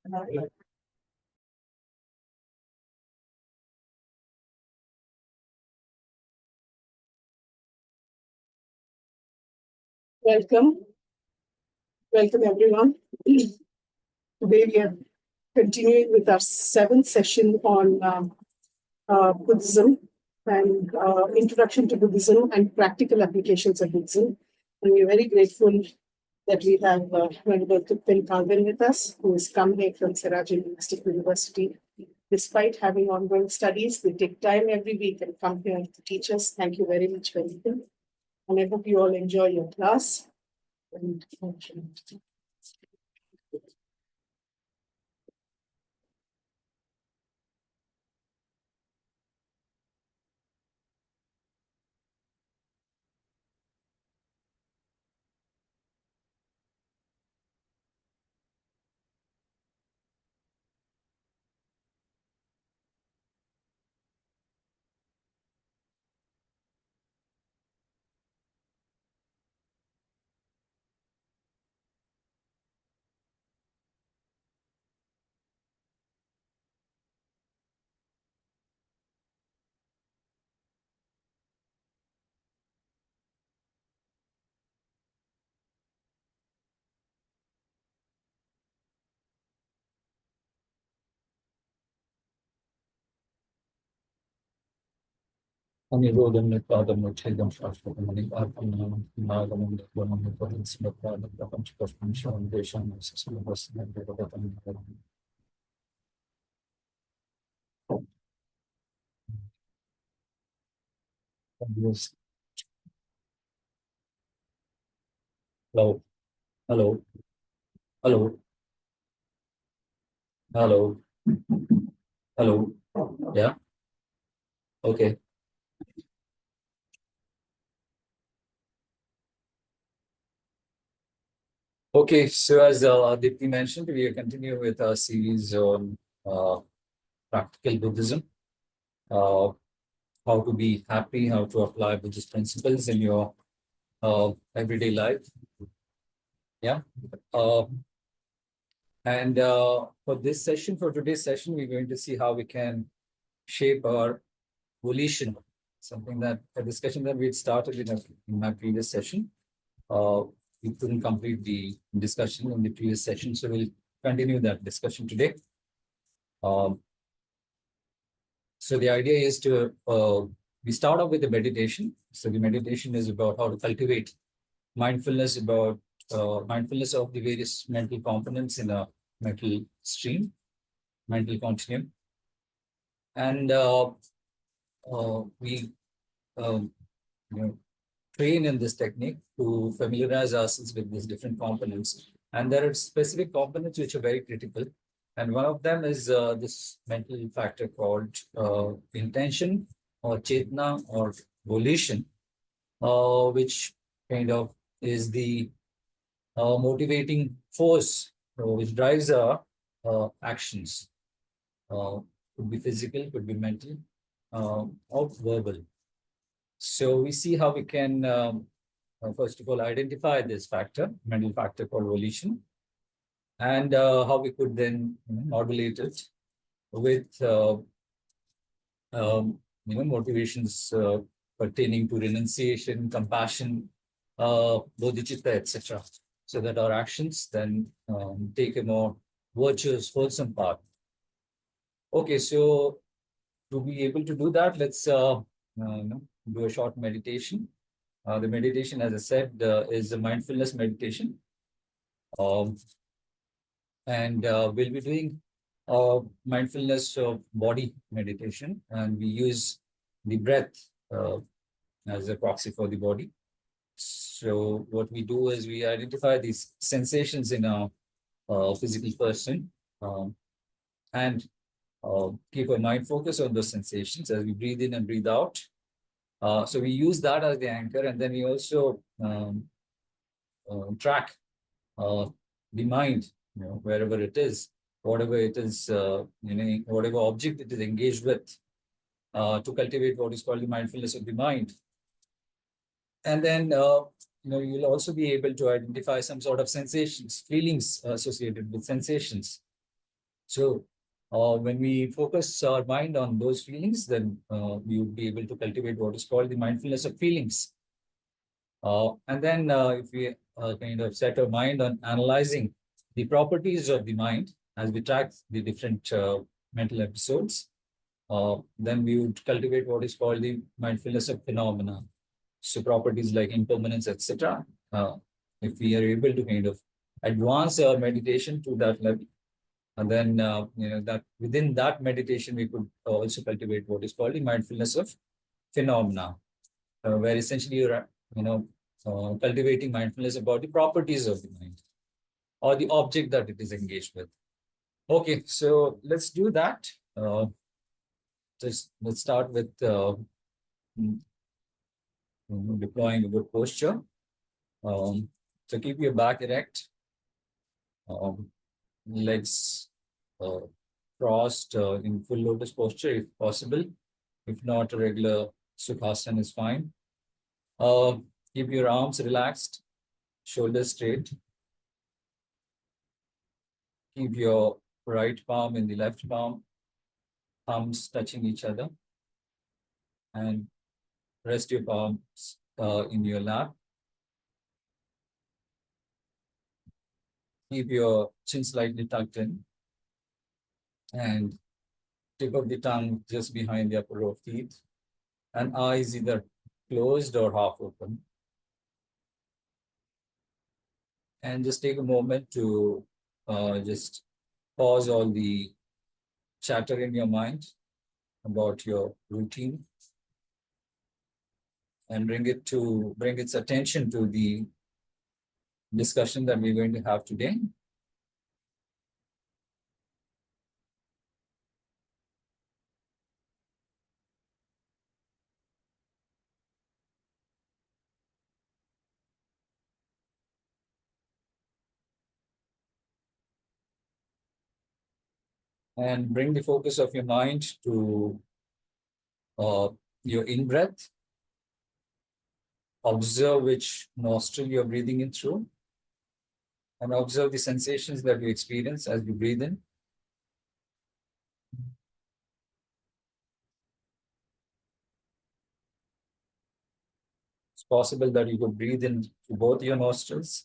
Welcome, welcome everyone. Today we are continuing with our seventh session on Buddhism and introduction to Buddhism and practical applications of Buddhism. And we're very grateful that we have Ven.Thubten Kalden with us, who has come here from Sarajan University. Despite having ongoing studies, they take time every week and come here to teach us. Thank you very much, Ven. And I hope you all enjoy your class. And Hello, hello, hello, hello, hello. Yeah, okay. Okay, so as Dipti mentioned, we are continuing with our series on practical Buddhism, how to be happy, how to apply Buddhist principles in your everyday life. Yeah. And for this session, for today's session, we're going to see how we can shape our volition, something that a discussion that we had started in my previous session. We couldn't complete the discussion in the previous session, so we'll continue that discussion today. So the idea is to, we start off with the meditation. So the meditation is about how to cultivate mindfulness about mindfulness of the various mental components in a mental stream, mental continuum. And we train in this technique to familiarize ourselves with these different components. And there are specific components which are very critical. And one of them is this mental factor called intention or chetna or volition, which kind of is the motivating force which drives our actions. Could be physical, could be mental, or verbal. So we see how we can, first of all, identify this factor, mental factor called volition, and how we could then modulate it with motivations pertaining to renunciation, compassion, bodhicitta, etc., so that our actions then take a more virtuous, wholesome path. Okay, so to be able to do that, let's do a short meditation. The meditation, as I said, is a mindfulness meditation. And we'll be doing mindfulness of body meditation, and we use the breath as a proxy for the body. So what we do is we identify these sensations in a physical person and keep our mind focused on those sensations as we breathe in and breathe out. So we use that as the anchor, and then we also track the mind, wherever it is, whatever it is, whatever object it is engaged with, to cultivate what is called the mindfulness of the mind. And then, you'll also be able to identify some sort of sensations, feelings associated with sensations. So when we focus our mind on those feelings, then we would be able to cultivate what is called the mindfulness of feelings. And then if we kind of set our mind on analyzing the properties of the mind as we track the different mental episodes, then we would cultivate what is called the mindfulness of phenomena. So properties like impermanence, etc. If we are able to kind of advance our meditation to that level, and then that within that meditation we could also cultivate what is called the mindfulness of phenomena, where essentially you're cultivating mindfulness about the properties of the mind or the object that it is engaged with. Okay, so let's do that. Just let's start with mm, deploying a good posture. So keep your back erect, um, legs uh, crossed in full lotus posture if possible. If not, a regular sukhasana is fine. Uh, Keep your arms relaxed, shoulders straight. Keep your right palm in the left palm, thumbs touching each other, and rest your palms in your lap. Keep your chin slightly tucked in, and tip of the tongue just behind the upper row of teeth, and eyes either closed or half open. And just take a moment to just pause all the chatter in your mind about your routine and bring its attention to the discussion that we're going to have today. And bring the focus of your mind to uh, your in breath. Observe which nostril you're breathing in through, and observe the sensations that you experience as you breathe in. It's possible that you could breathe in through both your nostrils,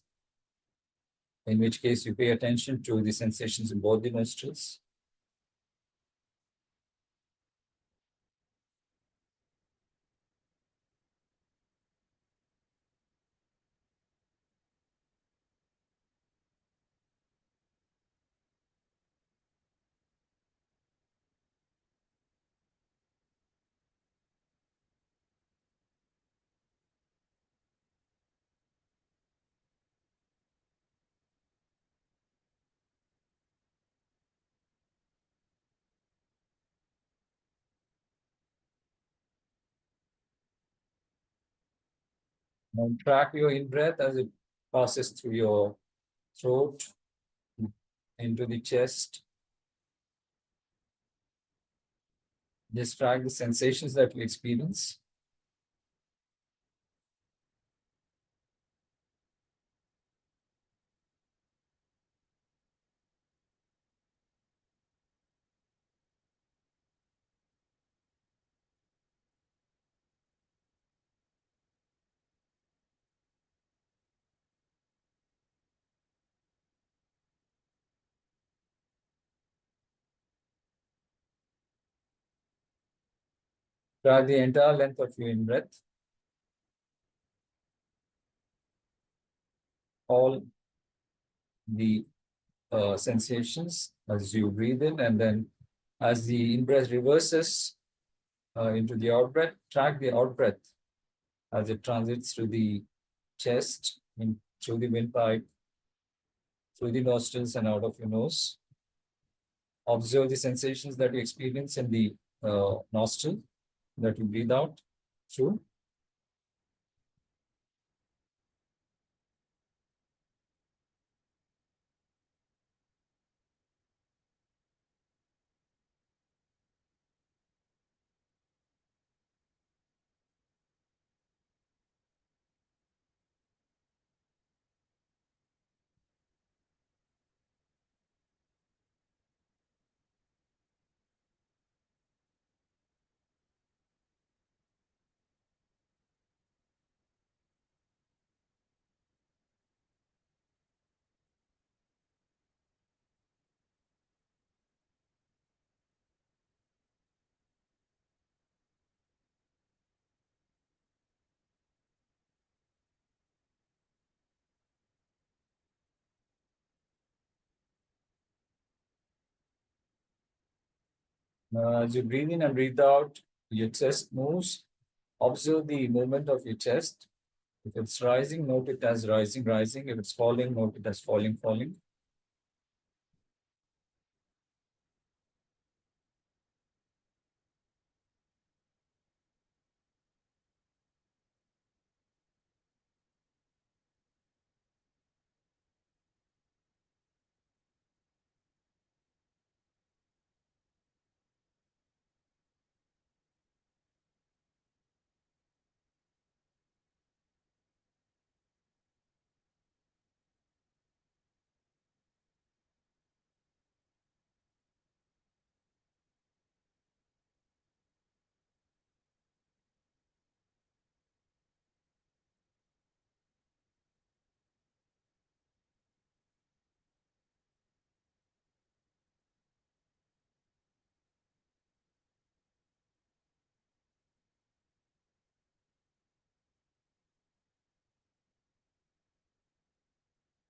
in which case you pay attention to the sensations in both the nostrils. Now track your in breath as it passes through your throat into the chest. Just track the sensations that you experience. Track the entire length of your in breath. All the sensations as you breathe in, and then as the in breath reverses into the out breath, track the out breath as it transits through the chest, through the windpipe, through the nostrils, and out of your nose. Observe the sensations that you experience in the nostril that you breathe out through. As you breathe in and breathe out, your chest moves. Observe the movement of your chest. If it's rising, note it as rising, rising. If it's falling, note it as falling, falling.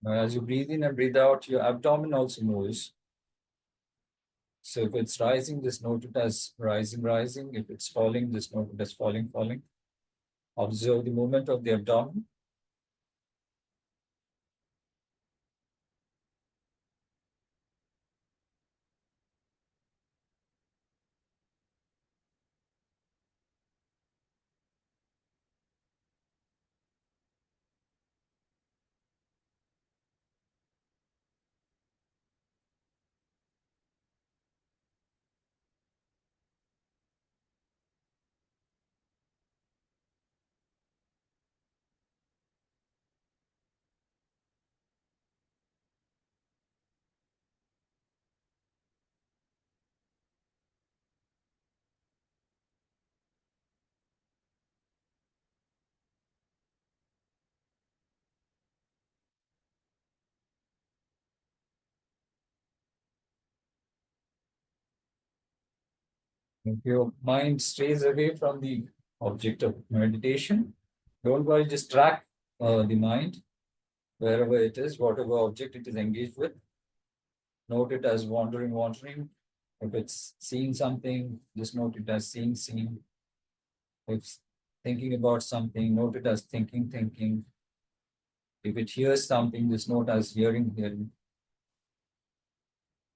As you breathe in and breathe out, your abdomen also moves. So if it's rising, just note it as rising, rising. If it's falling, just note it as falling, falling. Observe the movement of the abdomen. If your mind stays away from the object of meditation, don't worry, just track the mind wherever it is, whatever object it is engaged with. Note it as wandering, wandering. If it's seeing something, just note it as seeing, seeing. If it's thinking about something, note it as thinking, thinking. If it hears something, just note as hearing, hearing.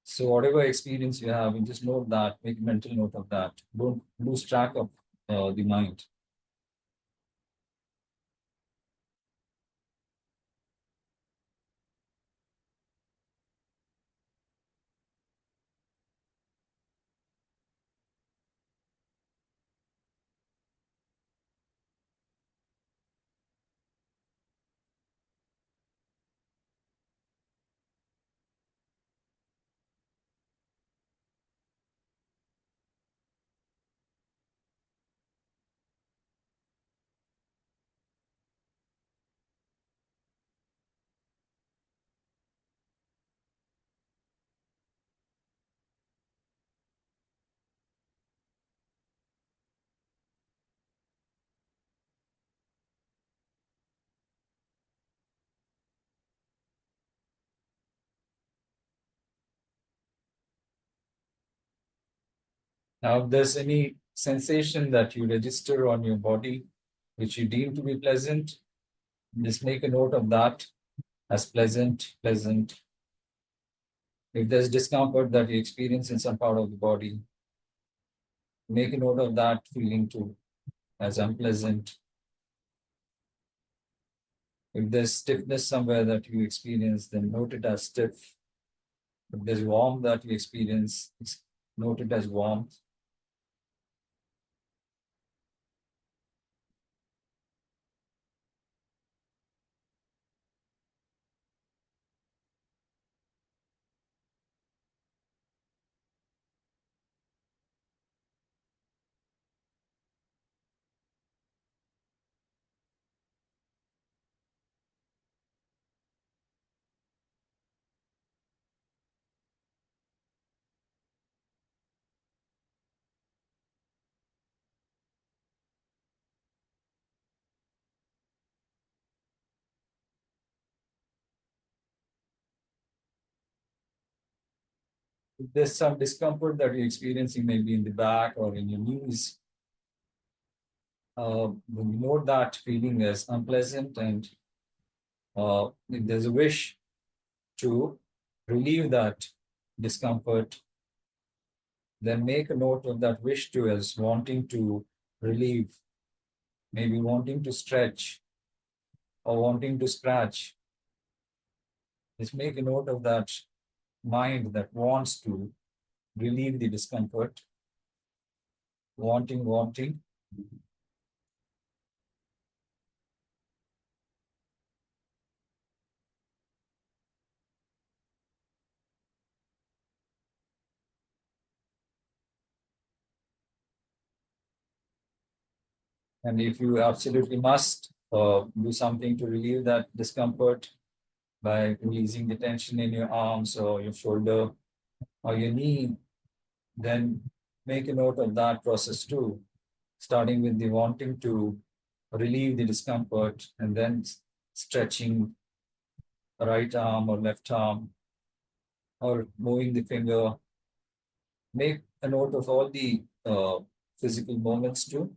So whatever experience you have, you just note that, make a mental note of that. Don't lose track of the mind. Now, if there's any sensation that you register on your body, which you deem to be pleasant, just make a note of that as pleasant, pleasant. If there's discomfort that you experience in some part of the body, make a note of that feeling too as unpleasant. If there's stiffness somewhere that you experience, then note it as stiff. If there's warmth that you experience, note it as warmth. If there's some discomfort that you're experiencing, maybe in the back or in your knees, when you know that feeling is unpleasant, and if there's a wish to relieve that discomfort, then make a note of that wish to as wanting to relieve, maybe wanting to stretch or wanting to scratch. Just make a note of that mind that wants to relieve the discomfort, wanting. And if you absolutely must do something to relieve that discomfort by releasing the tension in your arms or your shoulder or your knee, then make a note of that process too, starting with the wanting to relieve the discomfort and then stretching right arm or left arm or moving the finger. Make a note of all the physical movements too.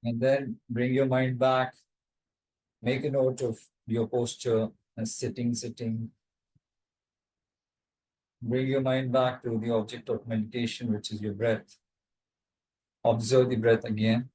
And then bring your mind back. Make a note of your posture and sitting. Bring your mind back to the object of meditation, which is your breath. Observe the breath again.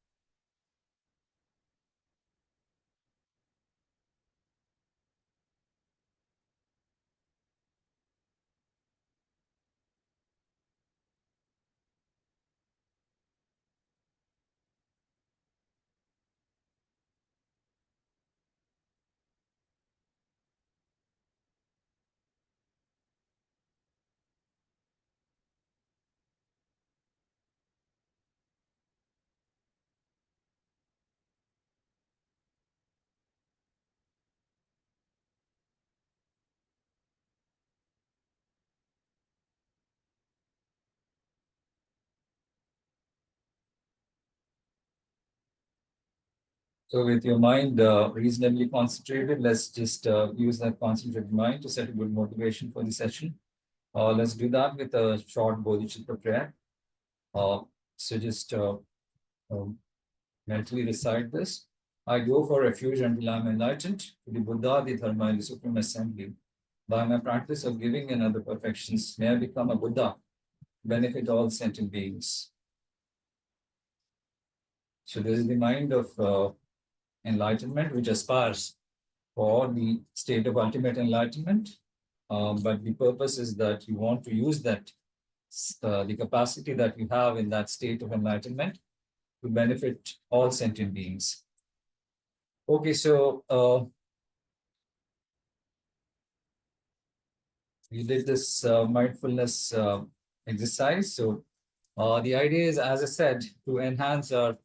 So with your mind reasonably concentrated, let's just use that concentrated mind to set a good motivation for the session. Let's do that with a short Bodhisattva prayer. So just um, mentally recite this. I go for refuge until I am enlightened to the Buddha, the Dharma, and the Supreme Assembly. By my practice of giving and other perfections, may I become a Buddha, benefit all sentient beings. So this is the mind of enlightenment, which aspires for the state of ultimate enlightenment. But the purpose is that you want to use that, the capacity that you have in that state of enlightenment to benefit all sentient beings. Okay, so we did this mindfulness exercise. So the idea is, as I said, to enhance our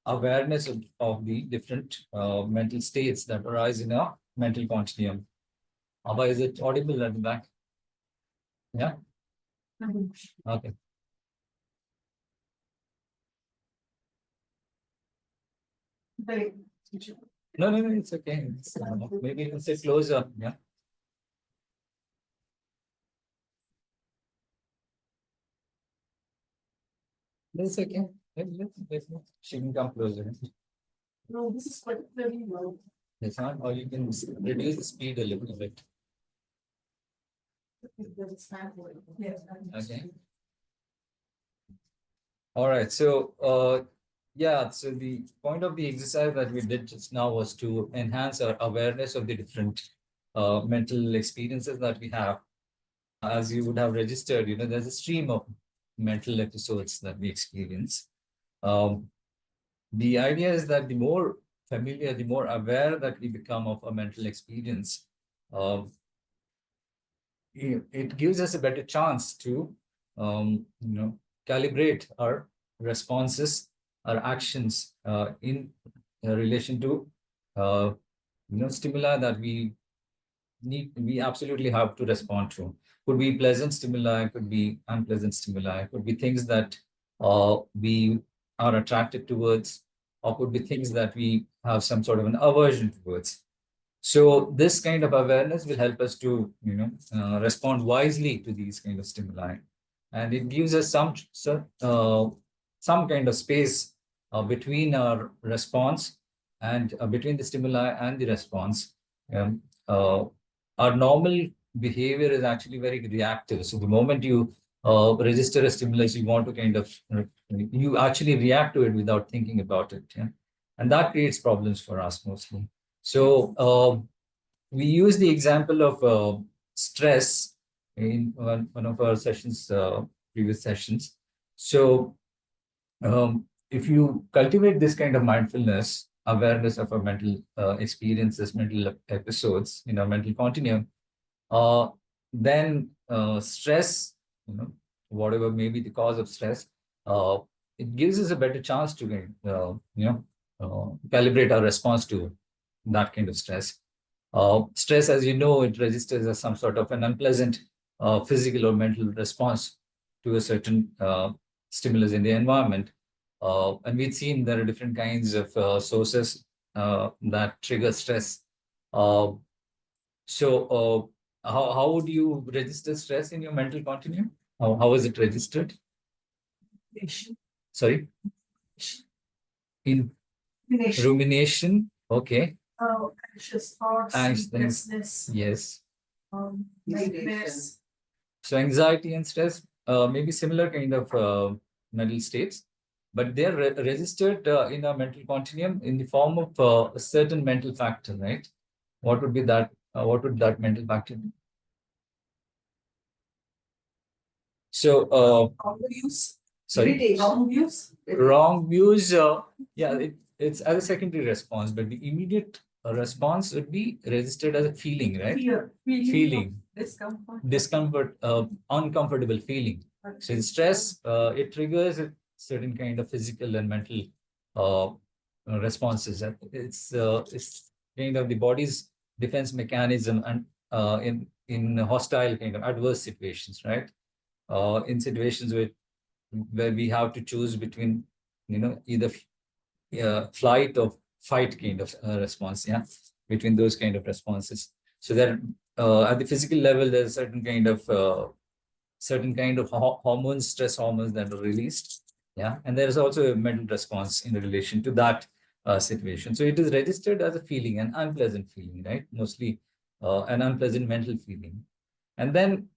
awareness of the different mental states that arise in our mental continuum. Abba, is it audible at the back? Yeah? Okay. No, it's okay. Maybe you can say closer. Yeah. That's okay. She can come closer. No, this is quite very low. That's not, or you can reduce the speed a little bit. Yes. Okay. All right. So, yeah. So the point of the exercise that we did just now was to enhance our awareness of the different mental experiences that we have. As you would have registered, there's a stream of mental episodes that we experience. The idea is that the more familiar, the more aware that we become of a mental experience, it gives us a better chance to, calibrate our responses, our actions in relation to, stimuli that we we absolutely have to respond to. Could be pleasant stimuli, could be unpleasant stimuli, could be things that we are attracted towards, or could be things that we have some sort of an aversion towards. So this kind of awareness will help us to, respond wisely to these kind of stimuli, and it gives us some kind of space between our response and between the stimuli and the response. Um, uh, our normal behavior is actually very reactive. So the moment you register a stimulus, you want to kind of you actually react to it without thinking about it, yeah? And that creates problems for us mostly. So we use the example of stress in one of our sessions, previous sessions. So if you cultivate this kind of mindfulness, awareness of our mental experiences, mental episodes in our mental continuum, then stress, whatever may be the cause of stress, it gives us a better chance to calibrate our response to that kind of stress. Stress, as you know, it registers as some sort of an unpleasant physical or mental response to a certain stimulus in the environment. And we've seen there are different kinds of sources that trigger stress. So, how would you register stress in your mental continuum? How is it registered? Sorry? In rumination. Okay. Oh, anxious thoughts, sleeplessness. Yes. nightmares. So anxiety and stress may be similar kind of mental states, but they're registered in our mental continuum in the form of a certain mental factor, right? What would be that? What would that mental factor be? So, Wrong views. sorry, Wrong views. wrong views. Yeah, it's as a secondary response, but the immediate response would be registered as a feeling, right? Fear. Feeling. Discomfort. Discomfort, uncomfortable feeling. So in stress, it triggers a certain kind of physical and mental uh, responses. It's kind of the body's defense mechanism, and in hostile kind of adverse situations, right? In situations where we have to choose between, either flight or fight kind of response, yeah, between those kind of responses. So that at the physical level, there's certain kind of hormones, stress hormones that are released, yeah, and there is also a mental response in relation to that situation. So it is registered as a feeling, an unpleasant feeling, right? Mostly an unpleasant mental feeling, and then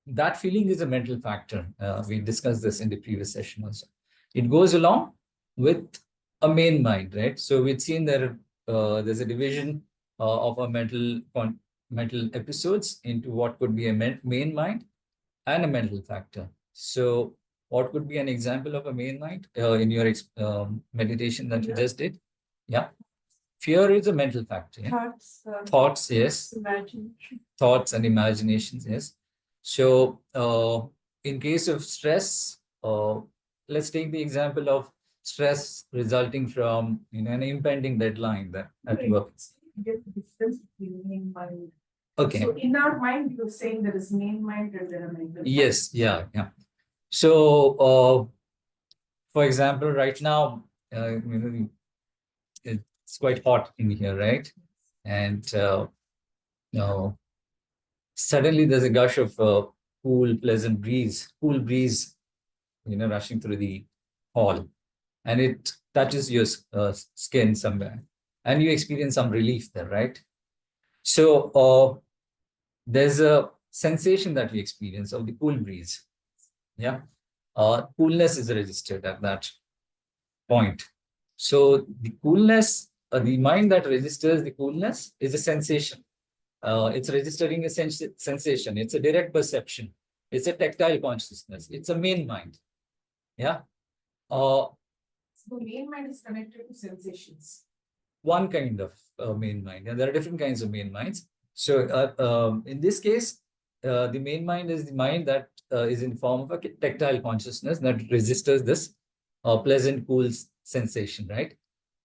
that feeling is a mental factor. We discussed this in the previous session also. It goes along with a main mind, right? So we've seen there's a division of our mental episodes into what could be a main mind and a mental factor. So what could be an example of a main mind in your meditation that you just did? Yeah. Fear is a mental factor. Yeah? Thoughts, yes. Imagination. Thoughts and imaginations, yes. So in case of stress, let's take the example of stress resulting from an impending deadline that at work. Get the difference between main mind. Okay. So in our mind, you're saying there is main mind and there are mental. Yes, yeah, yeah. So for example, right now, it's quite hot in here, right? And suddenly there's a gush of cool, pleasant breeze, cool breeze, rushing through the hall, and it touches your skin somewhere, and you experience some relief there, right? So there's a sensation that we experience of the cool breeze. Yeah, coolness is registered at that point. So the coolness, the mind that registers the coolness is a sensation. It's registering a sensation. It's a direct perception. It's a tactile consciousness. It's a main mind. Yeah. So main mind is connected to sensations. One kind of main mind, and there are different kinds of main minds. So in this case, the main mind is the mind that is in form of a tactile consciousness that registers this pleasant, cool sensation, right?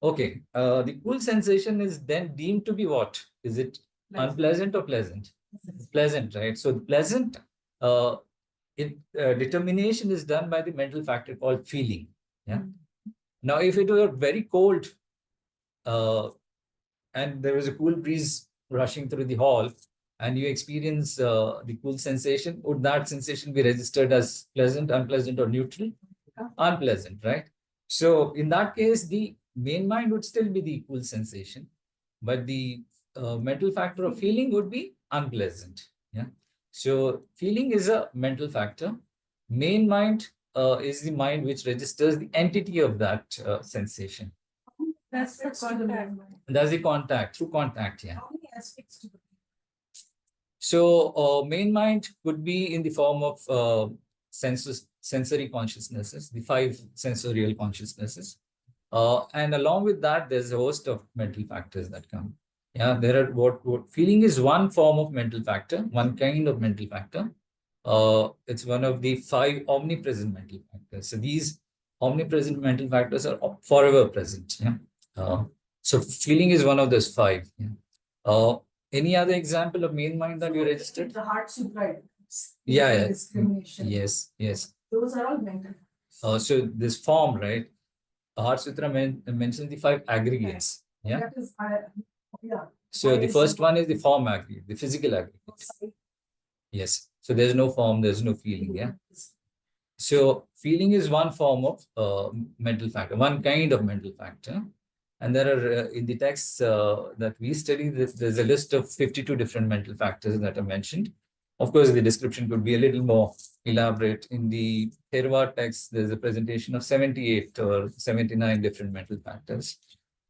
Okay. The cool sensation is then deemed to be what? Is it Unpleasant or pleasant? Pleasant, right? So pleasant, determination is done by the mental factor called feeling. Yeah. Now, if it were very cold, and there was a cool breeze rushing through the hall, and you experience the cool sensation, would that sensation be registered as pleasant, unpleasant, or neutral? Unpleasant, right? So in that case, the main mind would still be the cool sensation, but the mental factor of feeling would be unpleasant. Yeah. So feeling is a mental factor. Main mind is the mind which registers the entity of that sensation. That's the contact. That's the contact, through contact, yeah. How many aspects to it? So main mind could be in the form of sensory consciousnesses, the 5 sensorial consciousnesses. And along with that, there's a host of mental factors that come. Yeah, there are what feeling is one form of mental factor, one kind of mental factor. It's one of the 5 omnipresent mental factors. So these omnipresent mental factors are forever present. Yeah. So feeling is one of those 5. Yeah. Any other example of main mind that you registered? The heart sutra. Yeah. Discrimination. Yes. Those are all mental. So this form, right? Heart Sutra mentions the 5 aggregates. Yeah. That is, yeah. So the first one is the form aggregate, the physical aggregate. Yes. So there's no form, there's no feeling. Yeah. So feeling is one form of mental factor, one kind of mental factor. And there are in the texts that we study, there's a list of 52 different mental factors that are mentioned. Of course, the description could be a little more elaborate. In the Theravada text, there's a presentation of 78 or 79 different mental factors.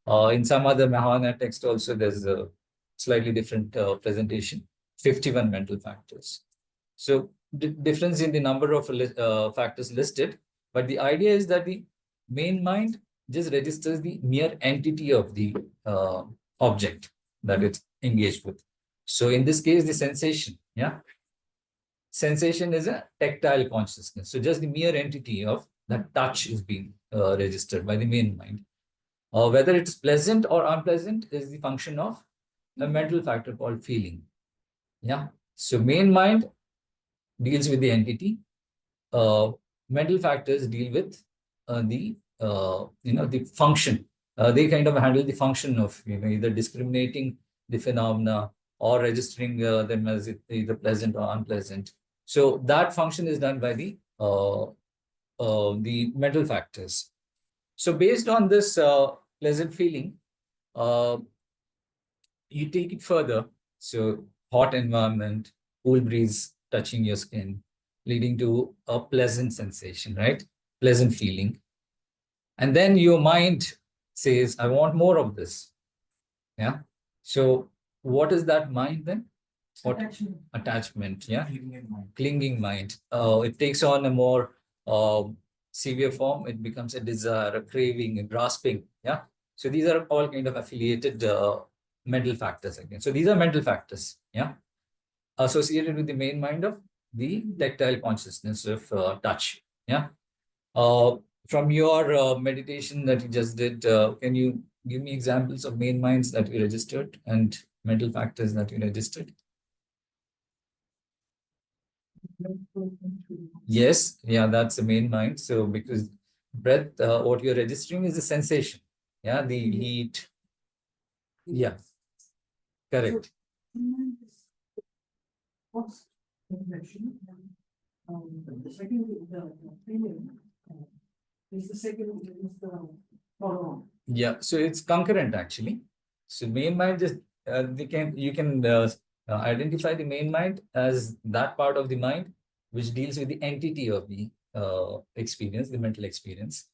In some other Mahayana text also, there's a slightly different presentation, 51 mental factors. So difference in the number of factors listed, but the idea is that the main mind just registers the mere entity of the object that it's engaged with. So in this case, the sensation, yeah. Sensation is a tactile consciousness. So just the mere entity of that touch is being registered by the main mind. Whether it's pleasant or unpleasant is the function of a mental factor called feeling. Yeah. So main mind deals with the entity. Mental factors deal with the function. They kind of handle the function of either discriminating the phenomena or registering them as either pleasant or unpleasant. So that function is done by the mental factors. So based on this pleasant feeling, you take it further. So hot environment, cool breeze touching your skin, leading to a pleasant sensation, right? Pleasant feeling. And then your mind says, I want more of this. Yeah. So what is that mind then? What? Attachment. Yeah. Clinging mind. It takes on a more severe form. It becomes a desire, a craving, a grasping. Yeah. So these are all kind of affiliated mental factors again. So these are mental factors. Yeah. Associated with the main mind of the tactile consciousness of touch. Yeah. From your meditation that you just did, can you give me examples of main minds that you registered and mental factors that you registered? Yes, yeah, that's the main mind. So because breath, what you're registering is the sensation. Yeah, the heat. Yeah, correct. The second, is the second is the follow-on. Yeah, so it's concurrent actually. So main mind just you can identify the main mind as that part of the mind which deals with the entity of the experience, the mental experience,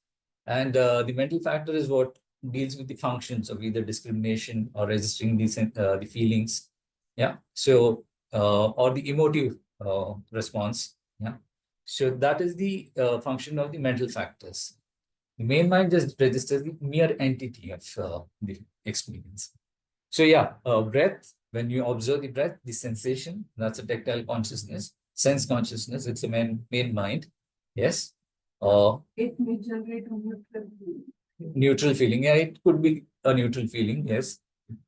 and the mental factor is what deals with the functions of either discrimination or registering the feelings. Yeah, so or the emotive response. Yeah, so that is the function of the mental factors. The main mind just registers the mere entity of the experience. So yeah, breath, when you observe the breath, the sensation, that's a tactile consciousness, sense consciousness, it's a main mind. Yes. It may generate a neutral feeling. Neutral feeling. Yeah, it could be a neutral feeling. Yes.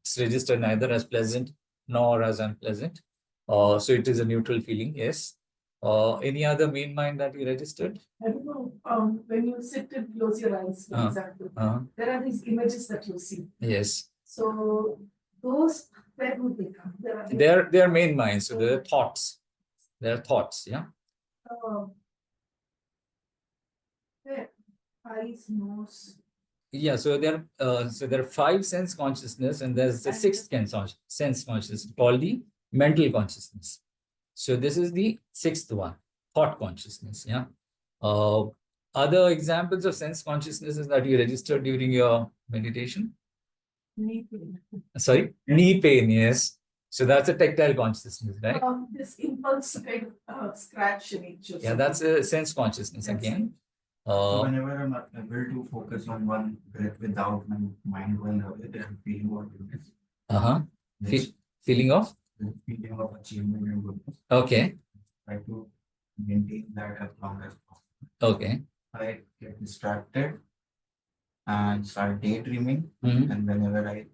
It's registered neither as pleasant nor as unpleasant. So it is a neutral feeling, yes. Any other main mind that you registered? I don't know. When you sit and close your eyes, for example, there are these images that you see. Yes. So those, where would they come? They are main minds. So they're thoughts. They're thoughts. Yeah. There, eyes, nose. Yeah. So there are five sense consciousness, and there's the sixth sense consciousness called the mental consciousness. So this is the sixth one, thought consciousness. Yeah. Other examples of sense consciousnesses that you registered during your meditation? Knee pain. Sorry, knee pain. Yes. So that's a tactile consciousness, right? This impulse kind of scratch in each. Yeah, that's a sense consciousness again. So whenever I'm able to focus on one breath without my mind going away, there's a feeling of goodness. Feeling of? The feeling of achievement and goodness. Okay. Try to maintain that as long as possible. Okay. I get distracted and start daydreaming. Mhm. And whenever I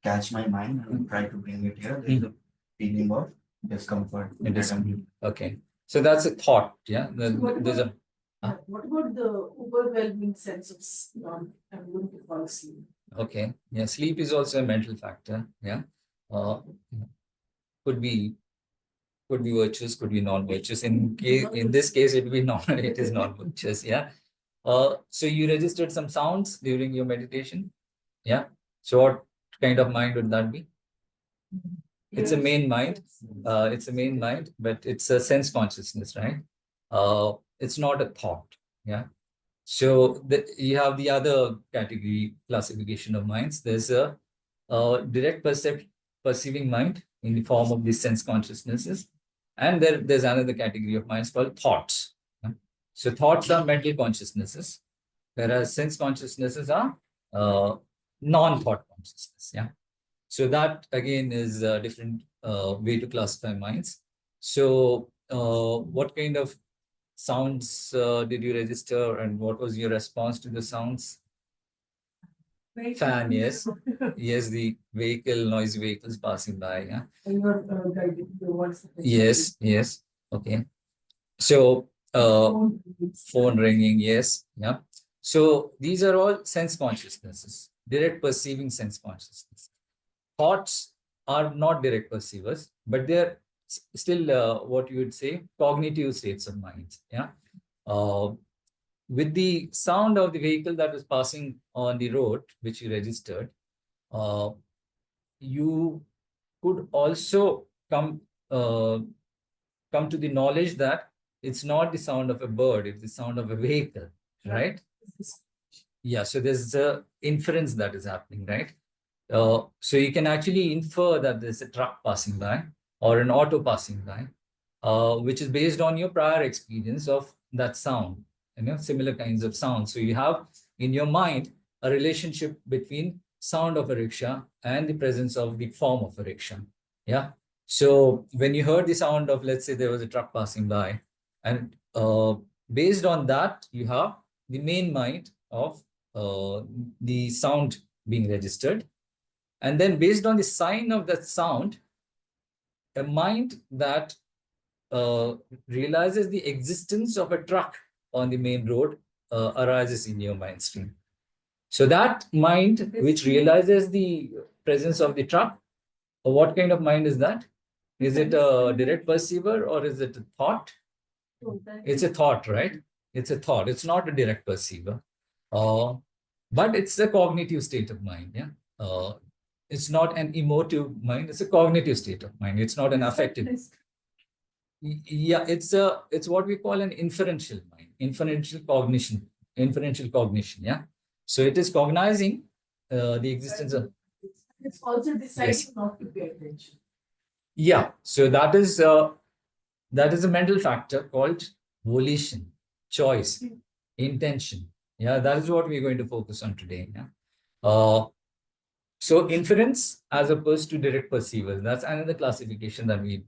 catch my mind and try to bring it here, there's a feeling of discomfort. Okay. So that's a thought. Yeah. What about the overwhelming sense of I'm going to fall asleep? Okay. Yeah. Sleep is also a mental factor. Yeah. Could be virtuous, could be non-virtuous. In this case, it will be non. It is non-virtuous. Yeah. So you registered some sounds during your meditation. Yeah. So what kind of mind would that be? It's a main mind. It's a main mind, but it's a sense consciousness, right? It's not a thought. Yeah. So you have the other category classification of minds. There's a direct perceiving mind in the form of these sense consciousnesses. And there's another category of minds called thoughts. Yeah? So thoughts are mental consciousnesses, whereas sense consciousnesses are non-thought consciousness. Yeah. So that again is a different way to classify minds. So what kind of sounds did you register, and what was your response to the sounds? Fan, yes. Yes, the noisy vehicles passing by. Yeah. Yes, yes. Okay. So phone ringing, yes. Yeah. So these are all sense consciousnesses, direct perceiving sense consciousness. Thoughts are not direct perceivers, but they're still what you would say cognitive states of mind. Yeah. With the sound of the vehicle that was passing on the road, which you registered, you could also come to the knowledge that it's not the sound of a bird, it's the sound of a vehicle, right? Yeah, so there's a inference that is happening, right? So you can actually infer that there's a truck passing by or an auto passing by, which is based on your prior experience of that sound, similar kinds of sounds. So you have in your mind a relationship between sound of a rickshaw and the presence of the form of a rickshaw. Yeah. So when you heard the sound of, let's say there was a truck passing by, and based on that, you have the main mind of the sound being registered. And then based on the sign of that sound, a mind that realizes the existence of a truck on the main road arises in your mind stream. So that mind which realizes the presence of the truck, what kind of mind is that? Is it a direct perceiver or is it a thought? It's a thought, right? It's a thought. It's not a direct perceiver. But it's a cognitive state of mind. Yeah. It's not an emotive mind. It's a cognitive state of mind. It's not an affective. Yeah, it's what we call an inferential mind, inferential cognition. Yeah. So it is cognizing the existence of. It's also deciding not to pay attention. Yeah. So that is a mental factor called volition, choice, intention. Yeah, that is what we're going to focus on today. Yeah. So inference as opposed to direct perceivers. That's another classification that we've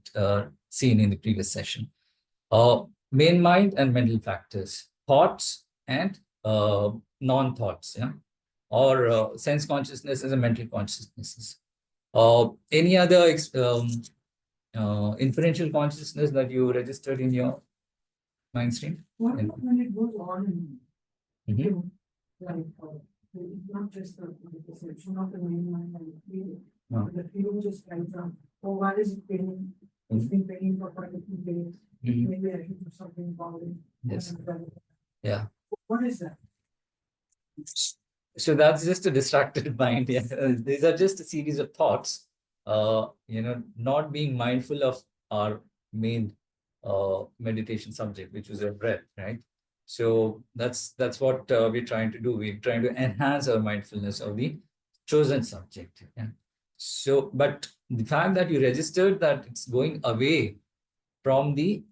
seen in the previous session. Main mind and mental factors, thoughts and non-thoughts. Yeah, or sense consciousness as a mental consciousness. Any other inferential consciousness that you registered in your mind stream? What about when it goes on and Mhm. you, like, not just the perception of the main mind and the feeling, No. but the feeling just comes up. Oh, why is it paining? It's been paining for quite a few days. Mhm. Maybe I should do something about it. Yes. And, Yeah. what is that? So that's just a distracted mind. Yeah. These are just a series of thoughts. Not being mindful of our main meditation subject, which was our breath, right? So that's what we're trying to do. We're trying to enhance our mindfulness of the chosen subject. Yeah. So, but the fact that you registered that it's going away from the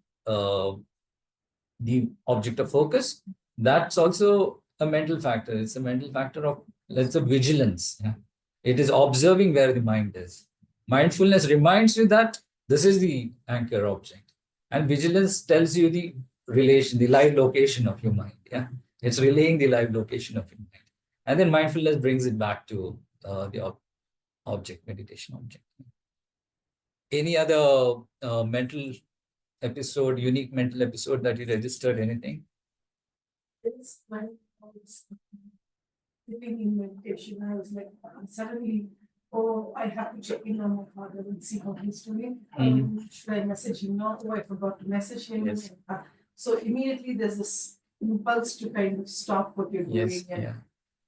object of focus, that's also a mental factor. It's a mental factor of, let's say, vigilance. Yeah? It is observing where the mind is. Mindfulness reminds you that this is the anchor object. And vigilance tells you the relation, the live location of your mind. Yeah, it's relaying the live location of your mind. And then mindfulness brings it back to the object, meditation object. Any other mental episode, unique mental episode that you registered, anything? It's like I was sitting in meditation. I was like, suddenly, oh, I have to check in on my father and see how he's doing. Should I message him now? Oh, I forgot to message him. Yes. So immediately there's this impulse to kind of stop what you're doing Yes. and Yeah.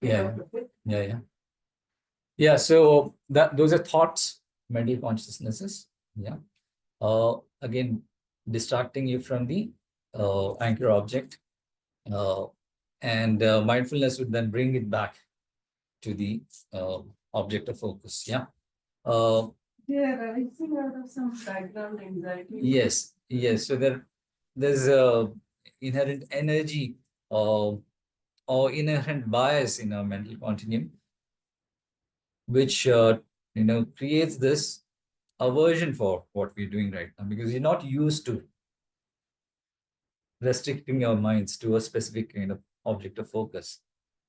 get Yeah. out of it. Yeah. Yeah. So those are thoughts, mental consciousnesses. Yeah. Again, distracting you from the anchor object. And mindfulness would then bring it back to the object of focus. Yeah. Yeah, I think out of some background anxiety. Yes. So there's a inherent energy or inherent bias in our mental continuum, which creates this aversion for what we're doing right now, because you're not used to restricting your minds to a specific kind of object of focus.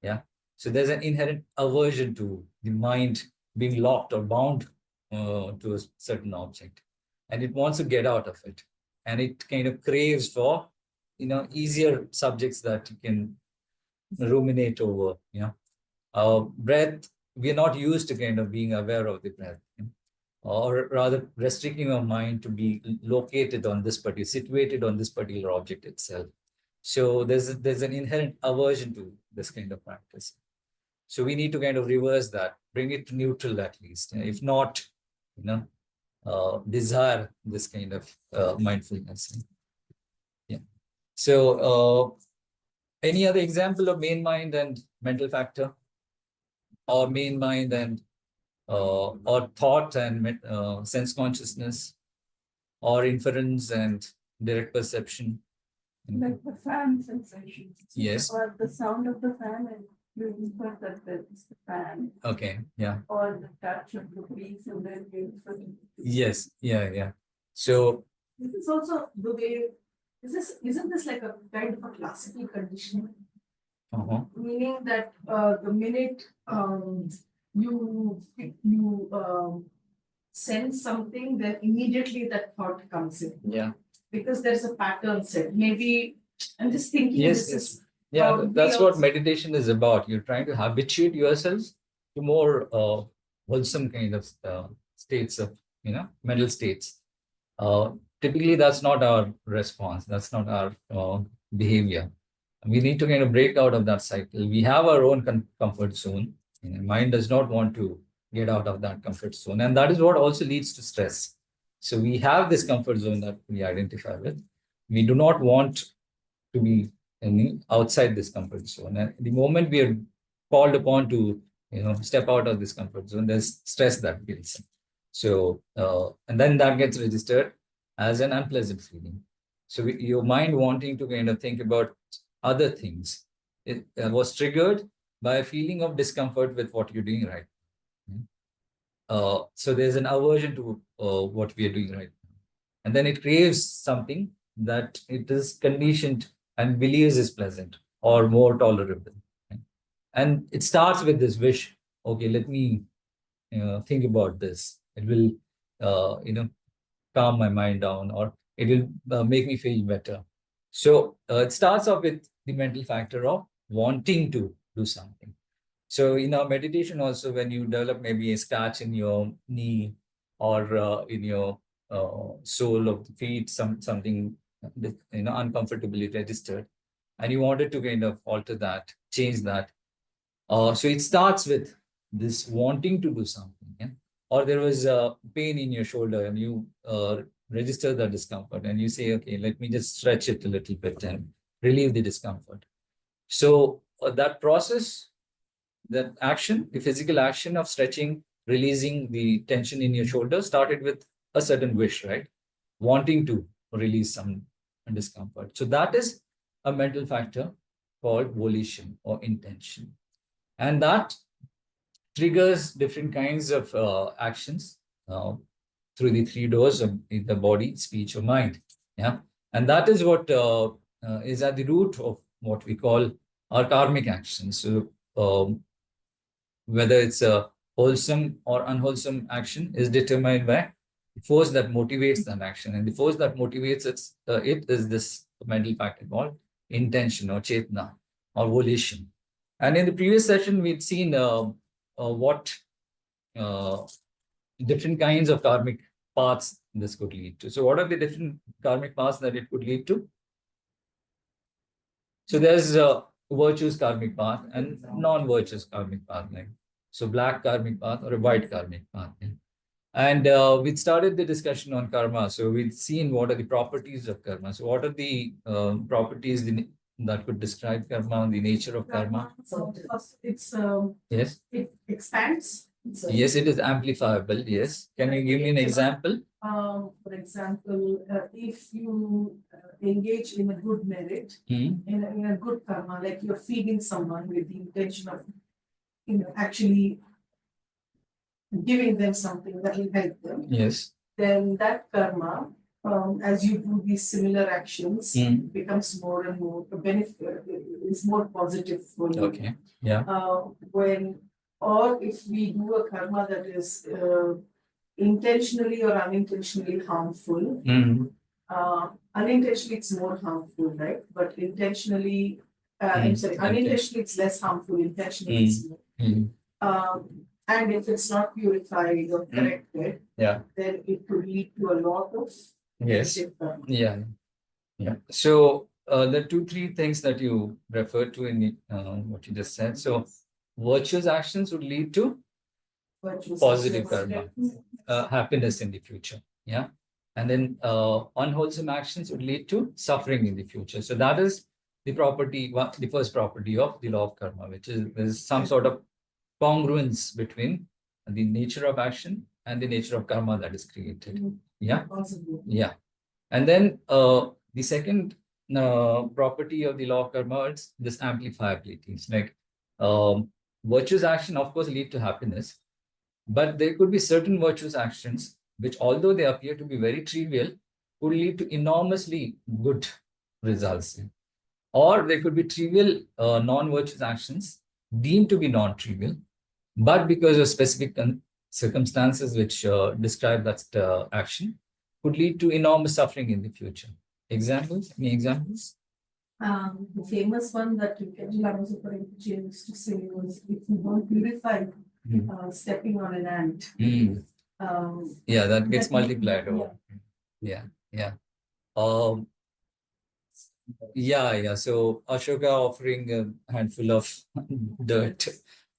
Yeah. So there's an inherent aversion to the mind being locked or bound to a certain object, and it wants to get out of it, and it kind of craves for easier subjects that you can ruminate over. Yeah. Breath, we're not used to kind of being aware of the breath, or rather restricting our mind to be located on this particular, situated on this particular object itself. So there's an inherent aversion to this kind of practice. So we need to kind of reverse that, bring it to neutral at least. If not, desire this kind of mindfulness. Yeah. So any other example of main mind and mental factor, or main mind and or thought and sense consciousness, or inference and direct perception? Like the fan sensation. Yes. Or the sound of the fan, and you infer that that is the fan. Okay. Yeah. Or the touch of the breeze, and then you infer. Yes. Yeah. So This is also the way. Isn't this like a kind of a classical conditioning? Meaning that the minute you sense something, then immediately that thought comes in. yeah. Because there's a pattern set. Maybe I'm just thinking Yes. this is Yeah. we That's what also- meditation is about. You're trying to habituate yourselves to more wholesome kind of states of mental states. Typically, that's not our response. That's not our behavior. We need to kind of break out of that cycle. We have our own comfort zone. Mind does not want to get out of that comfort zone. And that is what also leads to stress. So we have this comfort zone that we identify with. We do not want to be outside this comfort zone. And the moment we are called upon to step out of this comfort zone, there's stress that builds. So and then that gets registered as an unpleasant feeling. So your mind wanting to kind of think about other things, it was triggered by a feeling of discomfort with what you're doing right now. So there's an aversion to what we are doing right now, and then it craves something that it is conditioned and believes is pleasant or more tolerable. And it starts with this wish, okay, let me think about this. It will, calm my mind down, or it will make me feel better. So it starts off with the mental factor of wanting to do something. So in our meditation also, when you develop maybe a scratch in your knee or in your sole of the feet, something uncomfortably registered, and you wanted to kind of alter that, change that. So it starts with this wanting to do something, yeah? Or there was a pain in your shoulder and you register the discomfort and you say, okay, let me just stretch it a little bit and relieve the discomfort. So that process, that action, the physical action of stretching, releasing the tension in your shoulder started with a certain wish, right? Wanting to release some discomfort. So that is a mental factor called volition or intention. And that triggers different kinds of actions through the three doors of the body, speech, or mind. Yeah, and that is what is at the root of what we call our karmic actions. So whether it's a wholesome or unwholesome action is determined by the force that motivates that action, and the force that motivates it is this mental factor called intention or chetna or volition. And in the previous session, we'd seen what different kinds of karmic paths this could lead to. So what are the different karmic paths that it could lead to? So there's virtuous karmic path and non-virtuous karmic path. So black karmic path or a white karmic path. Yeah. And we started the discussion on karma. So we've seen what are the properties of karma. So what are the properties that could describe karma, the nature of karma? So first, Yes. it expands. Yes, it is amplifiable. Yes. Can you give me an example? For example, if you engage in a good merit, in a good karma, like you're feeding someone with the intention of, actually giving them something that will help them. Yes. Then that karma, as you do these similar actions, becomes more and more a benefit, is more positive for you. Okay. Yeah. Or if we do a karma that is intentionally or unintentionally harmful, unintentionally it's more harmful, right? But intentionally, I'm sorry, unintentionally it's less harmful, intentionally it's more. And if it's not purified or corrected, then it could lead to a lot of negative karma. Yeah. Yeah. So the 2-3 things that you referred to in what you just said. So virtuous actions would lead to positive karma, happiness in the future. Yeah. And then unwholesome actions would lead to suffering in the future. So that is the property, the first property of the law of karma, which is there's some sort of congruence between the nature of action and the nature of karma that is created. Yeah. Yeah. And then the second property of the law of karma is this amplifiability. It's like virtuous action, of course, lead to happiness, but there could be certain virtuous actions which, although they appear to be very trivial, could lead to enormously good results. Or there could be trivial non-virtuous actions deemed to be non-trivial, but because of specific circumstances which describe that action, could lead to enormous suffering in the future. Examples? Any examples? The famous one that Ven.Thubten used to say was, if you don't purify stepping on an ant. Yeah, that gets multiplied over. Yeah. Yeah. So Ashoka offering a handful of dirt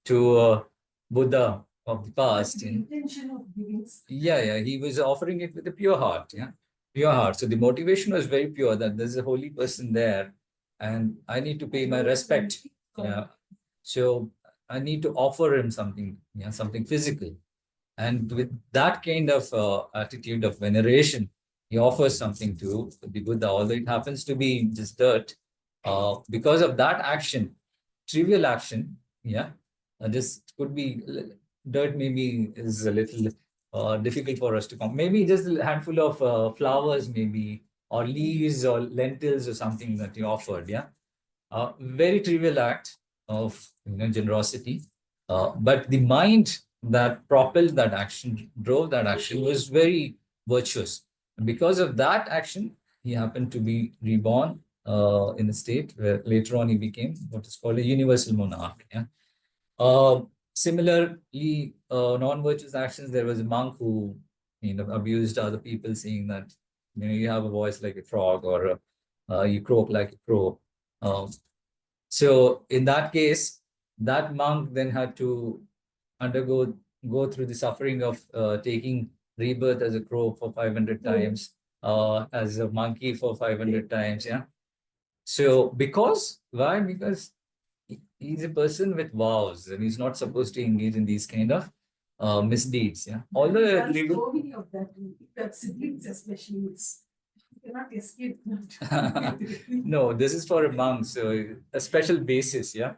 to Buddha of the past. The intention of giving. Yeah. He was offering it with a pure heart. Yeah. Pure heart. So the motivation was very pure, that there's a holy person there and I need to pay my respect. Yeah. So I need to offer him something, something physical. And with that kind of attitude of veneration, he offers something to the Buddha, although it happens to be just dirt. Because of that action, trivial action, this could be dirt, maybe is a little difficult for us to come. Maybe just a handful of flowers, maybe, or leaves or lentils or something that he offered. Yeah. Very trivial act of generosity. But the mind that propelled that action, drove that action, was very virtuous. And because of that action, he happened to be reborn in a state where later on he became what is called a universal monarch. Yeah. Similarly, non-virtuous actions, there was a monk who abused other people, saying that you have a voice like a frog, or you croak like a crow. So in that case, that monk then had to go through the suffering of taking rebirth as a crow for 500 times, as a monkey for 500 times. Yeah. So why? Because he's a person with vows, and he's not supposed to engage in these kind of misdeeds. Yeah. Although There's so many of that. That siblings especially, you cannot escape that. no, this is for a monk, so a special basis. Yeah.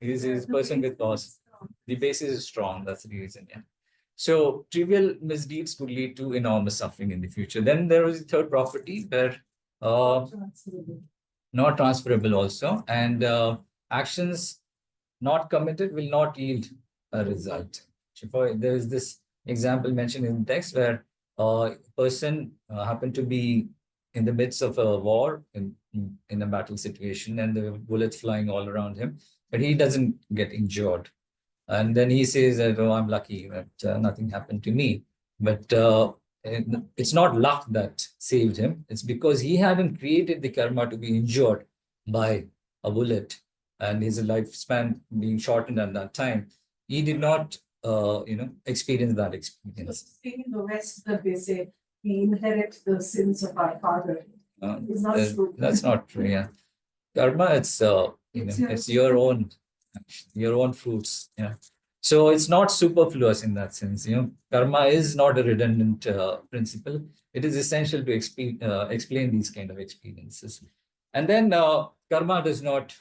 He's a person with vows. The basis is strong. That's the reason. Yeah. So trivial misdeeds could lead to enormous suffering in the future. Then there was the third property where not transferable also, and actions not committed will not yield a result. There is this example mentioned in the text where a person happened to be in the midst of a war, in a battle situation, and there were bullets flying all around him, but he doesn't get injured. And then he says that, oh, I'm lucky that nothing happened to me. But it's not luck that saved him. It's because he hadn't created the karma to be injured by a bullet, and his lifespan being shortened at that time. He did not, experience that experience. In the West, that they say we inherit the sins of our father. It's not true. That's not true. Yeah, karma. It's your own fruits. Yeah. So it's not superfluous in that sense. Karma is not a redundant principle. It is essential to explain these kind of experiences. And then karma does not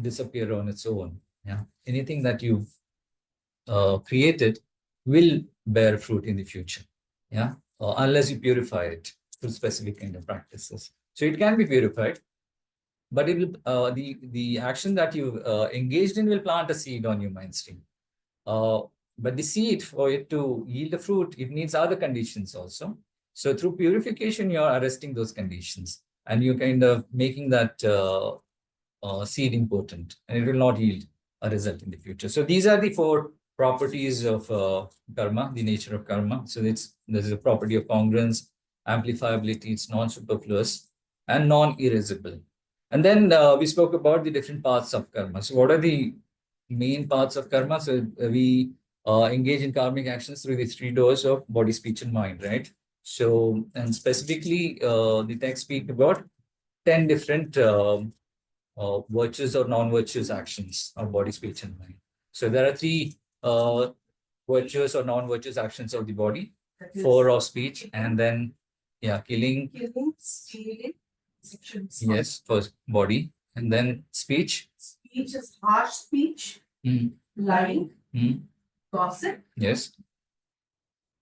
disappear on its own. Yeah. Anything that you've created will bear fruit in the future. Yeah. Unless you purify it through specific kind of practices. So it can be purified, but it will, the action that you engaged in will plant a seed on your mind stream. But the seed, for it to yield a fruit, it needs other conditions also. So through purification, you're arresting those conditions, and you're kind of making that seed important, and it will not yield a result in the future. So these are the four properties of karma, the nature of karma. So there's a property of congruence, amplifiability, it's non-superfluous, and non-erasable. And then we spoke about the different paths of karma. So what are the main parts of karma? So we engage in karmic actions through the three doors of body, speech, and mind, right? So, and specifically, the text speak about 10 different virtues or non-virtuous actions of body, speech, and mind. So there are three virtuous or non-virtuous actions of the body, four of speech, and then, killing, Stealing, yes, for body, and then speech. Speech is harsh speech, lying, gossip, Yes.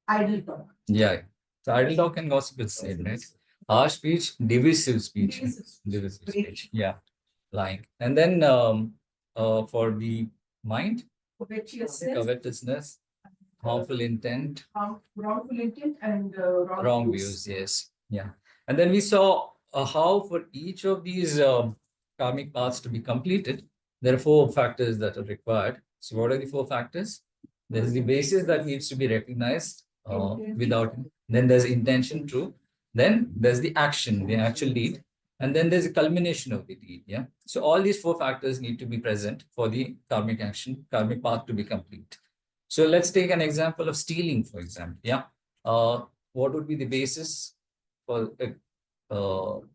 idle talk. Yeah. So idle talk and gossip is same, right? Harsh speech, divisive speech. Divisive speech. Yeah. Lying. And then for the mind, covetousness, harmful intent, wrongful intent, and wrong views. Yes. Yeah. And then we saw how for each of these karmic paths to be completed, there are four factors that are required. So what are the four factors? There's the basis that needs to be recognized without. Then there's intention, true. Then there's the action, the actual deed. And then there's a culmination of the deed. Yeah. So all these four factors need to be present for the karmic action, karmic path to be complete. So let's take an example of stealing, for example. Yeah. What would be the basis for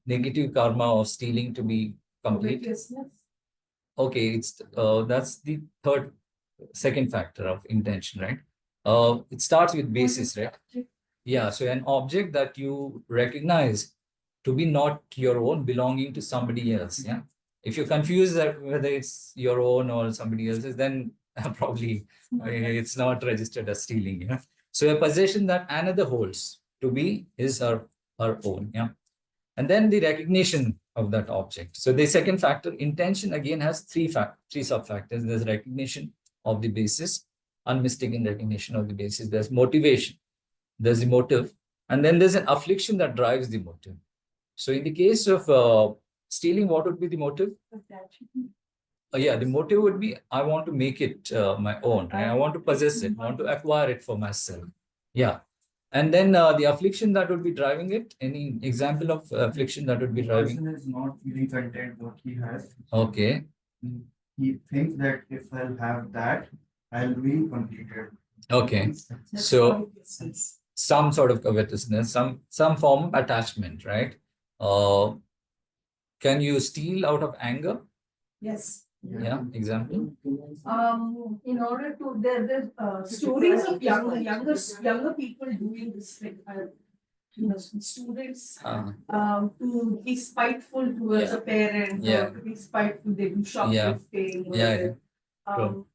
negative karma of stealing to be complete? Okay, it's that's the second factor of intention, right? It starts with basis, right? Yeah, so an object that you recognize to be not your own, belonging to somebody else. Yeah, if you confuse that whether it's your own or somebody else's, then probably it's not registered as stealing. Yeah, so a possession that another holds to be his or her own. Yeah, and then the recognition of that object. So the second factor, intention, again has three sub factors. There's recognition of the basis, unmistaken recognition of the basis. There's motivation, there's the motive, and then there's an affliction that drives the motive. So in the case of stealing, what would be the motive? Yeah, the motive would be, I want to make it my own. Right? I want to possess it, I want to acquire it for myself. Yeah. And then the affliction that would be driving it, any example of affliction that would be The driving? person is not feeling content what he has. Okay. He thinks that if I'll have that, I'll be completed. Okay. So some sort of covetousness, some form of attachment, right? Can you steal out of anger? Yes. Yeah, example. In order to there stories of younger people doing this, like students to be spiteful towards Yeah. a parent, Yeah. or to be spiteful, they do shoplifting. or Yeah, they, True.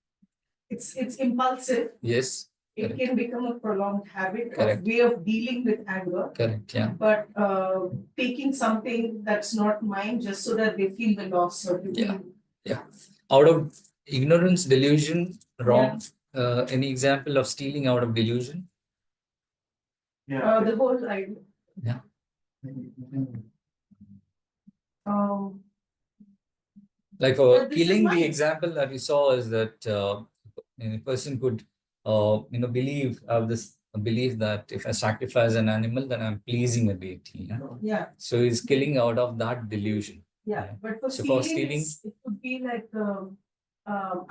it's impulsive. Yes. It Correct. can become a prolonged habit Correct. of way of dealing with anger. Correct. Yeah. But taking something that's not mine just so that they feel the loss or to Yeah. feel. Yeah. Out of ignorance, delusion, wrong. Any example of stealing out of delusion? Yeah. The whole idea. Yeah. Like for But this is killing, the mine. example that we saw is that a person could, believe, have this belief that if I sacrifice an animal, then I'm pleasing a deity. Yeah? Yeah. So he's killing out of that delusion. Yeah, Yeah. but for So for stealing, stealing- it could be like,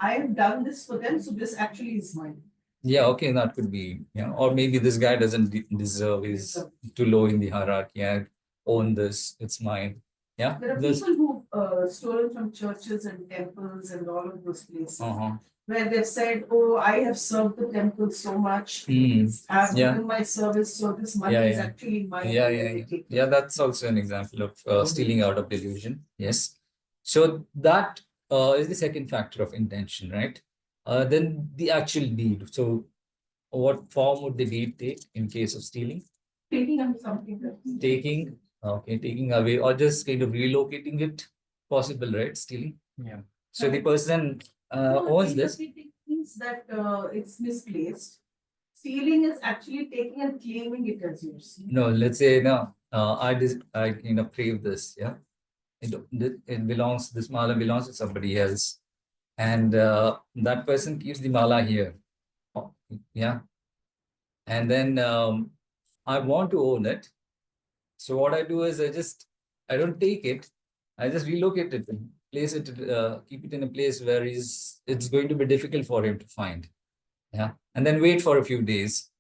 I have done this for them, so this actually is mine. Yeah, okay, that could be, or maybe this guy doesn't deserve, he's too low in the hierarchy. I own this, it's mine. Yeah. There are There's- people who've stolen from churches and temples and all of those places, where they've said, "Oh, I have served the temple so much. I've Yeah. given my service, so this money Yeah, is yeah. actually mine." Yeah, and yeah, they yeah. take it. Yeah, that's also an example of stealing out of delusion. Yes. So that is the second factor of intention, right? Then the actual deed. So what form would the deed take in case of stealing? Taking up something that Taking away or just kind of relocating it, possible, right? Stealing. Yeah. So the person No, owns this. interpreting means that it's misplaced. Stealing is actually taking and claiming it as yours. No, let's say no. I crave this. Yeah, it belongs. This mala belongs to somebody else, and that person keeps the mala here. Yeah, and then I want to own it. So what I do is I don't take it. I just relocate it and place it, keep it in a place where it's going to be difficult for him to find. Yeah, and then wait for a few days.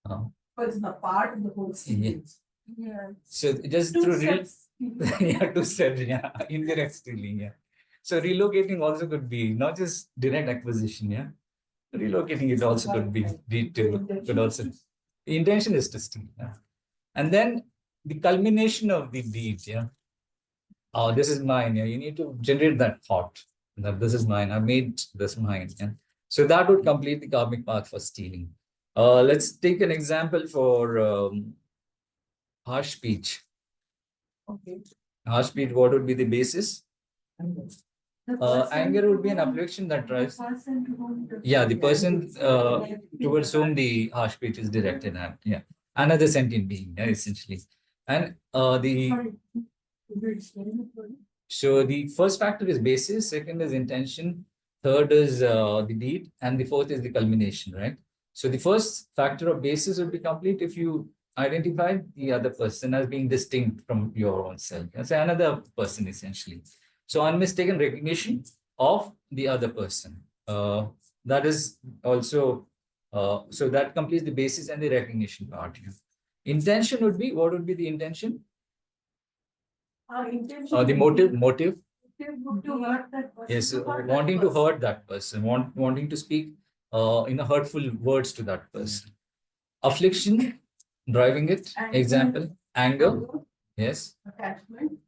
But it's not part of the whole stealing. Yeah. So just Two through steps. yeah, 2 steps, yeah, indirect stealing, yeah. So relocating also could be not just direct acquisition, yeah. Relocating it also could be could also. The intention is to steal, yeah. And then the culmination of the deed, yeah. Oh, this is mine. Yeah, you need to generate that thought that this is mine. I made this mine. Yeah. So that would complete the karmic path for stealing. Let's take an example for harsh speech. Okay. Harsh speech, what would be the basis? Anger would be an affliction that drives. Yeah, the person towards whom the harsh speech is directed at. Yeah, another sentient being, yeah, essentially. And so the first factor is basis, second is intention, third is the deed, and the fourth is the culmination, right? So the first factor of basis would be complete if you identify the other person as being distinct from your own self. That's another person essentially. So unmistaken recognition of the other person. That is also, so that completes the basis and the recognition part. Intention would be, what would be the intention? Intention. The motive would to hurt that person. Yes, wanting to hurt that person, wanting to speak hurtful words to that person. Affliction, driving it. Anger. Example, anger. Yes. Attachment.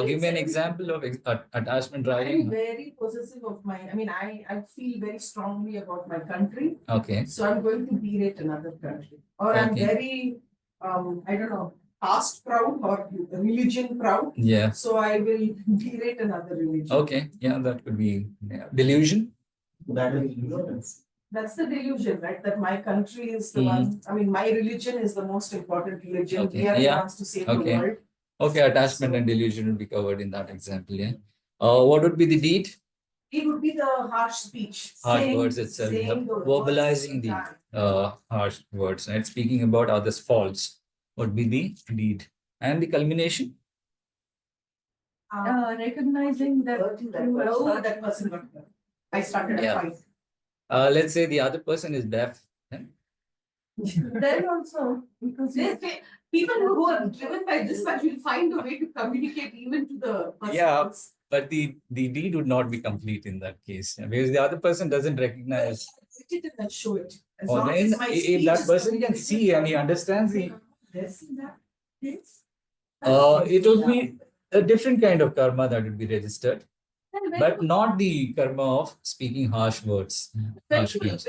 Give me an example of attachment driving. I'm very possessive of I feel very strongly about my country. Okay. So I'm going to berate another country. Or I'm Okay. very, I don't know, caste proud or religion proud. Yeah. So I will berate another religion. Okay. Yeah, that could be delusion. That is ignorance. That's the delusion, right? That my country is the one, I mean, my religion is the most important religion. Okay, We are the yeah, ones to save okay. the world. Okay, attachment and delusion will be covered in that example, yeah. What would be the deed? It would be the harsh speech. Harsh saying- words itself, yeah. saying the words Verbalizing the that- harsh words, right? Speaking about others' faults would be the deed. And the culmination? Recognizing that that person got hurt. I started Yeah. a fight. Let's say the other person is deaf. Then also, because people who are driven by this much will find a way to communicate even to the person. Yeah. But the deed would not be complete in that case, because the other person doesn't recognize. Sit it and show it. As Or long then, as my if speech that is person can communicated- see and he understands the, Yes, in that case. it would be a different kind of karma that would be registered, but not the karma of speaking harsh words. When Harsh you words.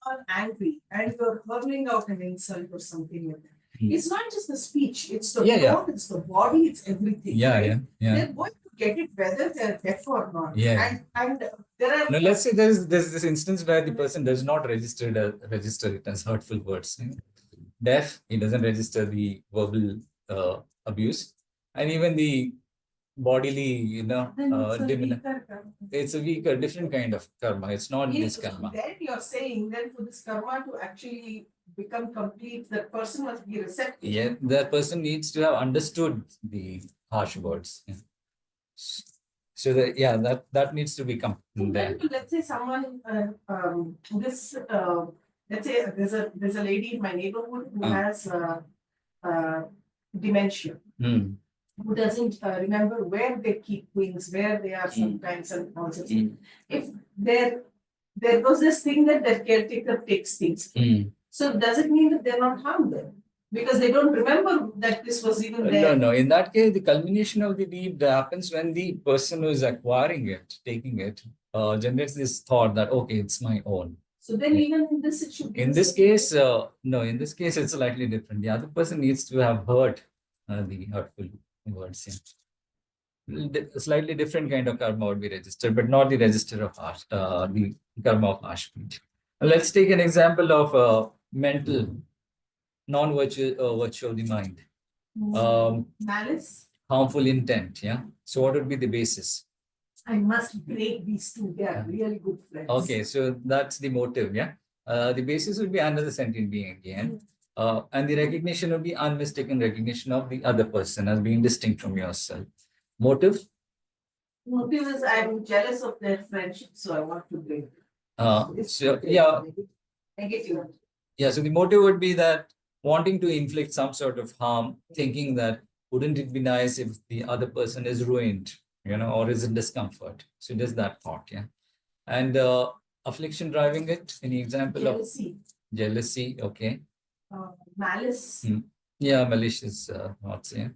are angry and you're hurling out an insult or something like that, it's not just the speech, it's the Yeah, yeah. tone, it's the body, it's everything. Yeah, right? yeah, yeah. They're going to get it whether they're deaf or not. Yeah. And there are. Now, let's say there's this instance where the person does not register it as hurtful words. Deaf, he doesn't register the verbal abuse, and even the bodily, it's a weaker, different kind of karma. It's not this karma. Then you're saying then for this karma to actually become complete, the person must be receptive. Yeah, that person needs to have understood the harsh words. Yeah. So that, yeah, that needs to become there. Let's say someone let's say there's a lady in my neighborhood who has dementia, who doesn't remember where they keep things, where they are sometimes, and also if there was this thing that caretaker takes things. So does it mean that they're not harmed then? Because they don't remember that this was even there. No. In that case, the culmination of the deed happens when the person who is acquiring it, taking it, generates this thought that, okay, it's my own. So then even in this, it should be. In this case, no, in this case, it's slightly different. The other person needs to have heard the hurtful words. Yeah. Slightly different kind of karma would be registered, but not the register of harsh, the karma of harsh speech. Let's take an example of mental non-virtue virtue of the mind. Malice. Harmful intent, yeah. So what would be the basis? I must break these two. They are really good friends. Okay, so that's the motive, yeah. The basis would be another sentient being again. And the recognition would be unmistaken recognition of the other person as being distinct from yourself. Motive? Motive is I'm jealous of their friendship, so I want to break. So yeah. Negative. Yeah, so the motive would be that wanting to inflict some sort of harm, thinking that wouldn't it be nice if the other person is ruined, or is in discomfort. So it is that thought, yeah. And affliction driving it, any example Jealousy. of jealousy, okay. Malice. Yeah, malicious thoughts, yeah.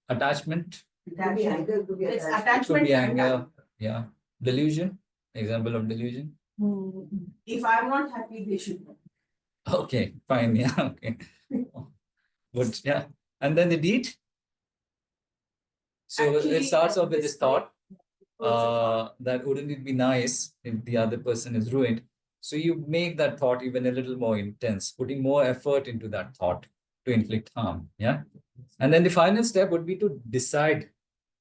Attachment. It's Could attachment. be anger, yeah. Delusion, example of delusion. If I'm not happy, they should know. Okay, fine, yeah, okay. But yeah, and then the deed. So Actually, it starts off with this this thought that wouldn't it be nice if the other person is ruined. So you make that thought even a little more intense, putting more effort into that thought to inflict harm. Yeah. And then the final step would be to decide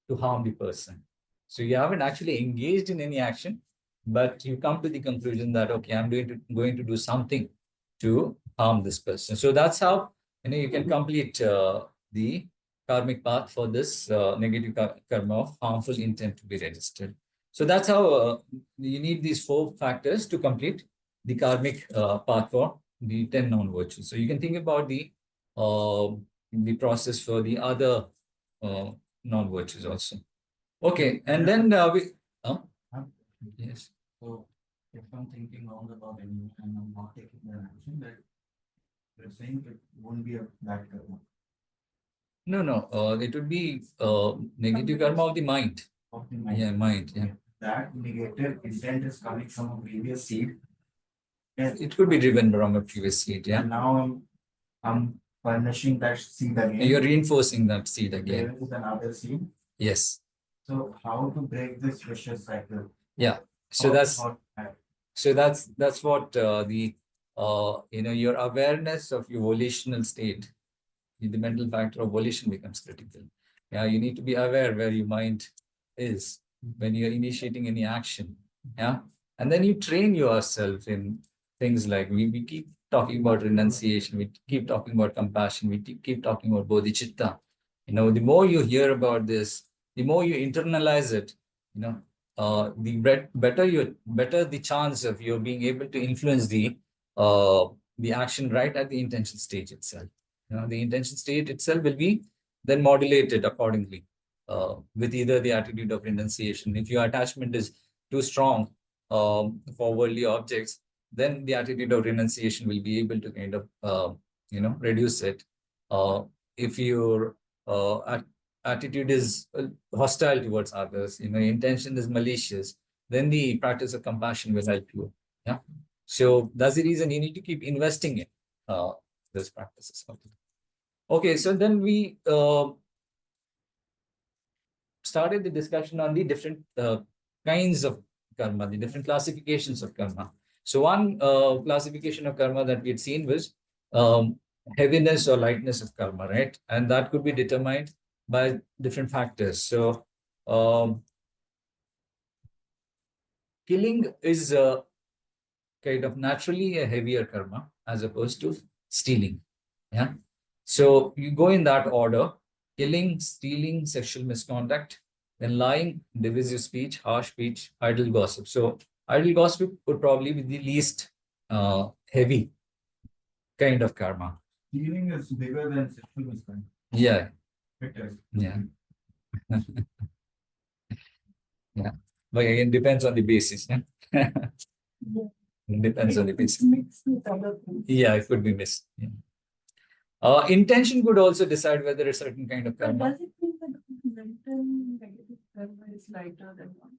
to harm the person. So you haven't actually engaged in any action, but you come to the conclusion that, okay, I'm going to do something to harm this person. So that's how you can complete the karmic path for this negative karma of harmful intent to be registered. So that's how you need these 4 factors to complete the karmic path for the 10 non-virtues. So you can think about the process for the other non-virtues also. Okay, and then yes. So if I'm thinking wrong about any and I'm not taking an action, that you're saying it won't be a bad karma. No, it would be negative karma of the mind. Of the mind. Yeah, mind. Yeah. That negative intent is coming from a previous seed. Yes. It could be driven from a previous seed. Yeah. And now I'm punishing that seed again. You're reinforcing that seed again. There is another seed. Yes. So how to break this vicious cycle? Yeah. So that's So that's what your awareness of your volitional state, the mental factor of volition becomes critical. Yeah, you need to be aware where your mind is when you're initiating any action. Yeah, and then you train yourself in things like we keep talking about renunciation, we keep talking about compassion, we keep talking about bodhicitta. The more you hear about this, the more you internalize it. Better the chance of you being able to influence the action right at the intention stage itself. The intention state itself will be then modulated accordingly with either the attitude of renunciation. If your attachment is too strong for worldly objects, then the attitude of renunciation will be able to kind of reduce it. If your attitude is hostile towards others, intention is malicious, then the practice of compassion will help you. Yeah. So that's the reason you need to keep investing in those practices. Okay, so then we started the discussion on the different kinds of karma, the different classifications of karma. So one classification of karma that we had seen was heaviness or lightness of karma, right? And that could be determined by different factors. So killing is kind of naturally a heavier karma as opposed to stealing. Yeah. So you go in that order: killing, stealing, sexual misconduct, then lying, divisive speech, harsh speech, idle gossip. So idle gossip would probably be the least heavy kind of karma. Stealing is bigger than sexual misconduct. Yeah. It is. Yeah. Yeah. But again, depends on the basis. Yeah. It depends on the basis. Mixed with other things. Yeah, it could be missed. Yeah. Intention could also decide whether a certain kind of But karma. does it mean that mental negative karma is lighter than one?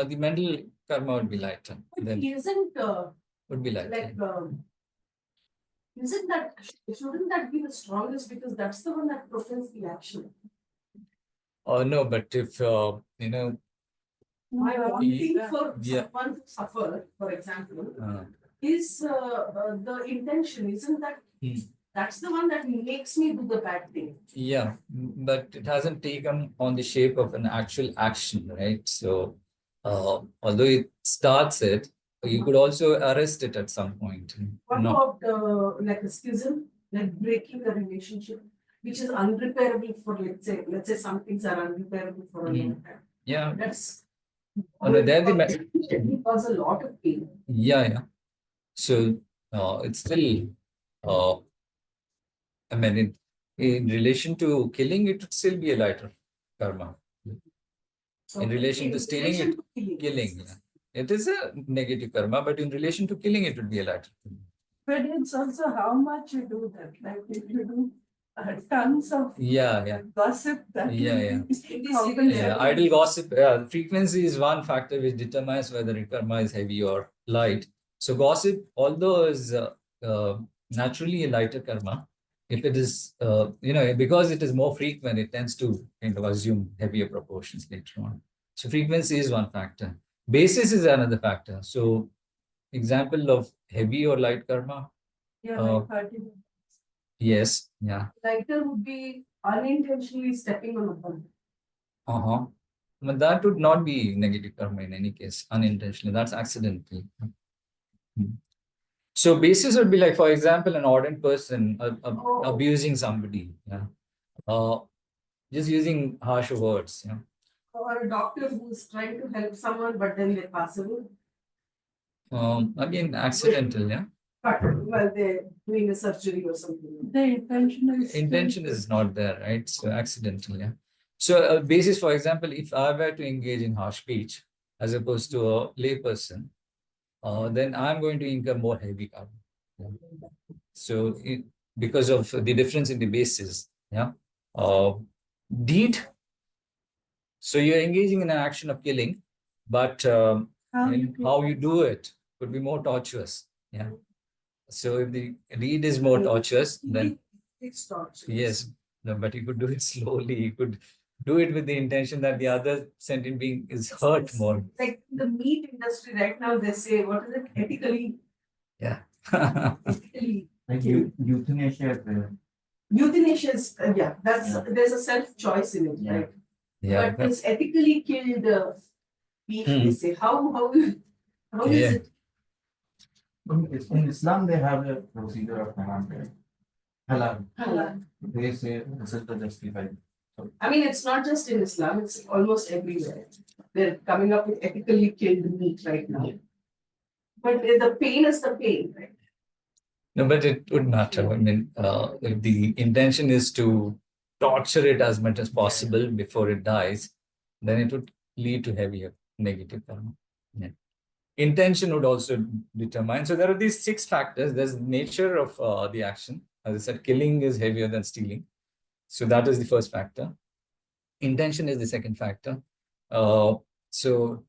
The mental karma would be lighter. Then Isn't would be lighter. like isn't that shouldn't that be the strongest because that's the one that propels the action? No, but if I wanting for Yeah. someone to suffer, for example, uh, is the intention, isn't that Hmm. that's the one that makes me do the bad thing. yeah, but it hasn't taken on the shape of an actual action, right? So although it starts it, you could also arrest it at some point. What No. about like a schism, like breaking a relationship, which is unrepairable for let's say some things are unrepairable for a long time. Yeah. That's No, there the it cause a lot of pain. yeah. So it's still I mean, in relation to killing, it would still be a lighter karma. In relation to stealing, relation it to killing. Yeah. It is a negative karma, but in relation to killing, it would be a lighter. But it's also how much you do that. Like if you do tons of Yeah. gossip, that Yeah. compensated. Idle gossip. Yeah, frequency is one factor which determines whether a karma is heavy or light. So gossip, although is naturally a lighter karma, if it is, because it is more frequent, it tends to kind of assume heavier proportions later on. So frequency is one factor. Basis is another factor. So example of heavy or light karma. Yeah, like 30. Yes. Yeah. Lighter would be unintentionally stepping on a bump. But that would not be negative karma in any case, unintentionally. That's accidental. So basis would be like, for example, an ardent person abusing somebody. Yeah. Just using harsh words. Yeah. Or a doctor who's trying to help someone, but then they pass away. Again, accidental. Yeah. But while they're doing a surgery or something. The intention is not there, right? So accidental. Yeah. So basis, for example, if I were to engage in harsh speech as opposed to a lay person, then I'm going to incur more heavy karma. Yeah. So because of the difference in the basis, yeah. Deed. So you're engaging in an action of killing, but how you do it could be more tortuous. Yeah. So if the deed is more tortuous, then it's torturous. yes, no, but you could do it slowly. You could do it with the intention that the other sentient being is hurt more. Like the meat industry right now, they say, what is it? Ethically, Yeah. ethically. Like euthanasia is there. Euthanasia is, yeah, that's, Yeah. there's a self-choice in it, Yeah. right? Yeah. But this ethically killed beef, they say, how is Yeah. it? In Islam, they have a procedure of halal. Halal. Halal? They say this is the justified. I mean, it's not just in Islam, it's almost everywhere. They're coming up with ethically killed meat right now. But the pain is the pain, right? No, but it would matter. I mean, if the intention is to torture it as much as possible before it dies, then it would lead to heavier negative karma. Yeah. Intention would also determine. So there are these 6 factors. There's the nature of the action. As I said, killing is heavier than stealing. So that is the first factor. Intention is the second factor. So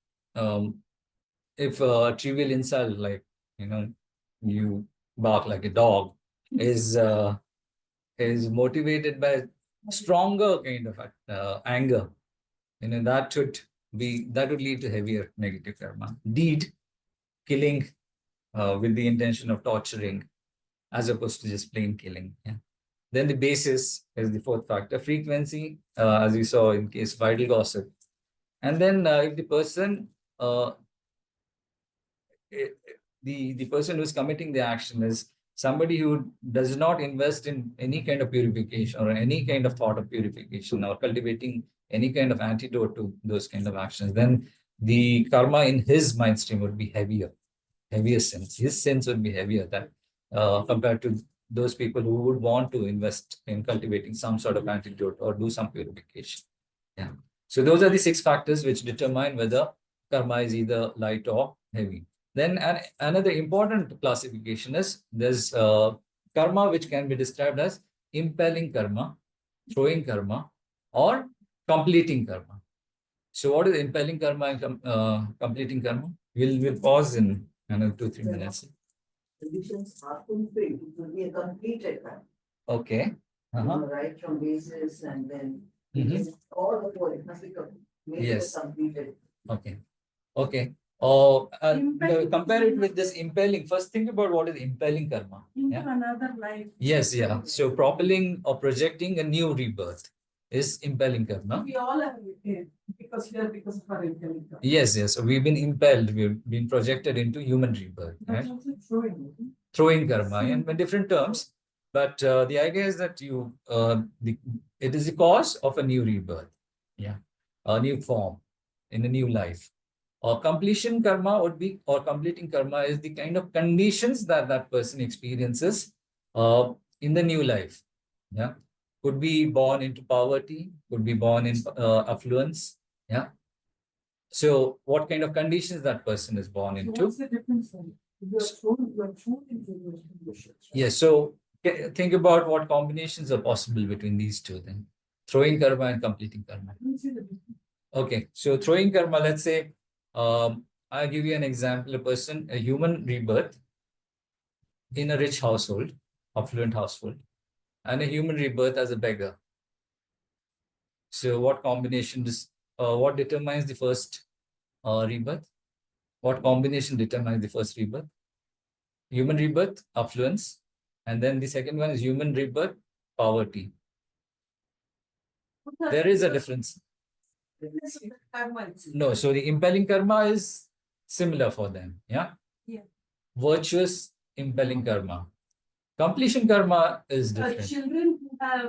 if a trivial insult, like, you bark like a dog, is motivated by stronger kind of anger, that would lead to heavier negative karma. Deed, killing with the intention of torturing, as opposed to just plain killing. Yeah. Then the basis is the fourth factor. Frequency, as we saw in case of idle gossip. And then if the person, the person who is committing the action is somebody who does not invest in any kind of purification or any kind of thought of purification or cultivating any kind of antidote to those kind of actions, then the karma in his mind stream would be heavier sins. His sins would be heavier than compared to those people who would want to invest in cultivating some sort of antidote or do some purification. Yeah. So those are the 6 factors which determine whether karma is either light or heavy. Then another important classification is there's karma which can be described as impelling karma, throwing karma, or completing karma. So what is impelling karma and completing karma? We'll pause in another 2-3 minutes. Conditions are fulfilled, it will be a completed one. Okay. Right from basis and then all the whole, it must be Yes. completed. Okay. Okay. Compare it with this impelling. First, think about what is impelling karma. Into another life. Yes, yeah. So propelling or projecting a new rebirth is impelling karma. We all are because of our intelligence. Yes, yes. So we've been impelled, we've been projected into human rebirth. Right? That's also throwing. Throwing karma in different terms. But the idea is that it is the cause of a new rebirth. Yeah. A new form in a new life. Or completion karma would be, or completing karma is the kind of conditions that that person experiences in the new life. Yeah. Could be born into poverty, could be born in affluence. Yeah. So what kind of conditions that person is born into? So what's the difference then? You are thrown into those conditions. Right? Yes. So think about what combinations are possible between these two then. Throwing karma and completing karma. I don't see the difference. Okay. So throwing karma, let's say, I'll give you an example. A human rebirth in a rich household, affluent household, and a human rebirth as a beggar. So what combination what determines the first rebirth? What combination determines the first rebirth? Human rebirth, affluence, and then the second one is human rebirth, poverty. There is a difference. No, so the impelling karma is similar for them. Yeah. Yeah. Virtuous impelling karma. Completion karma is different. Children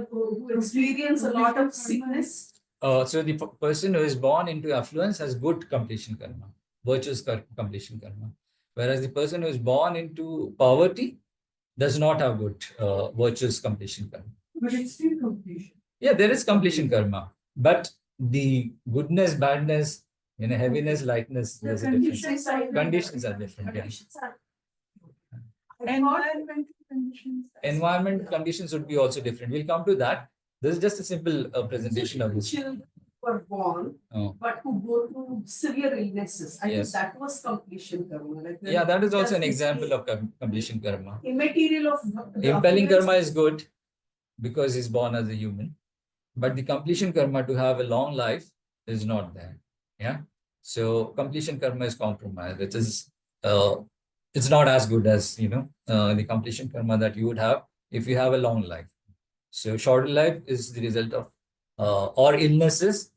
who experience a lot of sickness. So the person who is born into affluence has good completion karma, virtuous completion karma. Whereas the person who is born into poverty does not have good virtuous completion karma. But it's still completion. Yeah, there is completion karma, but the goodness, badness, heaviness, lightness, there's a difference. Conditions are different. Yeah. Environmental conditions. Environment conditions would be also different. We'll come to that. This is just a simple presentation of this. Children who were born, but who go through severe illnesses. I think Yes. that was completion karma. Like Yeah, that is also an just example of completion karma. immaterial of the Impelling affluence. karma is good because he's born as a human. but the completion karma to have a long life is not there. Yeah. So completion karma is compromised. It's not as good as the completion karma that you would have if you have a long life. So shorter life is the result of or illnesses,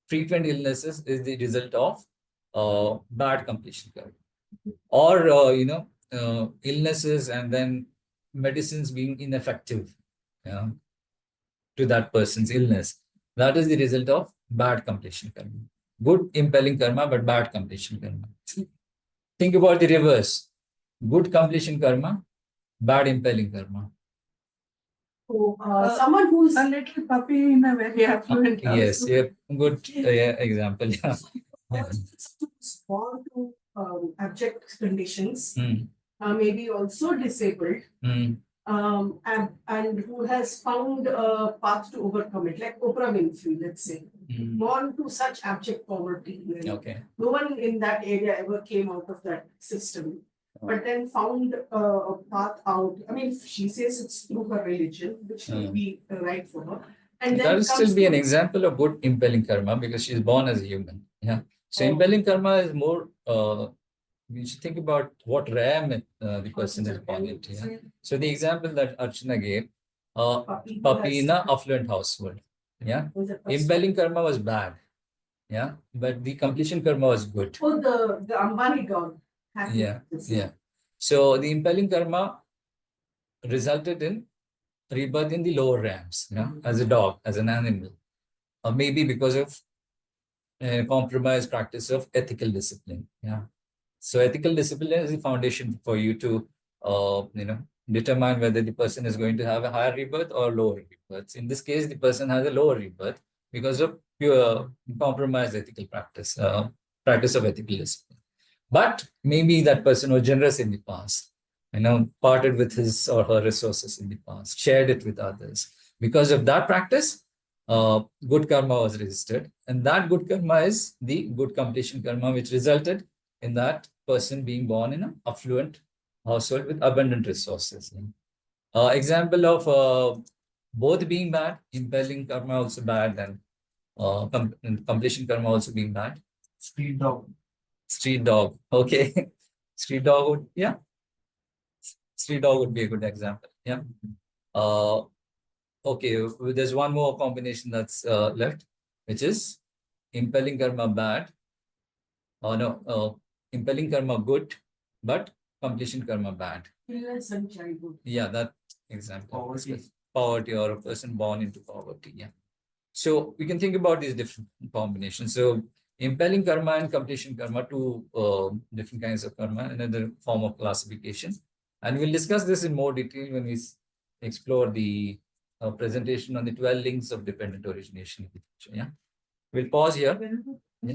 frequent illnesses is the result of bad completion karma, or illnesses and then medicines being ineffective. Yeah, to that person's illness. That is the result of bad completion karma. Good impelling karma, but bad completion karma. Think about the reverse. Good completion karma, bad impelling karma. So, someone who's a little puppy in a very affluent house. Yes, yeah, good example. Yeah. Born to abject conditions, Mm, maybe also disabled, mm, and who has found a path to overcome it, like Oprah Winfrey, let's say, mm. born to such abject poverty. Okay. No one in that area ever came out of that system, but then found a path out. I mean, she says it's through her religion, which may be right for her. And That then will still be an example of good impelling karma because she's born as a human. Yeah. So impelling karma is more. We should think about what realm the person is born into. Yeah? So the example that Archana gave, puppy in an affluent household. Yeah. Impelling karma was bad. Yeah. But the completion karma was good. Oh, the Ambani dog. Yeah. Yeah. So the impelling karma resulted in rebirth in the lower realms, as a dog, as an animal, or maybe because of compromised practice of ethical discipline. Yeah. So ethical discipline is the foundation for you to, determine whether the person is going to have a higher rebirth or lower rebirth. In this case, the person has a lower rebirth because of pure compromised ethical practice, practice of ethical discipline. But maybe that person was generous in the past, parted with his or her resources in the past, shared it with others. Because of that practice, good karma was registered. And that good karma is the good completion karma, which resulted in that person being born in an affluent household with abundant resources. Example of both being bad, impelling karma also bad, and completion karma also being bad. Street dog. Street dog. Okay. Street dog would, yeah. Street dog would be a good example. Yeah. Okay. There's one more combination that's left, which is impelling karma bad. No, impelling karma good, but completion karma bad. Illness and childhood. Yeah, that example. Poverty. Poverty or a person born into poverty. Yeah. So we can think about these different combinations. So impelling karma and completion karma, two different kinds of karma, another form of classification. And we'll discuss this in more detail when we explore the presentation on the 12 links of dependent origination. Yeah. We'll pause here. Yeah.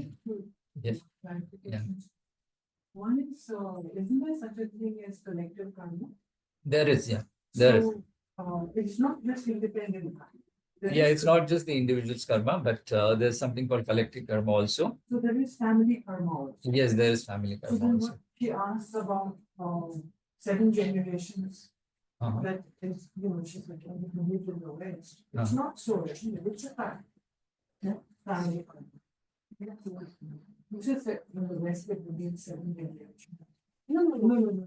Yes. Yeah. One is, isn't there such a thing as collective karma? There is, yeah. There is. It's not just independent karma. Yeah, it's not just the individual's karma, but there's something called collective karma also. So there is family karma also. Yes, there is family So karma then also. what she asks about 7 generations, Uh-huh. that is, she's like, in the West. It's Uh-huh. not so, it's a fact. Yeah, family karma. Which is that in the West, it would be 7 generations. No.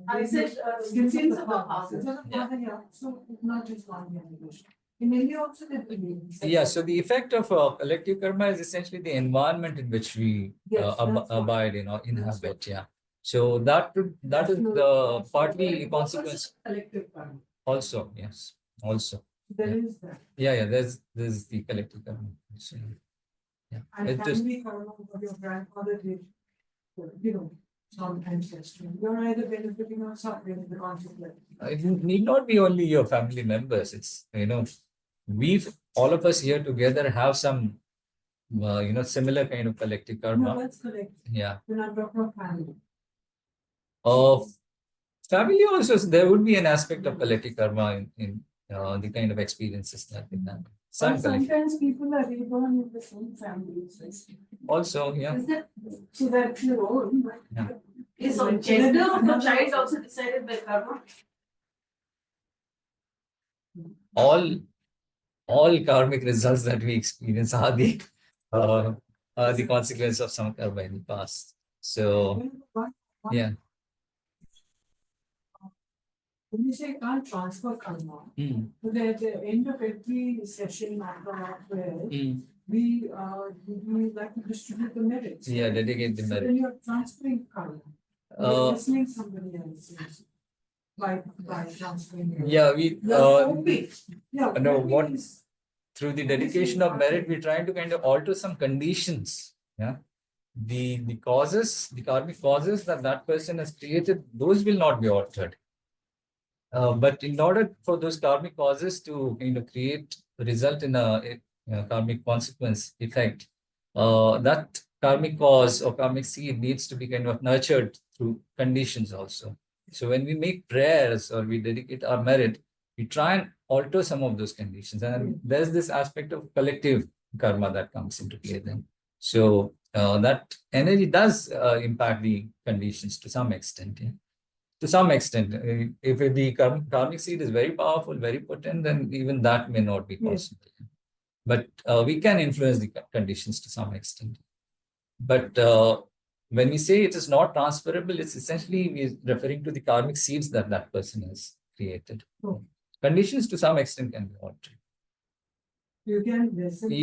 I said, Since since the the father. father. Since the father, yeah. So it's not just one generation. In India also they believe. Yeah, so the effect of collective karma is essentially the environment in which we Yes, that's what- abide, inhabit. Yeah. So that is the partly consequence. Collective karma. Also, yes. Also. There is that. Yeah, there's the collective karma. So, yeah. And It just, family karma, what your grandfather did, some ancestry. You're either benefiting or suffering the consequence. it need not be only your family members. It's, all of us here together have some, similar kind of collective No, karma. that's correct. Yeah. We're not talking about family. Of family also, there would be an aspect of collective karma in the kind of experiences that we have. Some collective. Sometimes people are reborn in the same families. Also, yeah. Is that, So that's your own. But Yeah. is the gender of the child also decided by karma? All all karmic results that we experience are the consequence of some karma in the past. So, yeah. When you say can't transfer karma, Mm, so that at the end of every session after our prayer, mm. we like to distribute the merits. Yeah, dedicate the So merit. then you're transferring karma. You're Uh, listening somebody else by transferring it. yeah, we You're hoping. Yeah, no, hoping what is- through the dedication of merit, we're trying to kind of alter some conditions. Yeah, the causes, the karmic causes that person has created, those will not be altered. But in order for those karmic causes to create result in a karmic consequence effect, that karmic cause or karmic seed needs to be kind of nurtured through conditions also. So when we make prayers or we dedicate our merit, we try and alter some of those conditions. And there's this aspect of collective karma that comes into play then. So that energy does impact the conditions to some extent. Yeah. To some extent, if the karmic seed is very powerful, very potent, then even that may not be possible. But we can influence the conditions to some extent. But when we say it is not transferable, it's essentially we're referring to the karmic seeds that that person has created. Conditions to some extent can be altered. You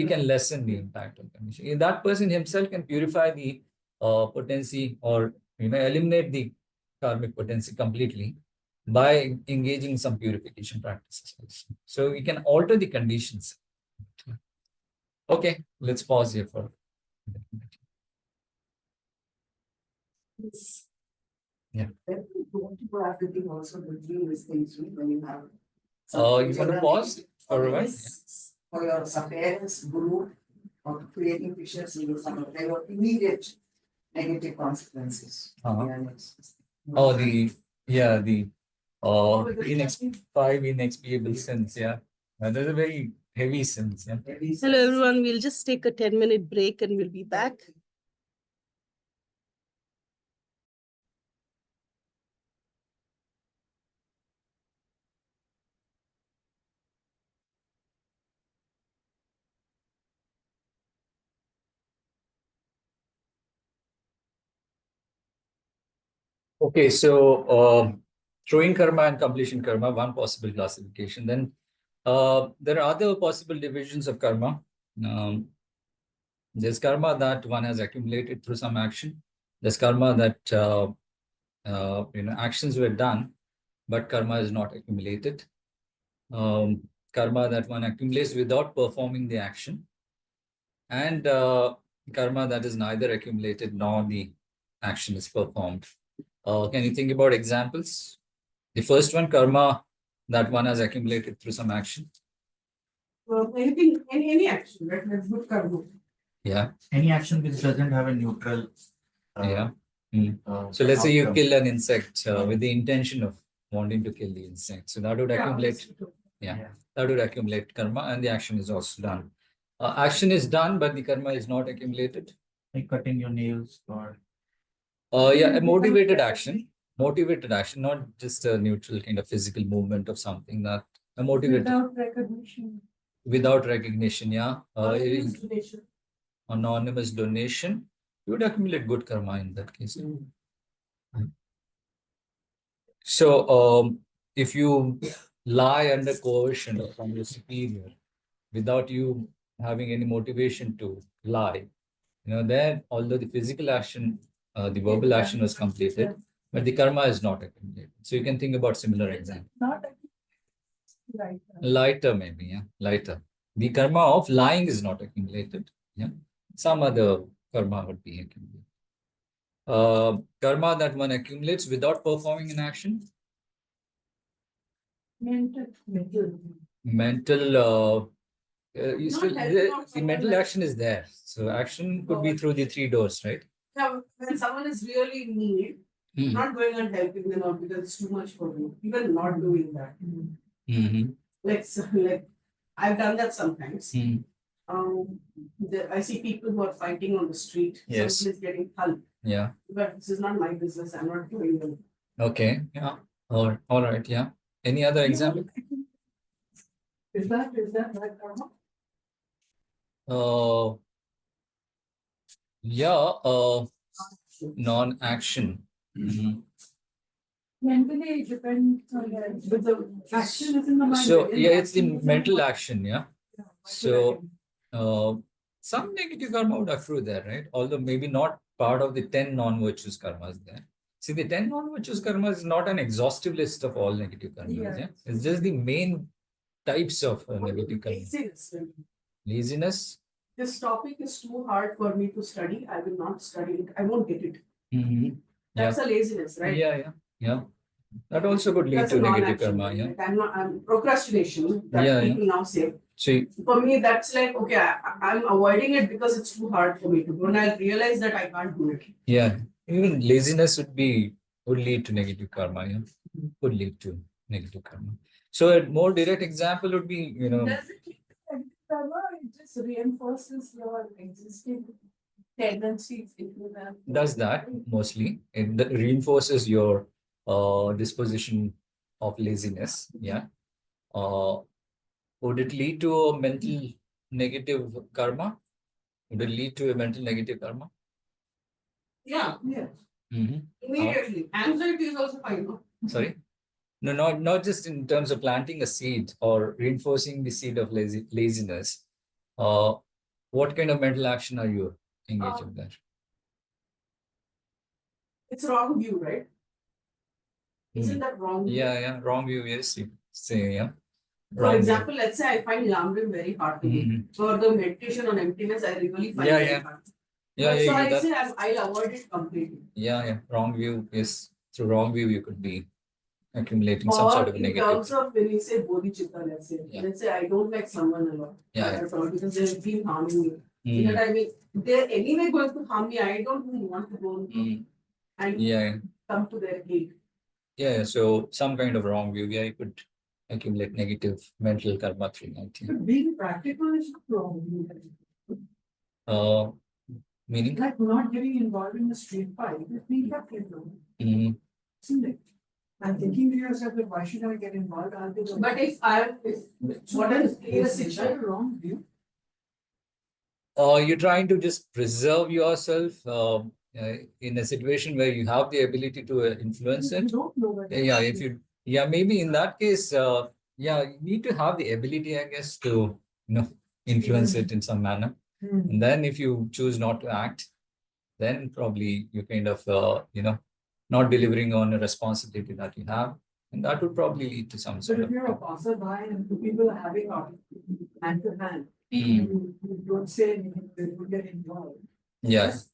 can lessen the impact of condition. That person himself can purify the potency or eliminate the karmic potency completely by engaging in some purification practices also. So we can alter the conditions. Okay, let's pause here for. Yeah. Then you want to go after the also the dream is things when you have. You want to pause for a while? For your parents, guru, or creating pictures in some of their immediate negative consequences. Oh, the five inexpiable sins. Yeah, those are very heavy sins. Yeah. Hello, everyone. We'll just take a 10-minute break and we'll be back. Okay, so throwing karma and completion karma, one possible classification. Then there are other possible divisions of karma. There's karma that one has accumulated through some action. There's karma that actions were done, but karma is not accumulated. Karma that one accumulates without performing the action, and karma that is neither accumulated nor the action is performed. Can you think about examples? The first one, karma that one has accumulated through some action. Anything, any action, right? That's good karma. Yeah. Any action which doesn't have a neutral. Yeah. So let's say you outcome. kill an insect with the intention of wanting to kill the insect. So that would accumulate. Yeah. That would accumulate karma, and the action is also done. Action is done, but the karma is not accumulated. Like cutting your nails or. Yeah, a motivated action, not just a neutral kind of physical movement of something that a motivated Without recognition. without recognition. Yeah, Anonymous donation. anonymous donation, you would accumulate good karma in that case. So, if you lie under coercion from your superior without you having any motivation to lie, then although the physical action, the verbal action was completed, but the karma is not accumulated. So you can think about similar example. Not right. Lighter maybe, yeah, lighter. The karma of lying is not accumulated. Yeah, some other karma would be accumulated. Karma that one accumulates without performing an action. Mental. The mental action is there. So action could be through the three doors, right? Yeah, when someone is really in need, not going and helping them out because it's too much for you, even not doing that. Like I've done that sometimes. I see people who are fighting on the street. Yes. Someone is getting help. Yeah. But this is not my business. I'm not doing it. Okay. Yeah. All right. Yeah. Any other example? Is that bad karma? Yeah, non-action. Mhm. Mentally, it depends on But the action is in the mind. So again, yeah, it's the action is in mental the action, yeah. mind. So some negative karma would accrue there, right? Although maybe not part of the 10 non-virtuous karmas there. See, the 10 non-virtuous karmas is not an exhaustive list of all negative karmas. Yeah. Yeah, it's just the main types of negative karma. Laziness. Laziness. This topic is too hard for me to study. I will not study it. I won't get it. Mhm. That's a laziness, right? Yeah. That also could lead That's to a negative non-action. karma. Yeah. Like I'm procrastination that Yeah, people now say. See, For me, that's like, okay, I'm avoiding it because it's too hard for me to do. And I realize that I can't do it. yeah, even laziness would lead to negative karma. Yeah, would lead to negative karma. So a more direct example would be, Does it lead to negative karma? It just reinforces your existing tendencies if you have. does that mostly. It reinforces your disposition of laziness. Yeah. Would it lead to a mental negative karma? Would it lead to a mental negative karma? Yeah. Mm-hmm. Immediately. Anxiety is also fine. No? Sorry? No, not just in terms of planting a seed or reinforcing the seed of laziness. What kind of mental action are you engaged in there? It's wrong view, right? Isn't that wrong view? Yeah, wrong view, yes. You say, yeah. For Wrong view. example, let's say I find Lamrim very hard to do. For the meditation on emptiness, I really find Yeah, it yeah. hard. Yeah, So I that, say I'll avoid it completely. yeah. Wrong view is through wrong view you could be accumulating some sort of In negative. terms of when you say bodhicitta, let's say I don't like someone a lot. At all because they've been harming me. You know what I mean? They're anyway going to harm me. I don't really want to go and come to their aid. Yeah, so some kind of wrong view, you could accumulate negative mental karma through that. But being practical is not wrong. Meaning? Like not getting involved in the street fight, it's being practical. Isn't it? I'm thinking to yourself that why should I get involved? But if what is a situation wrong view? You're trying to just preserve yourself in a situation where you have the ability to influence it. Don't know what Maybe in that case, you need to have the ability, I guess, to influence it in some manner. And then if you choose not to act, then probably you kind of not delivering on a responsibility that you have, and that would probably lead to some sort But of. if you're a passerby and two people are having a hand to hand, you don't say anything, they will get involved. Yes.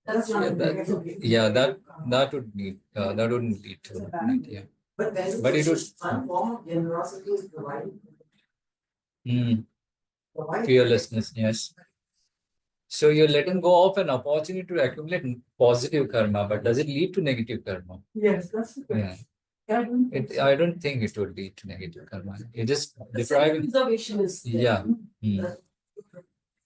That's not That would need that wouldn't lead to it, yeah. But it would one form of generosity is providing. Fearlessness, yes. So you're letting go of an opportunity to accumulate positive karma, but does it lead to negative karma? Yes, that's the question. I don't think it would lead to negative karma. You're just depriving. Preservation is there. Yeah.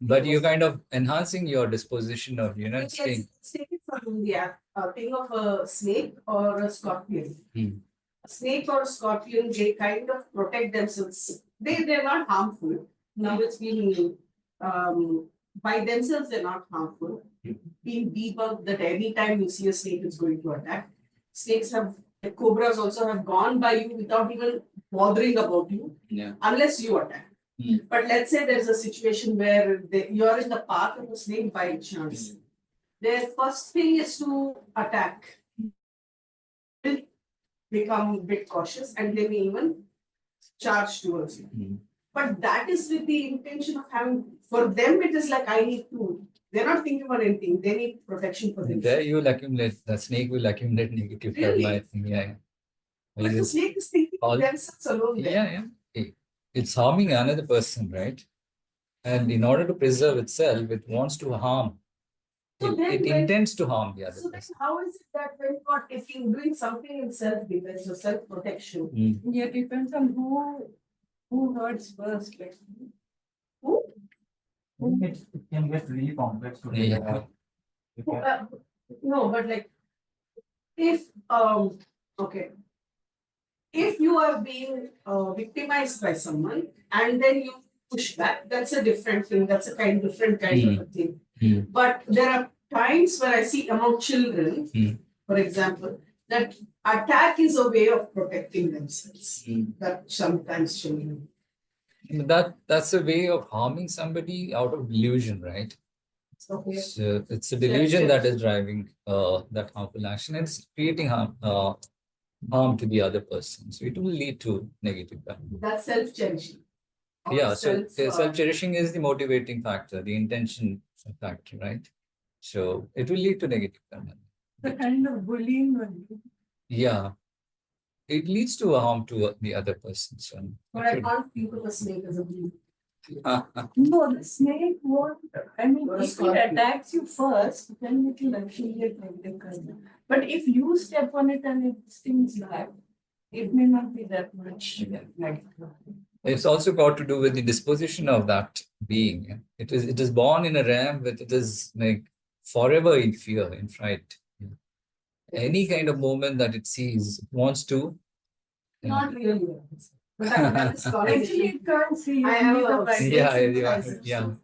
But you're kind of enhancing your disposition of, Let's take it from the thing of a snake or a scorpion. A snake or a scorpion, they kind of protect themselves. They're not harmful. Now it's being by themselves, they're not harmful. Being debunked that any time you see a snake, it's going to attack. Snakes like cobras also have gone by you without even bothering about you, unless you attack. But let's say there's a situation where you're in the path of a snake by chance. Their first thing is to attack. Become a bit cautious and they may even charge towards you. But that is with the intention of having, for them, it is like I need to. They're not thinking about anything. They need protection for themselves. There you will accumulate, the snake will accumulate negative karma, I think. Yeah. But the snake is thinking themselves alone. Yeah. It's harming another person, right? And in order to preserve itself, it wants to harm. So it intends to harm the other So then person. how is it that when you are doing something in self-defense or self-protection? Yeah, depends on who hurts first. Like Who? It can get really complex to figure out. No, but like if okay. if you are being victimized by someone and then you push back, that's a different thing. That's a different kind of a thing. But there are times where I see among children, for example, that attack is a way of protecting themselves. That sometimes children. That's a way of harming somebody out of delusion, right? Okay. So it's a delusion that is driving that harmful action. It's creating harm to the other person. So it will lead to negative karma. That's self-cherishing. Yeah, so self-cherishing is the motivating factor, the intention factor, right? So it will lead to negative karma. The kind of bullying one. Yeah, it leads to a harm to the other person. So But I can't think of a snake as a bully. No, the snake won't. I mean, Or a if it scorpion. attacks you first, then it will accumulate negative karma. But if you step on it and it stings back, it may not be that much negative. It's also got to do with the disposition of that being. Yeah? It is born in a realm with it is like forever in fear, in fright. Yeah. Any kind of movement that it sees, it wants to. Not really. But Actually, it can't see. I have only the a- vibration Yeah. rises.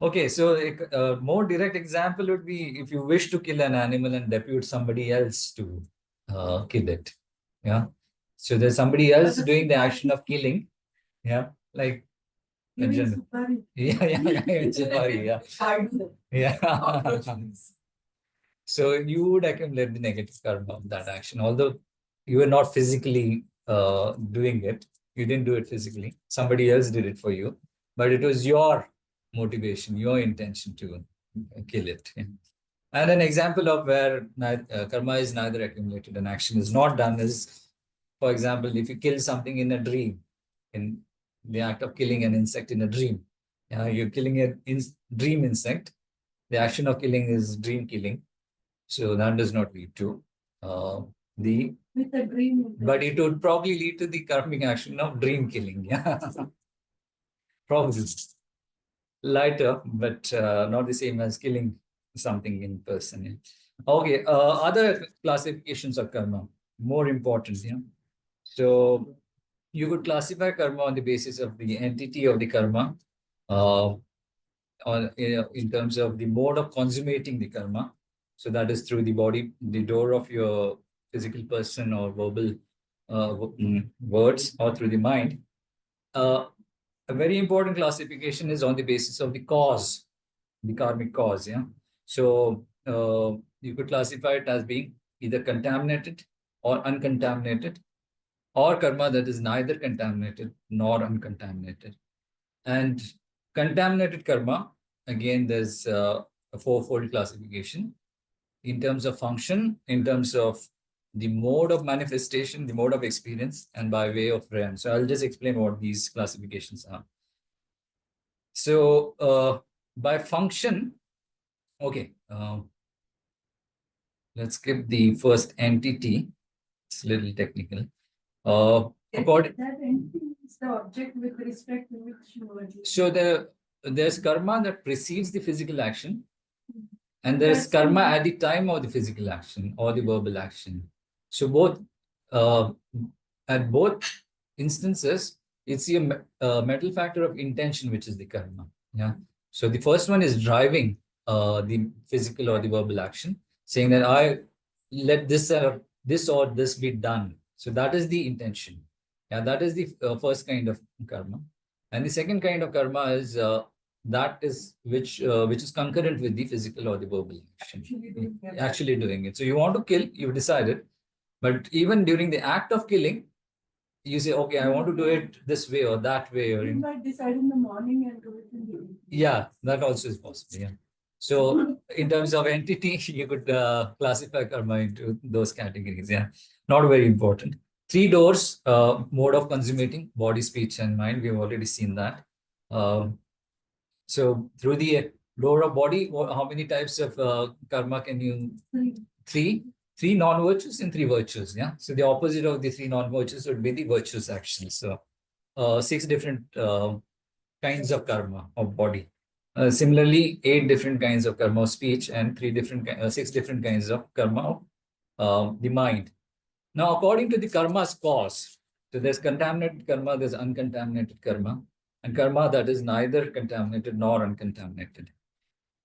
Okay, so a more direct example would be if you wish to kill an animal and depute somebody else to kill it. Yeah. So there's somebody else doing the action of killing. Yeah. Like. Giving General. supari. Yeah. So you would accumulate the negative karma of that action, although you were not physically doing it. You didn't do it physically. Somebody else did it for you, but it was your motivation, your intention to kill it. Yeah. And an example of where karma is neither accumulated and action is not done is, for example, if you kill something in a dream, in the act of killing an insect in a dream, you're killing a dream insect. The action of killing is dream killing. So that does not lead to the. With a dream. But it would probably lead to the karmic action of dream killing. Yeah. Probably. Lighter, but not the same as killing something in person. Yeah. Okay, other classifications of karma, more important. Yeah. So you could classify karma on the basis of the entity of the karma, in terms of the mode of consummating the karma. So that is through the body, the door of your physical person or verbal words, or through the mind. A very important classification is on the basis of the cause, the karmic cause. Yeah. So you could classify it as being either contaminated or uncontaminated, or karma that is neither contaminated nor uncontaminated. And contaminated karma, again, there's a fourfold classification in terms of function, in terms of the mode of manifestation, the mode of experience, and by way of realm. So I'll just explain what these classifications are. So by function, okay, let's skip the first entity. It's a little technical. According, That entity is the object with respect to which you are. so there's karma that precedes the physical action, and there's karma at the time of the physical action or the verbal action. So both, at both instances, it's a mental factor of intention, which is the karma. Yeah. So the first one is driving the physical or the verbal action, saying that I let this or this be done. So that is the intention. Yeah, that is the first kind of karma. And the second kind of karma is that is which is concurrent with the physical or the verbal action. Actually doing it. So you want to kill, you've decided, but even during the act of killing, you say, okay, I want to do it this way or that way. Or You might decide in the morning and do it in the evening. yeah, that also is possible. Yeah. So in terms of entity, you could classify karma into those categories. Yeah, not very important. Three doors, mode of consummating, body, speech, and mind. We've already seen that. So through the door of body, how many types of karma can you? Three non-virtues and three virtues. Yeah. So the opposite of the three non-virtues would be the virtuous actions. So 6 different kinds of karma of body. Similarly, 8 different kinds of karma of speech and 6 different kinds of karma of the mind. Now, according to the karma's cause, so there's contaminated karma, there's uncontaminated karma, and karma that is neither contaminated nor uncontaminated.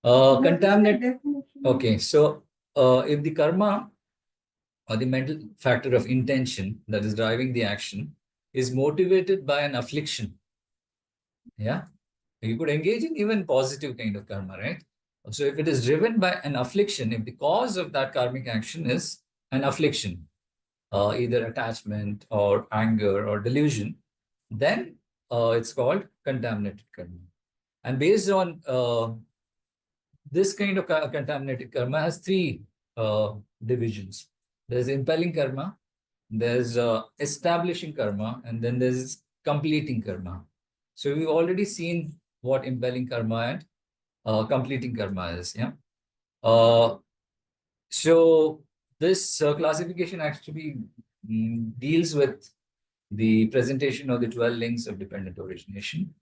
Contaminated. Okay, so if the karma or the mental factor of intention that is driving the action is motivated by an affliction, yeah, you could engage in even positive kind of karma, right? So if it is driven by an affliction, if the cause of that karmic action is an affliction, either attachment or anger or delusion, then it's called contaminated karma. And based on this kind of contaminated karma has three divisions. There's impelling karma, there's establishing karma, and then there's completing karma. So we've already seen what impelling karma and completing karma is. Yeah. So this classification actually deals with the presentation of the 12 links of dependent origination,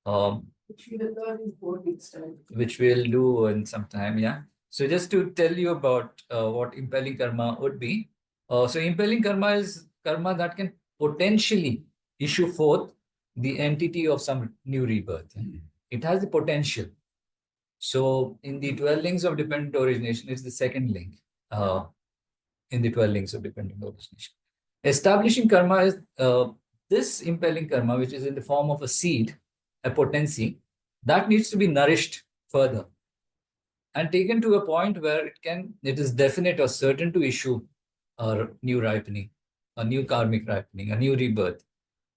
Which we will learn in 4 weeks' time. which we'll do in some time. Yeah. So just to tell you about what impelling karma would be. So impelling karma is karma that can potentially issue forth the entity of some new rebirth. It has the potential. So in the 12 links of dependent origination, it's the second link in the 12 links of dependent origination. Establishing karma is this impelling karma, which is in the form of a seed, a potency, that needs to be nourished further and taken to a point where it is definite or certain to issue a new ripening, a new karmic ripening, a new rebirth.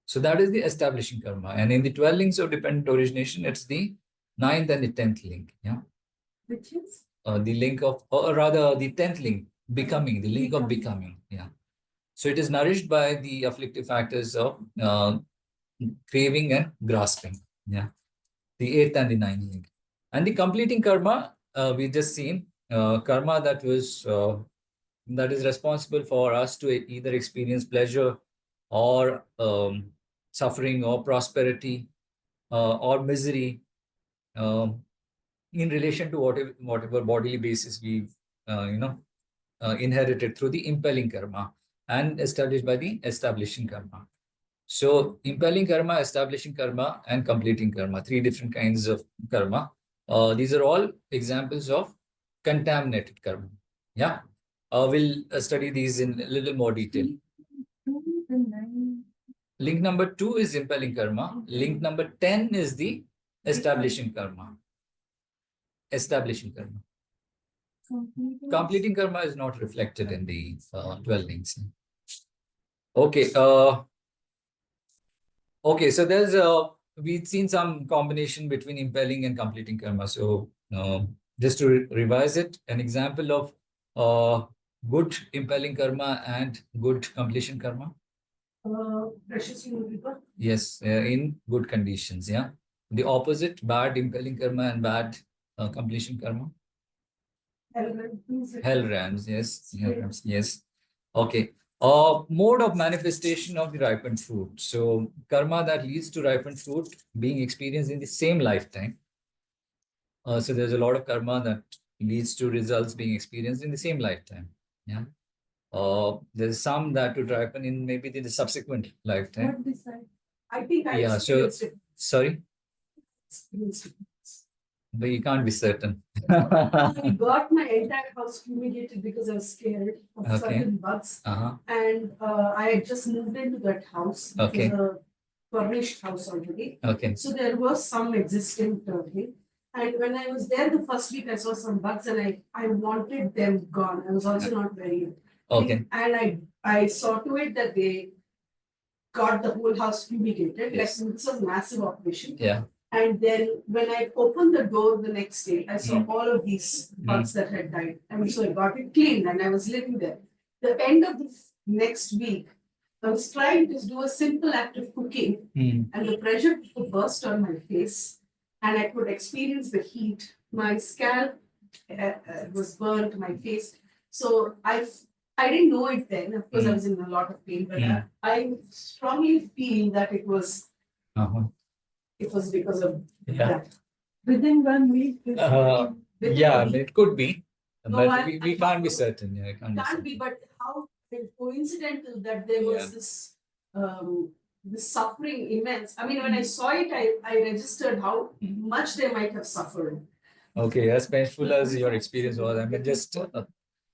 So that is the establishing karma. And in the 12 links of dependent origination, it's the 9th and the 10th link. Yeah. Which is? The link of, or rather the 10th link, becoming, the link of becoming. Yeah. So it is nourished by the afflictive factors of craving and grasping. Yeah. The 8th and the 9th link. And the completing karma, we just seen karma that is responsible for us to either experience pleasure or suffering or prosperity or misery in relation to whatever bodily basis we've inherited through the impelling karma and established by the establishing karma. So impelling karma, establishing karma, and completing karma, 3 different kinds of karma. These are all examples of contaminated karma. Yeah. We'll study these in a little more detail. Link number 2 is impelling karma. Link number 10 is the establishing karma. Establishing karma. Completing karma is not reflected in the 12 links. Okay. Okay, so there's we've seen some combination between impelling and completing karma. So just to revise it, an example of good impelling karma and good completion karma. Precious universe. Yes, in good conditions. Yeah. The opposite, bad impelling karma and bad completion karma. Hell realms, yes. Hell realms, yes. Okay. Mode of manifestation of the ripened fruit. So karma that leads to ripened fruit being experienced in the same lifetime. So there's a lot of karma that leads to results being experienced in the same lifetime. Yeah. There's some that would ripen in maybe the subsequent lifetime. What decide? I think I Yeah, so experienced it. sorry, Experienced it. but you can't be certain. I got my entire house fumigated because I was scared of Okay. certain bugs. Uh-huh. And I had just moved into that house. Okay. It was a furnished house already. Okay. So there was some existing turkey. And when I was there the first week, I saw some bugs and I wanted them gone. I was also not very. Okay. And I saw to it that they got the whole house fumigated. Yes. Like this was a massive operation. Yeah. And then when I opened the door the next day, I saw all of these bugs that had died. And so I got it cleaned and I was living there. The end of the next week, I was trying to do a simple act of cooking and the pressure cooker burst on my face and I could experience the heat. My scalp was burnt, my face. So I didn't know it then. Of course, I was in a lot of pain, but I strongly feel that it was because of that. Within 1 week. Yeah, I mean, it could be, No, but we can't be certain. Yeah, it can't be Can't certain. be, but how it's coincidental that there was this suffering immense. I mean, when I saw it, I registered how much they might have suffered. Okay, as painful as your experience was, I mean, just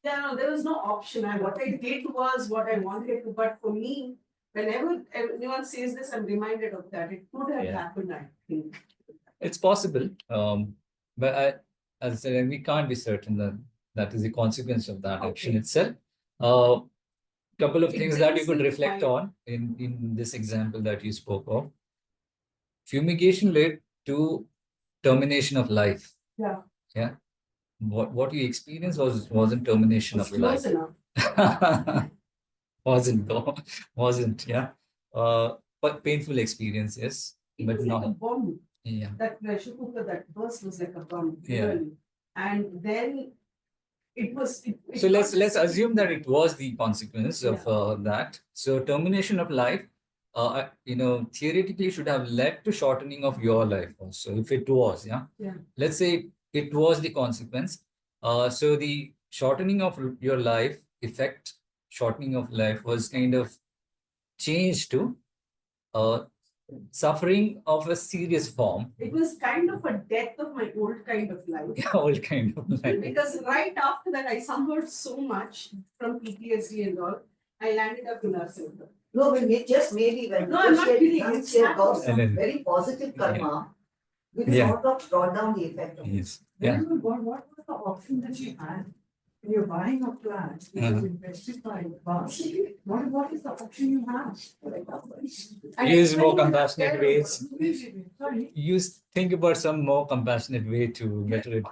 Yeah, no, there was no option. What I did was what I wanted to, but for me, whenever anyone says this, I'm reminded of that. It could have happened, I think. it's possible. But as I said, we can't be certain that that is the consequence of that action itself. Couple of things that you could reflect on in this example that you spoke of. Fumigation led to termination of life. Yeah. Yeah. What you experienced wasn't termination of life. Close enough. Wasn't though. Wasn't, yeah. But painful experience, yes. It But was not. like a bomb. Yeah. That pressure cooker that burst was like a bomb. Yeah. Really. And then it was. So let's assume that it was the consequence of that. So termination of life, theoretically should have led to shortening of your life also, if it was, yeah. Let's say it was the consequence. So the shortening of your life effect, shortening of life was kind of changed to suffering of a serious form. It was kind of a death of my old kind of life. Old kind of life. Because right after that, I suffered so much from PTSD and all. I landed up in nursing. No, but just maybe when No, I'm not kidding. once you have got some And then- very positive karma, which Yeah. sort of brought down the effect of it. Yes. Yeah. What was the option that you had? When you're buying a flat, which is invested by banks, what is the option you have? Use more compassionate ways. Sorry, Think about some more compassionate way to better it.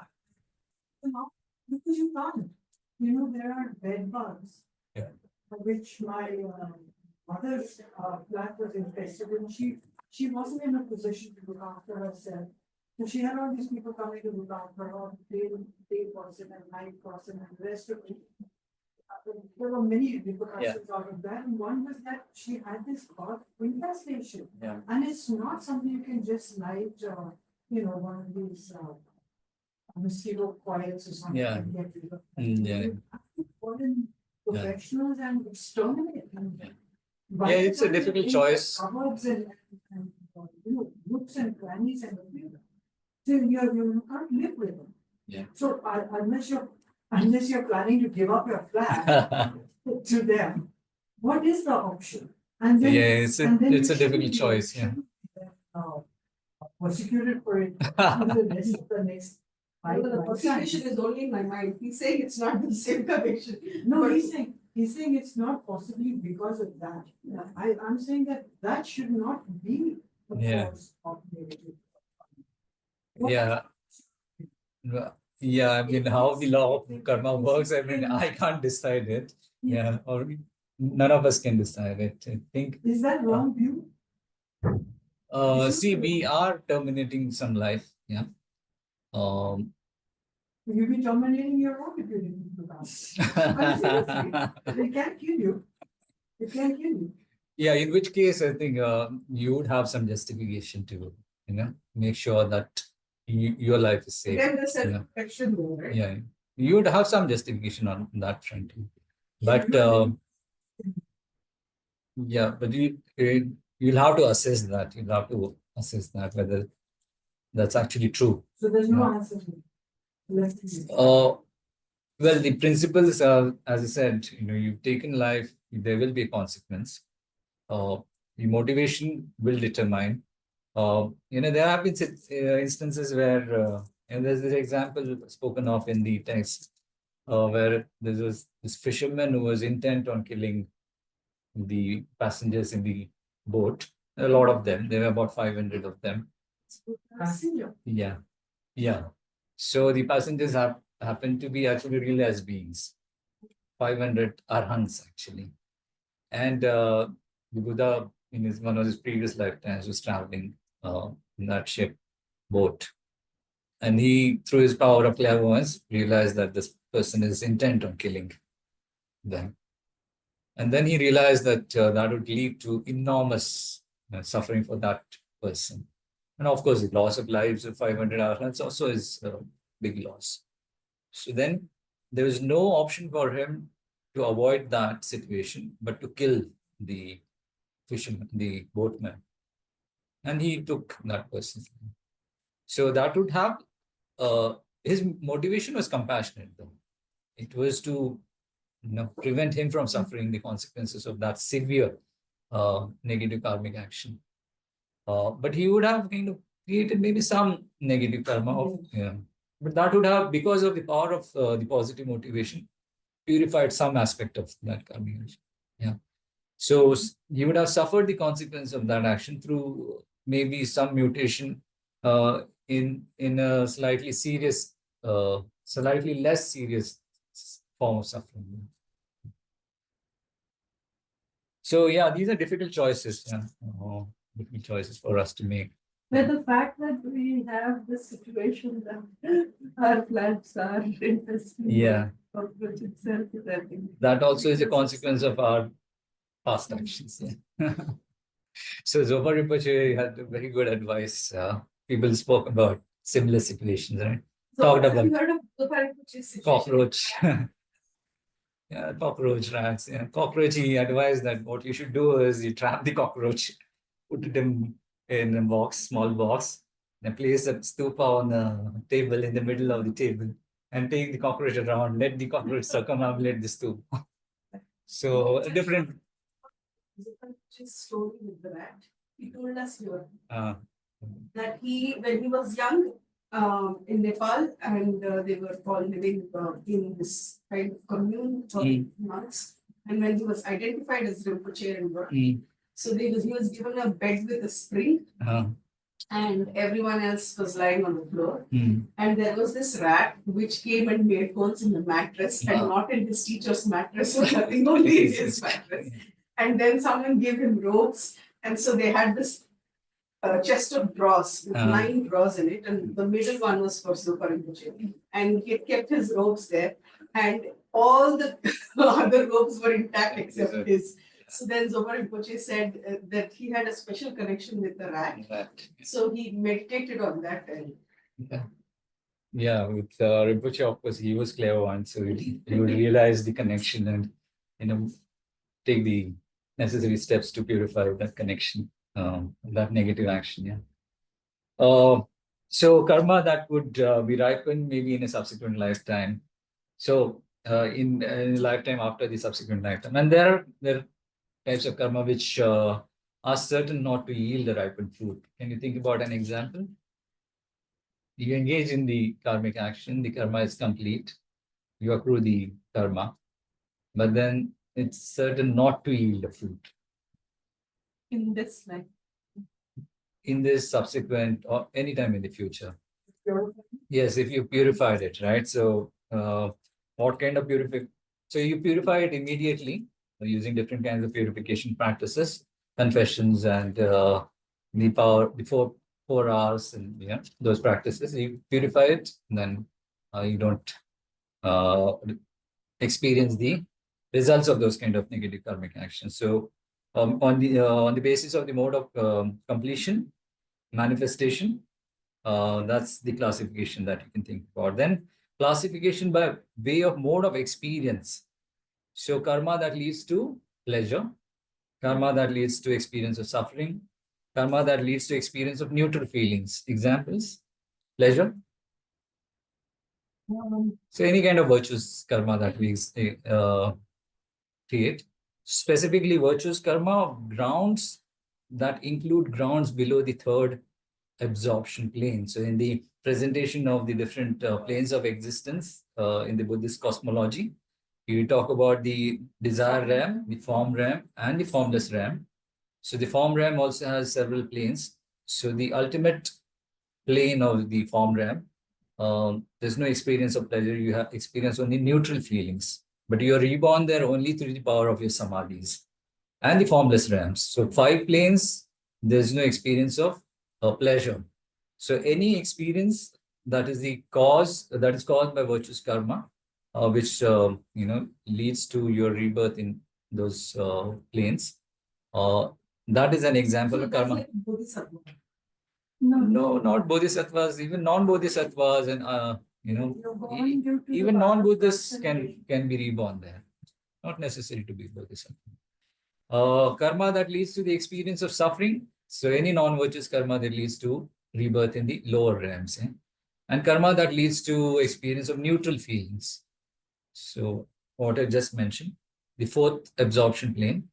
because you can't. You know, there are bed bugs. Yeah. Which my mother's flat was infested, and she wasn't in a position to look after herself. So she had all these people coming to look after her, day person and night person and the rest of it. There were many repercussions out of that, and one was that she had this bug infestation. Yeah. And it's not something you can just light, one of these mosquito coils or something. Yeah. And get rid of. Yeah. You have to call in professionals and exterminate them. Yeah. By Yeah, the it's a time difficult they choice. Cupboards and nooks and crannies and everything. So you can't live with them. Yeah. So unless you're planning to give up your flat to them, what is the option? And then, Yeah, it's and then a you shouldn't difficult be- choice. Yeah. shouldn't be, Persecuted for it for the rest of the next But the 5 persecution lifetimes. is only in my mind. He's saying it's not the same conviction. No, But- he's saying it's not possibly because of that. Yeah. I'm saying that should not be the Yeah. cause of negative. Yeah. Yeah, I mean, how the law of karma works, I mean, I can't decide it. Yeah, or none of us can decide it. I think, Is that wrong view? see, we are terminating some life. Yeah. You'll be terminating your own if you didn't do that. They can't kill you. They can't kill you. Yeah, in which case, I think you would have some justification to, make sure that your life is safe. Then there's Yeah. a protection though, right? Yeah, you would have some justification on that front. But yeah, but you'll have to assess that. You'll have to assess that whether that's actually true. So there's no Yeah. answer. Let's see. Well, the principles are, as I said, you've taken life, there will be a consequence. The motivation will determine. There have been instances where, and there's this example spoken of in the text, where there was this fisherman who was intent on killing the passengers in the boat. A lot of them, there were about 500 of them. Passenger. Yeah, yeah. So the passengers happened to be actually real as beings. 500 arhants actually. And the Buddha, in one of his previous lifetimes, was traveling in that ship boat. And he, through his power of clairvoyance, realized that this person is intent on killing them. And then he realized that that would lead to enormous suffering for that person. And of course, the loss of lives of 500 arhants also is a big loss. So then there was no option for him to avoid that situation, but to kill the fisherman, the boatman. And he took that person. So that would have, his motivation was compassionate though. It was to prevent him from suffering the consequences of that severe negative karmic action. But he would have kind of created maybe some negative karma of, but that would have, because of the power of the positive motivation, purified some aspect of that karmic action. Yeah. So he would have suffered the consequence of that action through maybe some mutation in a slightly serious, slightly less serious form of suffering. So yeah, these are difficult choices. Yeah, difficult choices for us to make. But the fact that we have this situation that our plants are infested. Yeah. Cockroach itself is having. That also is a consequence of our past actions. Yeah. So Zopa Rinpoche had very good advice. People spoke about similar situations, right? Talked Have about you heard of the situation? cockroach. Yeah, cockroach rats. Yeah. Cockroach, he advised that what you should do is you trap the cockroach, put it in a box, small box, and place a stupa on a table in the middle of the table and take the cockroach around, let the cockroach circumambulate the stupa. So a different. His story with the rat. He told us here Uh, that when he was young, in Nepal, and they were all living in this kind of commune of monks. And when he was identified as Rinpoche and so he was given a bed with a spring, and everyone else was lying on the floor. And there was this rat which came and made holes in the mattress, and not in his teacher's mattress or nothing, only in his mattress. And then someone gave him ropes, and so they had this chest of drawers with 9 drawers in it, and the middle one was for Zopa Rinpoche. And he had kept his ropes there, and all the other ropes were intact except his. So then Zopa Rinpoche said that he had a special connection with the rat. So he meditated on that. Yeah, with Rinpoche, of course, he was clever one, so he would realize the connection and take the necessary steps to purify that connection, that negative action. Yeah. So karma that would be ripened maybe in a subsequent lifetime. So in a lifetime after the subsequent lifetime, and there are types of karma which are certain not to yield a ripened fruit. Can you think about an example? You engage in the karmic action, the karma is complete, you accrue the karma, but then it's certain not to yield a fruit. In this life. In this subsequent or anytime in the future. Yes, if you purified it, right? So what kind of purification? So you purify it immediately using different kinds of purification practices, confessions, and the power before 4 hours, and those practices. You purify it, and then you don't experience the results of those kind of negative karmic actions. So on the basis of the mode of completion, manifestation, that's the classification that you can think about. Then classification by way of mode of experience. So karma that leads to pleasure, karma that leads to experience of suffering, karma that leads to experience of neutral feelings. Examples: pleasure. So any kind of virtuous karma that we create. Specifically virtuous karma grounds that include grounds below the 3rd absorption plane. So in the presentation of the different planes of existence in the Buddhist cosmology, you talk about the desire realm, the form realm, and the formless realm. So the form realm also has several planes. So the ultimate plane of the form realm, there's no experience of pleasure. You have experience only neutral feelings, but you are reborn there only through the power of your samadhis. And the formless realms. So 5 planes, there's no experience of pleasure. So any experience that is the cause, that is caused by virtuous karma, which leads to your rebirth in those planes. That is an example of karma. Like Bodhisattva. No, not bodhisattvas, even non-bodhisattvas, and even non-Buddhists can be reborn there. not necessary to be Buddhism. Karma that leads to the experience of suffering. So any non-virtuous karma that leads to rebirth in the lower realms. And karma that leads to experience of neutral feelings. So what I just mentioned, the fourth absorption plane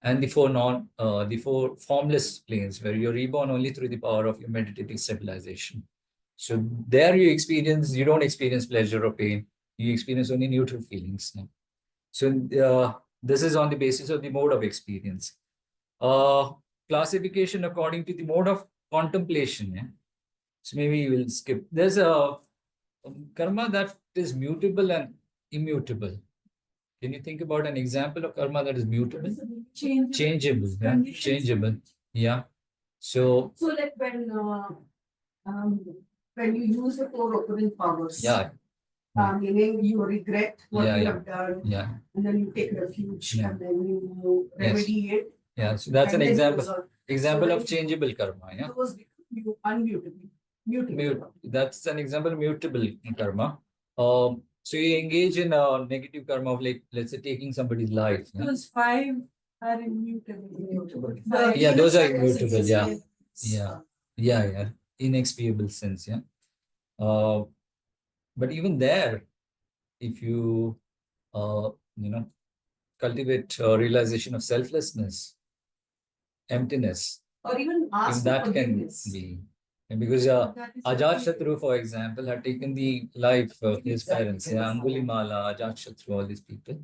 and the four formless planes where you're reborn only through the power of your meditative stabilization. So there you don't experience pleasure or pain. You experience only neutral feelings. So this is on the basis of the mode of experience. Classification according to the mode of contemplation. So maybe we'll skip. There's a karma that is mutable and immutable. Can you think about an example of karma that is mutable? Changeable. Yeah? Changeable. Yeah. So like when you use the four opening powers. Yeah. Meaning you regret what Yeah, you yeah. have done, Yeah. and then you take refuge, Yeah. and then you Yes. remedy it. Yeah. So that's an and then you example. resolve. Example So of when changeable karma. Yeah. Those become you unmutable. Mutable. That's an example of mutable karma. So you engage in a negative karma of, like, let's say, taking somebody's life. Yeah? Those five are immutable. Yeah, those are immutable. Yeah. Yeah. Inexpiable sins. Yeah. But even there, if you cultivate realization of selflessness, emptiness, Or even ask that for can forgiveness. be. And because Ajatshatru, for example, had taken the life of his parents, Angulimala, Ajatshatru, all these people.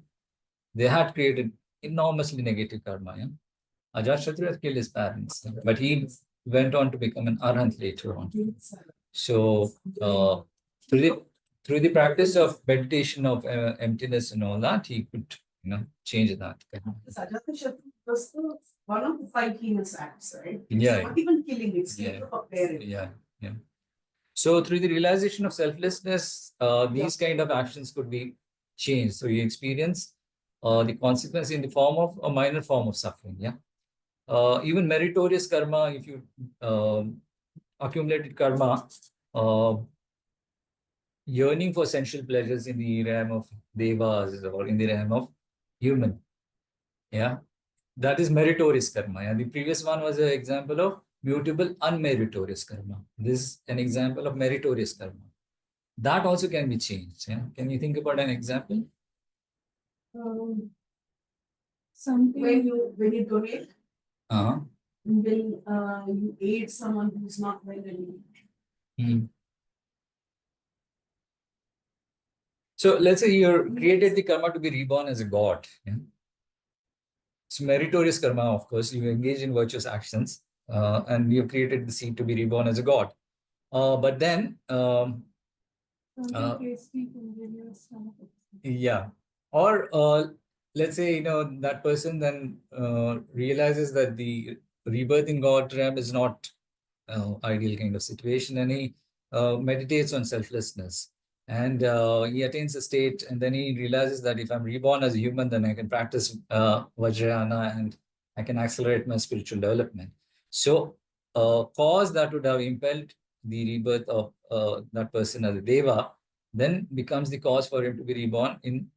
They had created enormously negative karma. Yeah? Ajatshatru had killed his parents, but he went on to become an arhat later on. So through the practice of meditation of emptiness and all that, he could change that. Ajatashatru was one of the five heinous acts, right? Yeah. Not even killing, it's Yeah. killing of a parent. Yeah. So through the realization of selflessness, these kind of actions could be changed. So you experience the consequence in the form of a minor form of suffering. Yeah. Even meritorious karma, if you accumulated karma, yearning for sensual pleasures in the realm of devas or in the realm of human. Yeah. That is meritorious karma. And the previous one was an example of mutable unmeritorious karma. This is an example of meritorious karma. That also can be changed. Yeah? Can you think about an example? Something When you donate, Uh-huh. when you aid someone who's not well and So let's say you created the karma to be reborn as a god. Yeah? It's meritorious karma, of course. You engage in virtuous actions and you created the seed to be reborn as a god. But then, something tasty can give you a stomach. yeah. Or let's say, that person then realizes that the rebirth in God realm is not ideal kind of situation, and he meditates on selflessness. And he attains a state, and then he realizes that if I'm reborn as a human, then I can practice Vajrayana and I can accelerate my spiritual development. So, cause that would have impelled the rebirth of that person as a deva then becomes the cause for him to be reborn in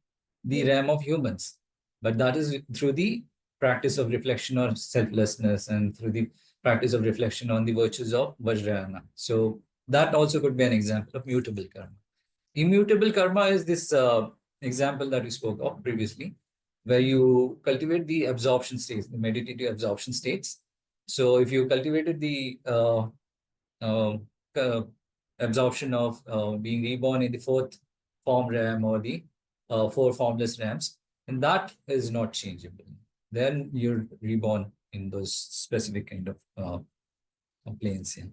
the realm of humans. But that is through the practice of reflection on selflessness and through the practice of reflection on the virtues of Vajrayana. So that also could be an example of mutable karma. Immutable karma is this example that we spoke of previously, where you cultivate the absorption states, the meditative absorption states. So if you cultivated the uh, absorption of being reborn in the fourth form realm or the four formless realms, and that is not changeable. Then you're reborn in those specific kind of planes. Yeah.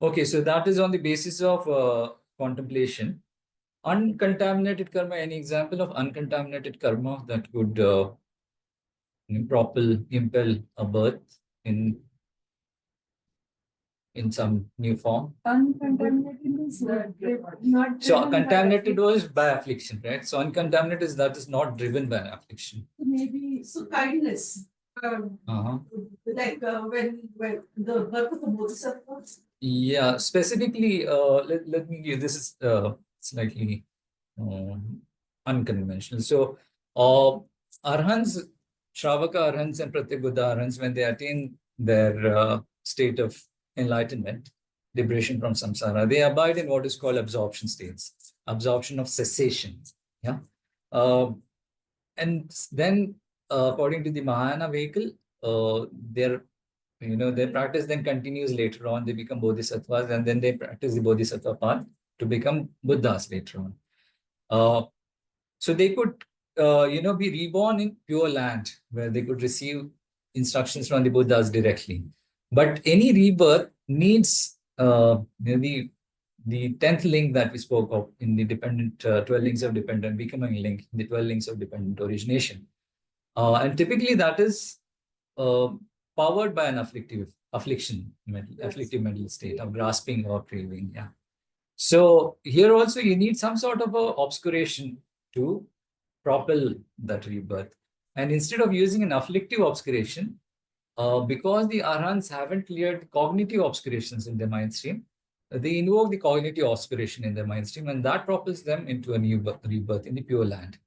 Okay, so that is on the basis of contemplation. Uncontaminated karma, any example of uncontaminated karma that could impel a birth in some new form? Uncontaminated means not So driven by contaminated was by affliction, right? So uncontaminated is that is not driven by affliction. maybe so kindness. Like when the birth of a bodhisattva. Yeah, specifically, let me give this is slightly unconventional. So, Arhants, Shravaka Arhants and Pratyabuddha Arhants, when they attain their state of enlightenment, liberation from samsara, they abide in what is called absorption states, absorption of cessation. Yeah. And then, according to the Mahayana vehicle, their their practice then continues later on. They become bodhisattvas, and then they practice the bodhisattva path to become Buddhas later on. So they could, be reborn in pure land where they could receive instructions from the Buddhas directly. But any rebirth needs the 10th link that we spoke of in the dependent 12 links of dependent becoming link, the 12 links of dependent origination. And typically that is powered by an afflictive mental state of grasping or craving. Yeah. So here also you need some sort of a obscuration to propel that rebirth. And instead of using an afflictive obscuration, because the Arhants haven't cleared cognitive obscurations in their mind stream, they invoke the cognitive obscuration in their mind stream, and that propels them into a new rebirth in the pure land.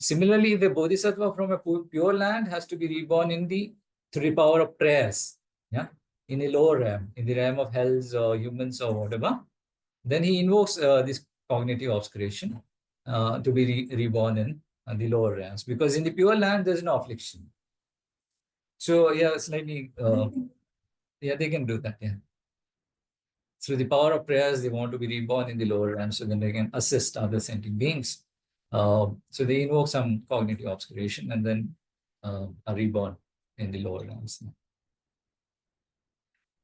Similarly, the bodhisattva from a pure land has to be reborn through the power of prayers, yeah, in a lower realm, in the realm of hells or humans or whatever. Then he invokes this cognitive obscuration to be reborn in the lower realms, because in the pure land there's no affliction. So yeah, slightly, yeah, they can do that. Yeah, through the power of prayers, they want to be reborn in the lower realms, so then they can assist other sentient beings. So they invoke some cognitive obscuration and then are reborn in the lower realms.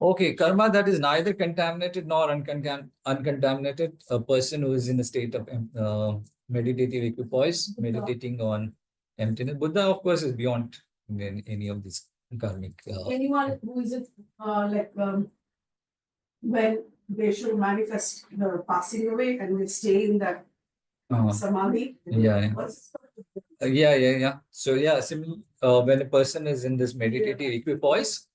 Okay, karma that is neither contaminated nor uncontaminated. A person who is in a state of meditative equipoise, meditating on emptiness. Buddha, of course, is beyond any of these karmic. Anyone who isn't when they should manifest the passing away and they stay in that samadhi. Yeah. Yeah. So yeah, when a person is in this meditative equipoise,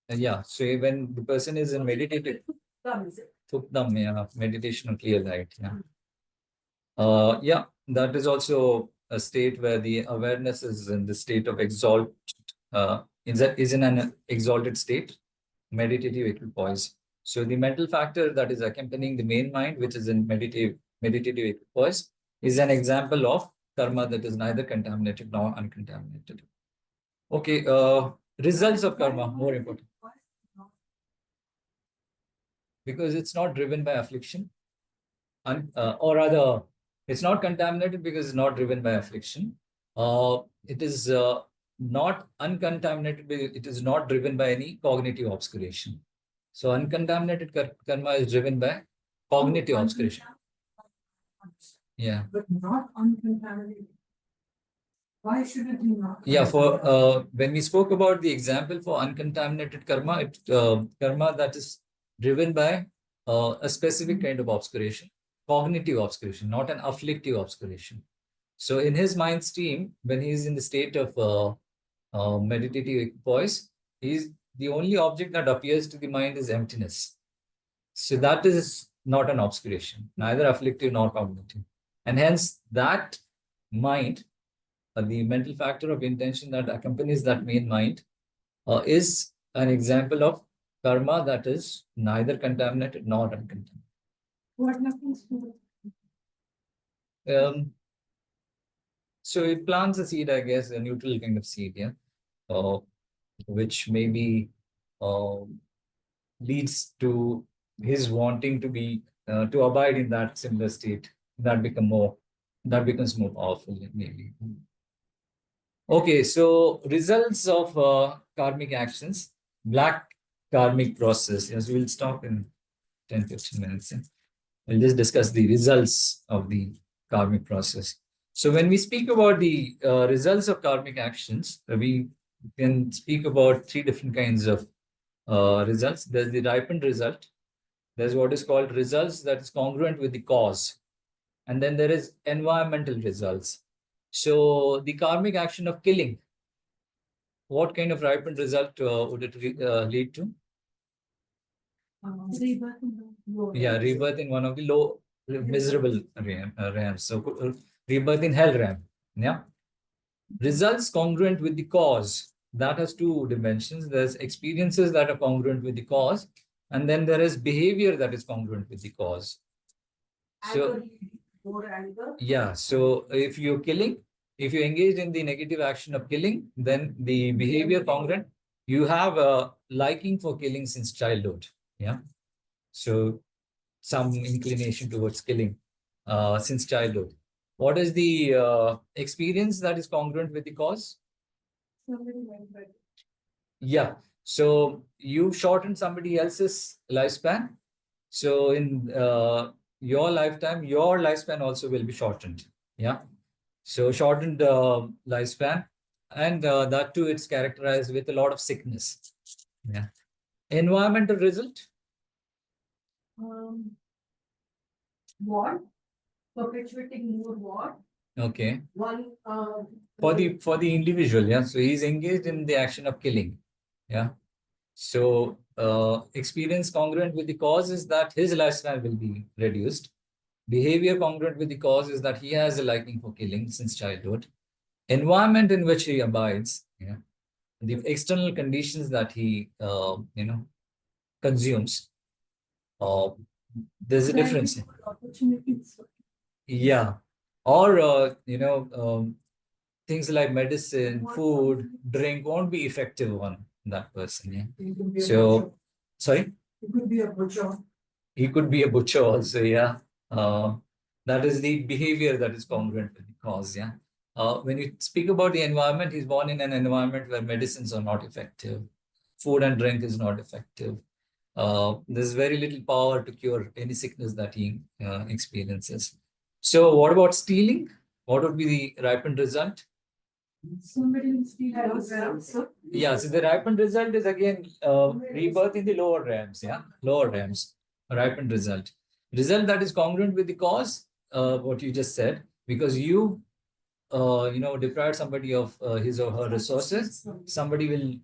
yeah. So when the person is in meditative Thubten, yeah, meditation on clear light. Yeah. Yeah, that is also a state where the awareness is in the state of is in an exalted state, meditative equipoise. So the mental factor that is accompanying the main mind, which is in meditative equipoise, is an example of karma that is neither contaminated nor uncontaminated. Okay, results of karma, more important. Because it's not driven by affliction, or rather, it's not contaminated because it's not driven by affliction. It is not uncontaminated because it is not driven by any cognitive obscuration. So uncontaminated karma is driven by cognitive obscuration. Yeah. But not uncontaminated. Why should it be not? Yeah, for when we spoke about the example for uncontaminated karma, karma that is driven by a specific kind of obscuration, cognitive obscuration, not an afflictive obscuration. So in his mind stream, when he is in the state of meditative equipoise, the only object that appears to the mind is emptiness. So that is not an obscuration, neither afflictive nor cognitive. And hence that mind, the mental factor of intention that accompanies that main mind, is an example of karma that is neither contaminated nor uncontaminated. What happens to So it plants a seed, I guess, a neutral kind of seed, yeah, which maybe leads to his wanting to be to abide in that similar state. That becomes more powerful, maybe. Okay, so results of karmic actions, black karmic process. Yes, we'll stop in 10-15 minutes. Yeah? We'll just discuss the results of the karmic process. So when we speak about the results of karmic actions, we can speak about three different kinds of results. There's the ripened result. There's what is called results that is congruent with the cause. And then there is environmental results. So the karmic action of killing, what kind of ripened result would it lead to? Yeah, rebirth in one of the low, miserable realms. So rebirth in hell realm. Yeah. Results congruent with the cause. That has two dimensions. There's experiences that are congruent with the cause, and then there is behavior that is congruent with the cause. So, Anger, more anger. yeah, so if you're killing, if you engage in the negative action of killing, then the behavior congruent, you have a liking for killing since childhood. Yeah. So some inclination towards killing since childhood. What is the experience that is congruent with the cause? Somebody went back. Yeah. So you've shortened somebody else's lifespan. So in your lifetime, your lifespan also will be shortened. Yeah. So shortened lifespan, and that too, it's characterized with a lot of sickness. Yeah. Environmental result. War, perpetuating more war. Okay. One, For the individual, yeah. So he's engaged in the action of killing. Yeah. So experience congruent with the cause is that his lifespan will be reduced. Behavior congruent with the cause is that he has a liking for killing since childhood. Environment in which he abides, yeah, the external conditions that he consumes. There's a difference. opportunities. Yeah. Or things like medicine, food, drink won't be effective on that person. Yeah. You could be a So, butcher. sorry, You could be a butcher. he could be a butcher also. Yeah. That is the behavior that is congruent with the cause. Yeah. When you speak about the environment, he's born in an environment where medicines are not effective, food and drink is not effective. There's very little power to cure any sickness that he experiences. So, what about stealing? What would be the ripened result? Somebody will speak Yeah, so the ripened result is again rebirth in the lower realms. Yeah, lower realms, ripened result. Result that is congruent with the cause, what you just said, because you deprive somebody of his or her resources, somebody will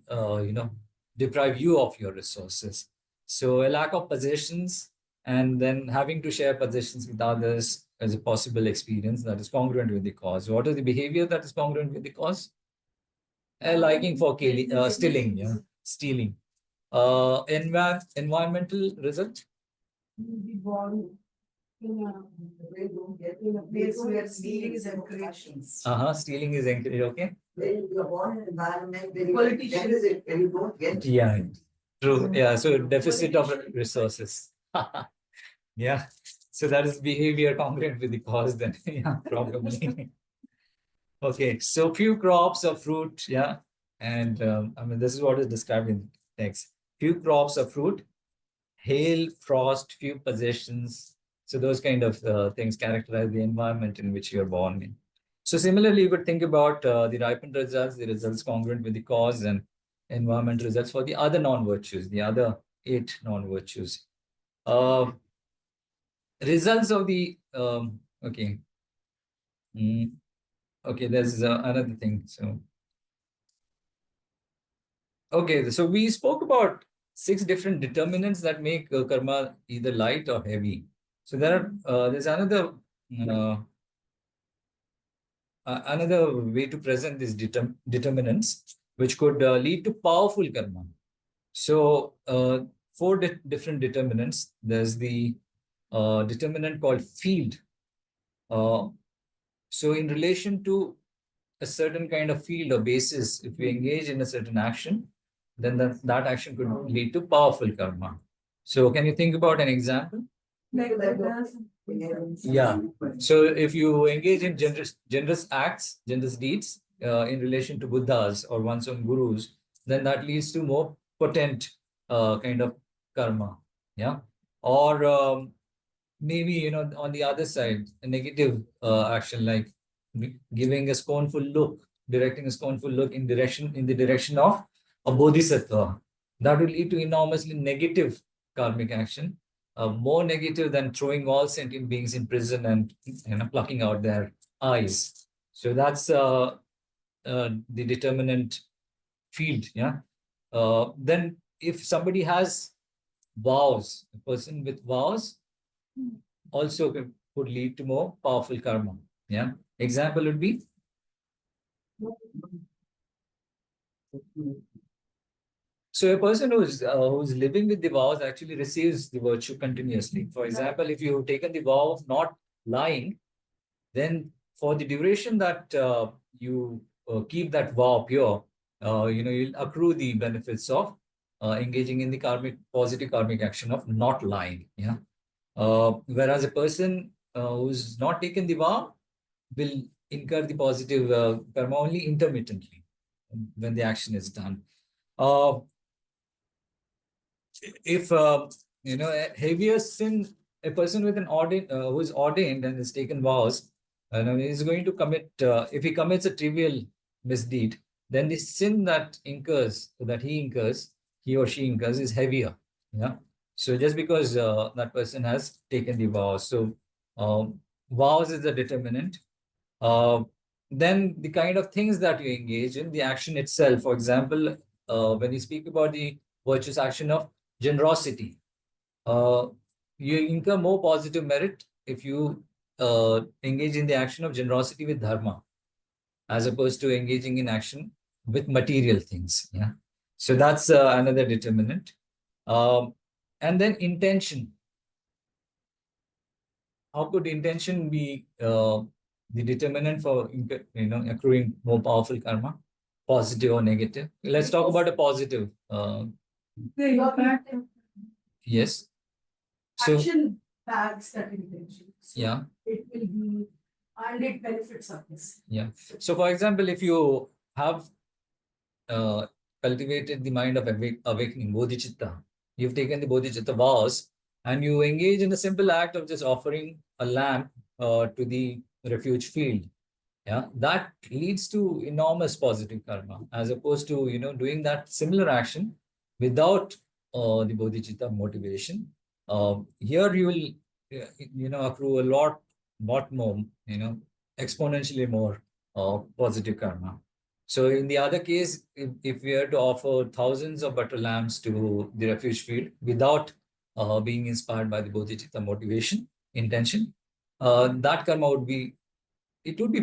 deprive you of your resources. So a lack of possessions and then having to share possessions with others as a possible experience that is congruent with the cause. What is the behavior that is congruent with the cause? A liking for killing, stealing, yeah, stealing. Environmental result. be born in a They don't get in a place where stealing is encouraged. Stealing is encouraged. Okay. When you are born in an environment where you Politician. deficit, when you don't get. Yeah, true. Yeah, so deficit of resources. Yeah, so that is behavior congruent with the cause then. Yeah, probably. Okay, so few crops of fruit, yeah, and I mean this is what is described in text. Few crops of fruit, hail, frost, few possessions. So those kind of things characterize the environment in which you are born in. So similarly, you could think about the ripened results, the results congruent with the cause, and environment results for the other non-virtues, the other 8 non-virtues. Results of the okay. Okay, there's another thing. So okay, so we spoke about 6 different determinants that make karma either light or heavy. So there's uh, another way to present these determinants, which could lead to powerful karma. So 4 different determinants. There's the determinant called field. So in relation to a certain kind of field or basis, if we engage in a certain action, then that action could lead to powerful karma. So can you think about an example? like Yeah. So if you engage in generous acts, generous deeds in relation to Buddhas or one's own gurus, then that leads to more potent kind of karma. Yeah. Or maybe on the other side, a negative action like giving a scornful look, directing a scornful look in the direction of a bodhisattva, that will lead to enormously negative karmic action, more negative than throwing all sentient beings in prison and plucking out their eyes. So that's the determinant field. Yeah. Then if somebody has vows, a person with vows also could lead to more powerful karma. Yeah. Example would be So a person who's living with the vows actually receives the virtue continuously. For example, if you've taken the vow of not lying, then for the duration that you keep that vow pure, you'll accrue the benefits of engaging in the positive karmic action of not lying. Yeah. Whereas a person who's not taken the vow will incur the positive karma only intermittently when the action is done. If a heavier sin, a person with an ordained who is ordained and has taken vows, is going to commit. If he commits a trivial misdeed, then the sin that he or she incurs, is heavier. Yeah. So just because that person has taken the vows, so vows is the determinant. Uh, then the kind of things that you engage in, the action itself. For example, when you speak about the virtuous action of generosity, uh, you incur more positive merit if you engage in the action of generosity with dharma, as opposed to engaging in action with material things. Yeah. So that's another determinant. And then intention. How could intention be the determinant for accruing more powerful karma, positive or negative? Let's talk about a positive. Yes. So Action bags that intention. So yeah, it will be, and it benefits others. yeah. So for example, if you have cultivated the mind of awakening, bodhicitta, you've taken the bodhicitta vows, and you engage in the simple act of just offering a lamp to the refuge field. Yeah, that leads to enormous positive karma, as opposed to doing that similar action without the bodhicitta motivation. Here you will accrue a lot more, exponentially more positive karma. So in the other case, if we are to offer thousands of butter lamps to the refuge field without being inspired by the bodhicitta motivation intention, that karma would be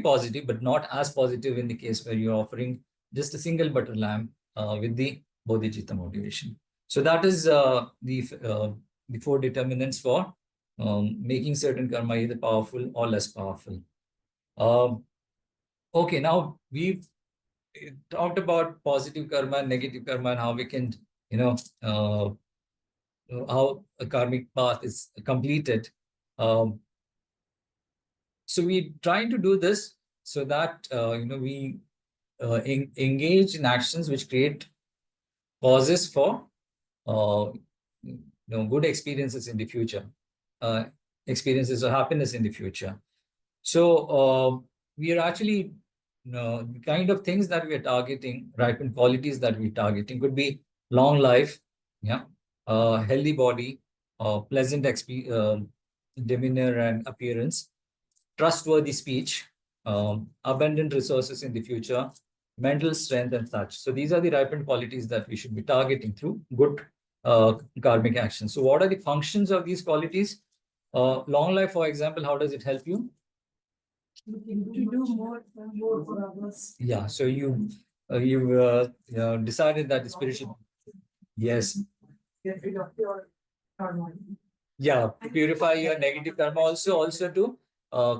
positive, but not as positive in the case where you're offering just a single butter lamp with the bodhicitta motivation. So that is the four determinants for making certain karma either powerful or less powerful. Okay, now we've talked about positive karma and negative karma and how we can, how a karmic path is completed. So we're trying to do this so that we engage in actions which create causes for good experiences in the future, experiences of happiness in the future. So we are actually the kind of things that we are targeting, ripened qualities that we're targeting could be long life, yeah, healthy body, pleasant demeanor and appearance, trustworthy speech, abundant resources in the future, mental strength and such. So these are the ripened qualities that we should be targeting through good karmic action. So what are the functions of these qualities? Long life, for example, how does it help you? To do more for others. Yeah, so you decided that the spiritual, yes, Get rid of your karma. yeah, purify your negative karma, also to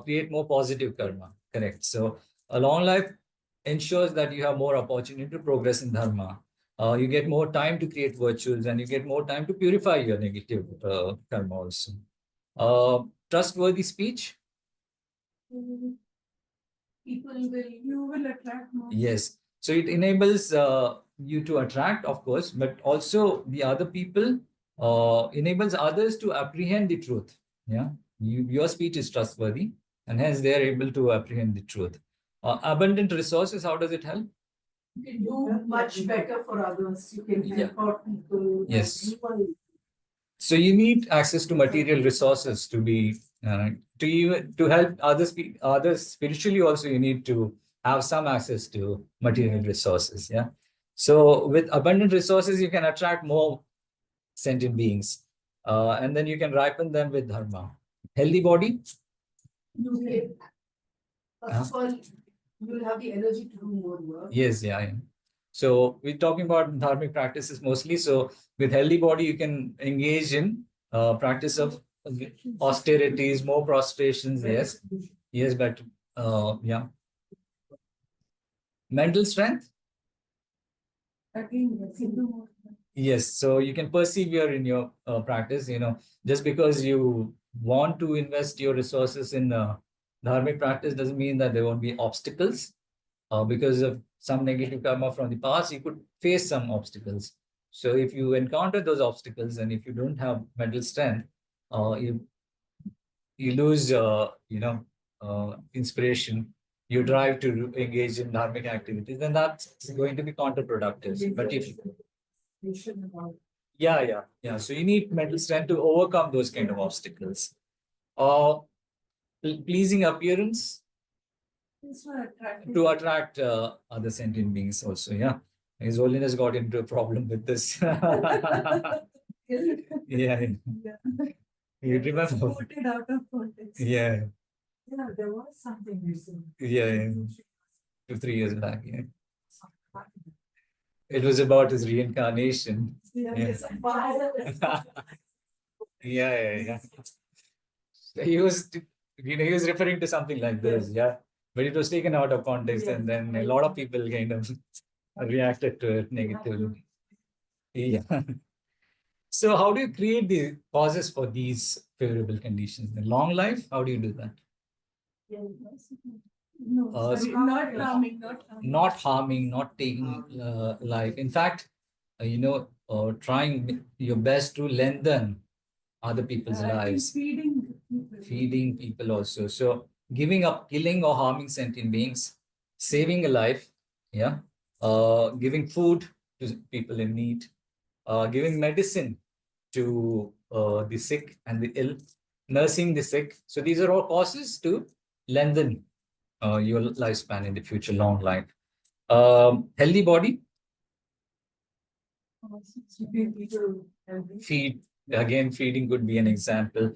create more positive karma. Correct. So a long life ensures that you have more opportunity to progress in dharma. You get more time to create virtues, and you get more time to purify your negative karma also. Trustworthy speech. People will, you will attract more. Yes. So it enables you to attract, of course, but also the other people enables others to apprehend the truth. Yeah. Your speech is trustworthy, and hence they are able to apprehend the truth. Abundant resources, how does it help? You can do much better for others. You can help out people. Yes. So you need access to material resources to be to help others spiritually. Also, you need to have some access to material resources. Yeah. So with abundant resources, you can attract more sentient beings, and then you can ripen them with dharma. Healthy body. You can, first of all, You will have the energy to do more work. Yes, yeah. So we're talking about dharmic practices mostly. So with healthy body, you can engage in practice of austerities, more prostrations. Yes, yes, but yeah, mental strength. Again, yes, you do more. Yes, so you can persevere in your practice. Just because you want to invest your resources in dharmic practice doesn't mean that there won't be obstacles. Because of some negative karma from the past, you could face some obstacles. So if you encounter those obstacles and if you don't have mental strength, you lose, inspiration. You drive to engage in dharmic activities, then that's going to be counterproductive. But if yeah. So you need mental strength to overcome those kind of obstacles. Pleasing appearance to attract other sentient beings also. Yeah, His Holiness got into a problem with this. Yeah, you remember? Quoted out of context. Yeah, Yeah, there was something recent. yeah. 2-3 years back. Yeah, it was about his reincarnation. Yeah, Yeah. yes, Yeah. He was, he was referring to something like this. Yeah, but it was taken out of context, and then a lot of people kind of reacted to it negatively. Yeah. So how do you create the causes for these favorable conditions? The long life, how do you do that? No, sorry, not harming, Not harming, not taking life. In fact, trying your best to lengthen other people's lives. Feeding people also. So giving up killing or harming sentient beings, saving a life, yeah, giving food to people in need, giving medicine to the sick and the ill, nursing the sick. So these are all causes to lengthen your lifespan in the future, long life. Healthy body, feed, again, feeding could be an example.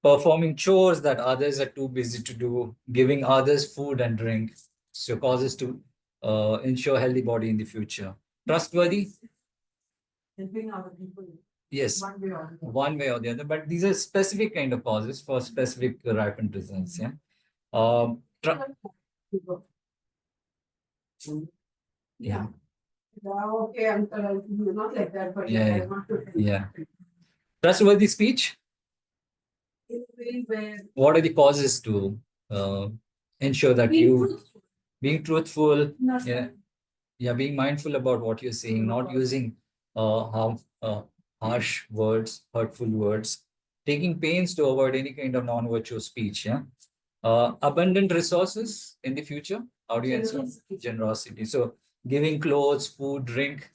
Performing chores that others are too busy to do, giving others food and drink. So causes to ensure healthy body in the future. Trustworthy, helping other people yes, one way or the other. one way or the other, but these are specific kind of causes for specific ripened results. Yeah. Yeah. Okay, I'm not like that, but Yeah, I want to. Yeah. Trustworthy speech. In a way where What are the causes to ensure that you being truthful? Yeah, being mindful about what you're saying, not using harsh words, hurtful words, taking pains to avoid any kind of non-virtuous speech. Yeah. Abundant resources in the future. How do you answer? Generosity. So giving clothes, food, drink,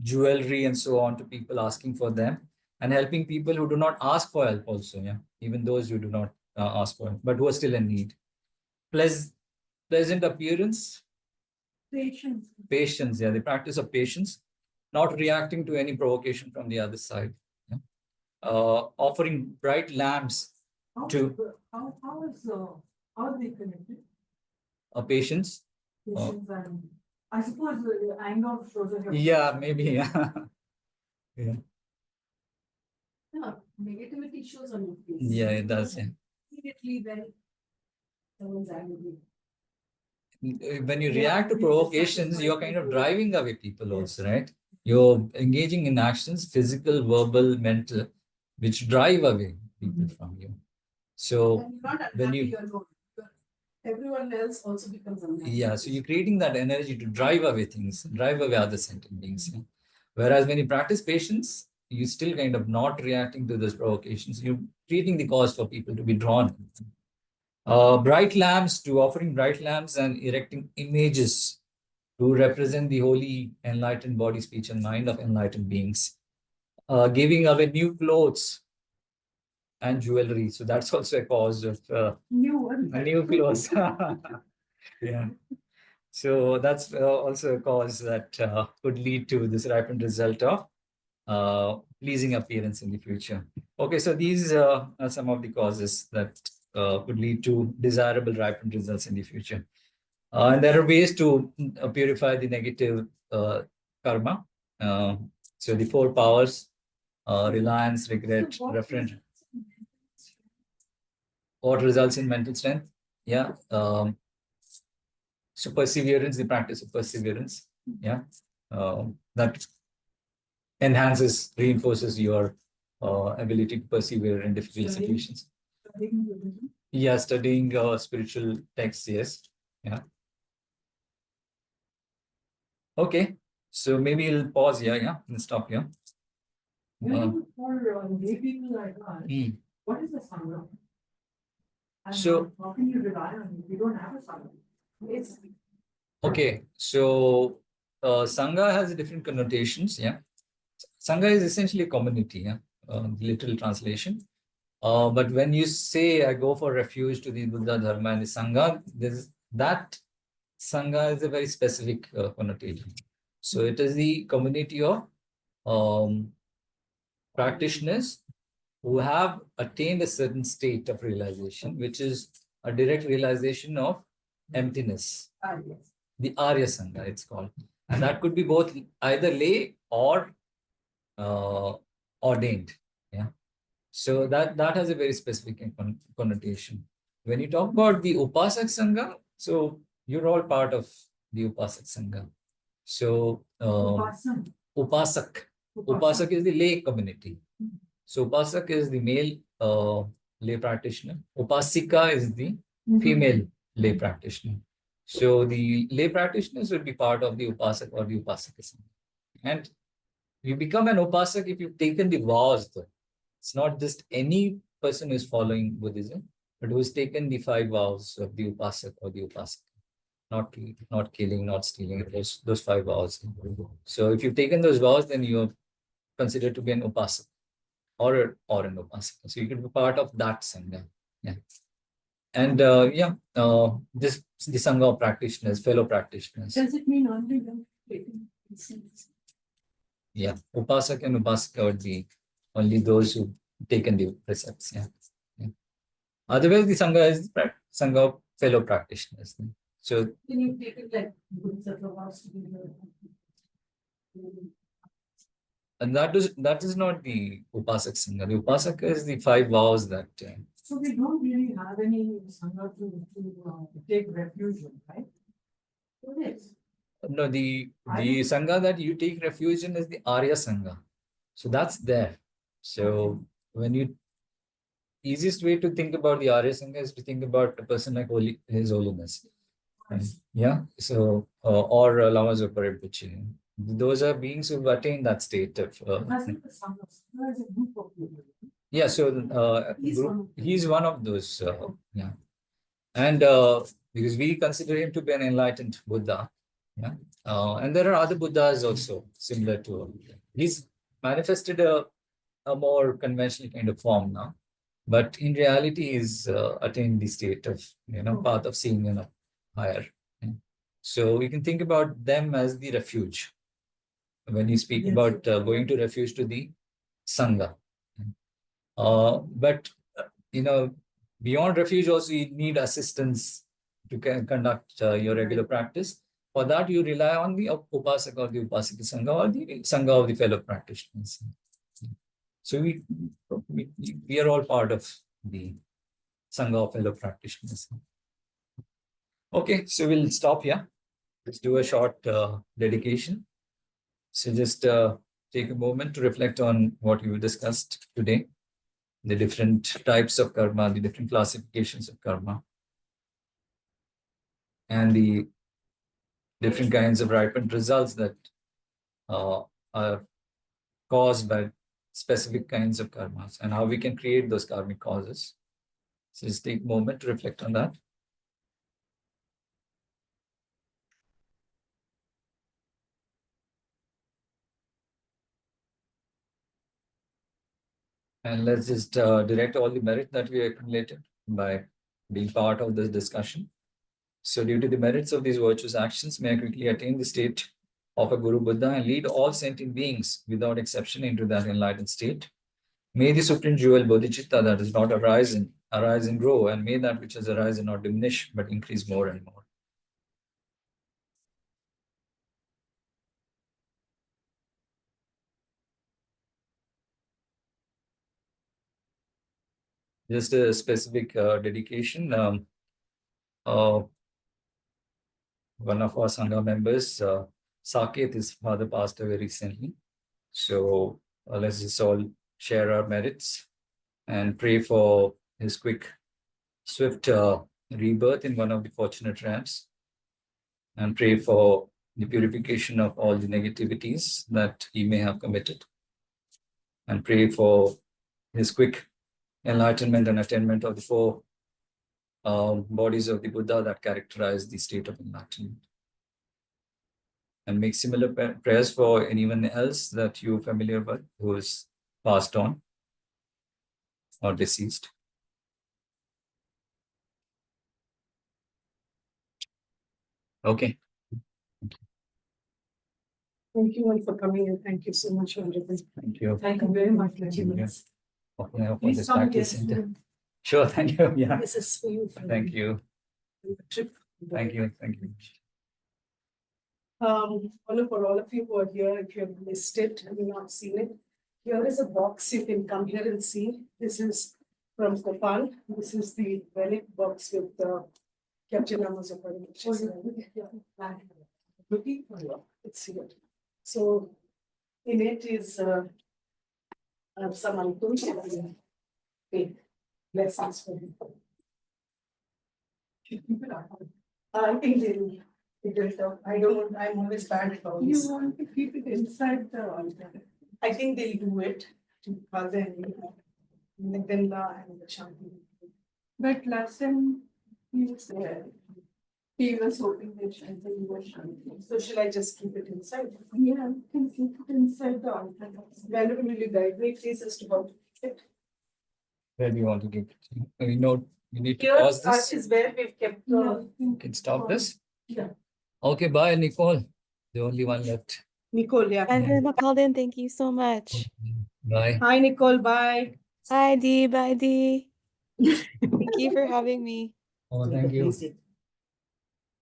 jewelry, and so on to people asking for them, and helping people who do not ask for help also. Yeah, even those who do not ask for help, but who are still in need. Pleasant appearance. Patience. Yeah, the practice of patience, not reacting to any provocation from the other side. Yeah. Offering bright lamps to How are they connected? patience. Patience and I suppose the anger shows up. Yeah, maybe. Yeah. Yeah. yeah, negativity shows on your face. Yeah, it does. Yeah. Immediately when someone's angry. When you react to provocations, you're kind of driving away people also, right? You're engaging in actions, physical, verbal, mental, which drive away people from you. So And you're not when unhappy you, alone. Everyone else also becomes unhappy. yeah, so you're creating that energy to drive away things, drive away other sentient beings. Yeah? Whereas when you practice patience, you still kind of not reacting to those provocations. You're creating the cause for people to be drawn. Bright lamps, to offering bright lamps and erecting images to represent the holy enlightened body, speech, and mind of enlightened beings. Giving away new clothes and jewelry. So that's also a cause of new clothes. Yeah. So that's also a cause that could lead to this ripened result of pleasing appearance in the future. Okay, so these are some of the causes that could lead to desirable ripened results in the future. And there are ways to purify the negative karma. So the four powers, reliance, regret, reference. What results in mental strength? Yeah. So perseverance, the practice of perseverance. Yeah. That enhances, reinforces your ability to persevere in difficult situations. Yeah, studying spiritual texts, yes. Yeah. Okay. So maybe we'll pause here, yeah, and stop here. For lay people like us, what is the sangha? And So- how can you rely on it? We don't have a sangha. It's Okay, so Sangha has different connotations, yeah. Sangha is essentially a community, yeah, literal translation. But when you say I go for refuge to the Buddha, Dharma, and the Sangha, that Sangha is a very specific connotation. So it is the community of practitioners who have attained a certain state of realization, which is a direct realization of emptiness. Yes. The Arya Sangha, it's called. And that could be both either lay or ordained. Yeah. So that has a very specific connotation. When you talk about the Upasak Sangha, so you're all part of the Upasak Sangha. So Upasana. Upasak. Upasak is the lay community. So Upasak is the male lay practitioner. Upasika is the female lay practitioner. So the lay practitioners will be part of the Upasak or the Upasaka Sangha. And you become an Upasak if you've taken the vows, though. It's not just any person who is following Buddhism, but who has taken the 5 vows of the Upasak or the Upasaka. Not killing, not stealing, those 5 vows. So if you've taken those vows, then you're considered to be an Upasak or an Upasaka. So you can be part of that Sangha. Yeah. And the Sangha of practitioners, fellow practitioners. Does it mean only when taking license? Yeah, Upasak and Upasaka would be only those who've taken the precepts. Yeah. Otherwise, the Sangha is the Sangha of fellow practitioners. So, Can you take it like Buddhism vows to be and that is not the Upasak Sangha. The Upasaka is the 5 vows that. So we don't really have any sangha to take refuge in, right? It is. No, the Sangha that you take refuge in is the Arya Sangha. So that's there. So when you easiest way to think about the Arya Sangha is to think about a person like His Holiness. Yeah. So or Lama Zopa Rinpoche. Those are beings who've attained that state of. Hasn't the sangha is a group of people. Yeah. So he's one of those. Yeah. And because we consider him to be an enlightened Buddha. Yeah. And there are other Buddhas also similar to him. He's manifested a more conventional kind of form now. But in reality, he's attained the state of, path of seeing higher. Yeah. So we can think about them as the refuge. When you speak about going to refuge to the Sangha. But, beyond refuge also you need assistance to conduct your regular practice. For that, you rely on the Upasaka or the Upasaka Sangha or the Sangha of the fellow practitioners. So we are all part of the Sangha of fellow practitioners. Okay, so we'll stop here. Let's do a short dedication. So just take a moment to reflect on what we discussed today, the different types of karma, the different classifications of karma, and the different kinds of ripened results that are caused by specific kinds of karmas and how we can create those karmic causes. So just take a moment to reflect on that. And let's just direct all the merit that we accumulated by being part of this discussion. So due to the merits of these virtuous actions, may I quickly attain the state of a Guru Buddha and lead all sentient beings without exception into that enlightened state. May the supreme jewel Bodhicitta that does not arise in arise and grow, and may that which has arisen not diminish, but increase more and more. Just a specific dedication. One of our Sangha members, Saket, his father passed away recently. So let's just all share our merits and pray for his quick, swift rebirth in one of the fortunate realms, and pray for the purification of all the negativities that he may have committed, and pray for his quick enlightenment and attainment of the four bodies of the Buddha that characterize the state of enlightenment. And make similar prayers for anyone else that you're familiar with who is passed on or deceased. Okay. Thank you all for coming and thank you so much for everything. Thank you. Thank you very much. Thank you. Okay, for Please this come practice again center. soon. Sure, thank you. Yeah. This is for you. Thank you. For the trip. Thank you. Thank you. For all of you who are here, if you have missed it and not seen it, here is a box you can come here and see. This is from Gopal. This is the relic box with the Captain Amazon. Looking for you. It's here. So in it is some items and lessons for you. I think they will. I don't. I'm always bad at all You this. want to keep it inside the altar. I think they'll do it to Kalden and the Ganga and the Shanti. But last time he was there. He was hoping that Shanti was Shanti. So shall I just keep it inside? Yeah, you can keep it inside the altar. Whenever will you guide me, please, as to how to keep it? Where do you want to give it? You know, you need to Here pause this. is where we've kept No, You can stop this. Yeah. Okay, bye, Nicole. The only one left. Nicole, yeah. And Kalden, thank you so much. Bye. Hi, Nicole. Bye. Bye, Dee. Bye, Dee. Thank you for having me. Oh, thank you.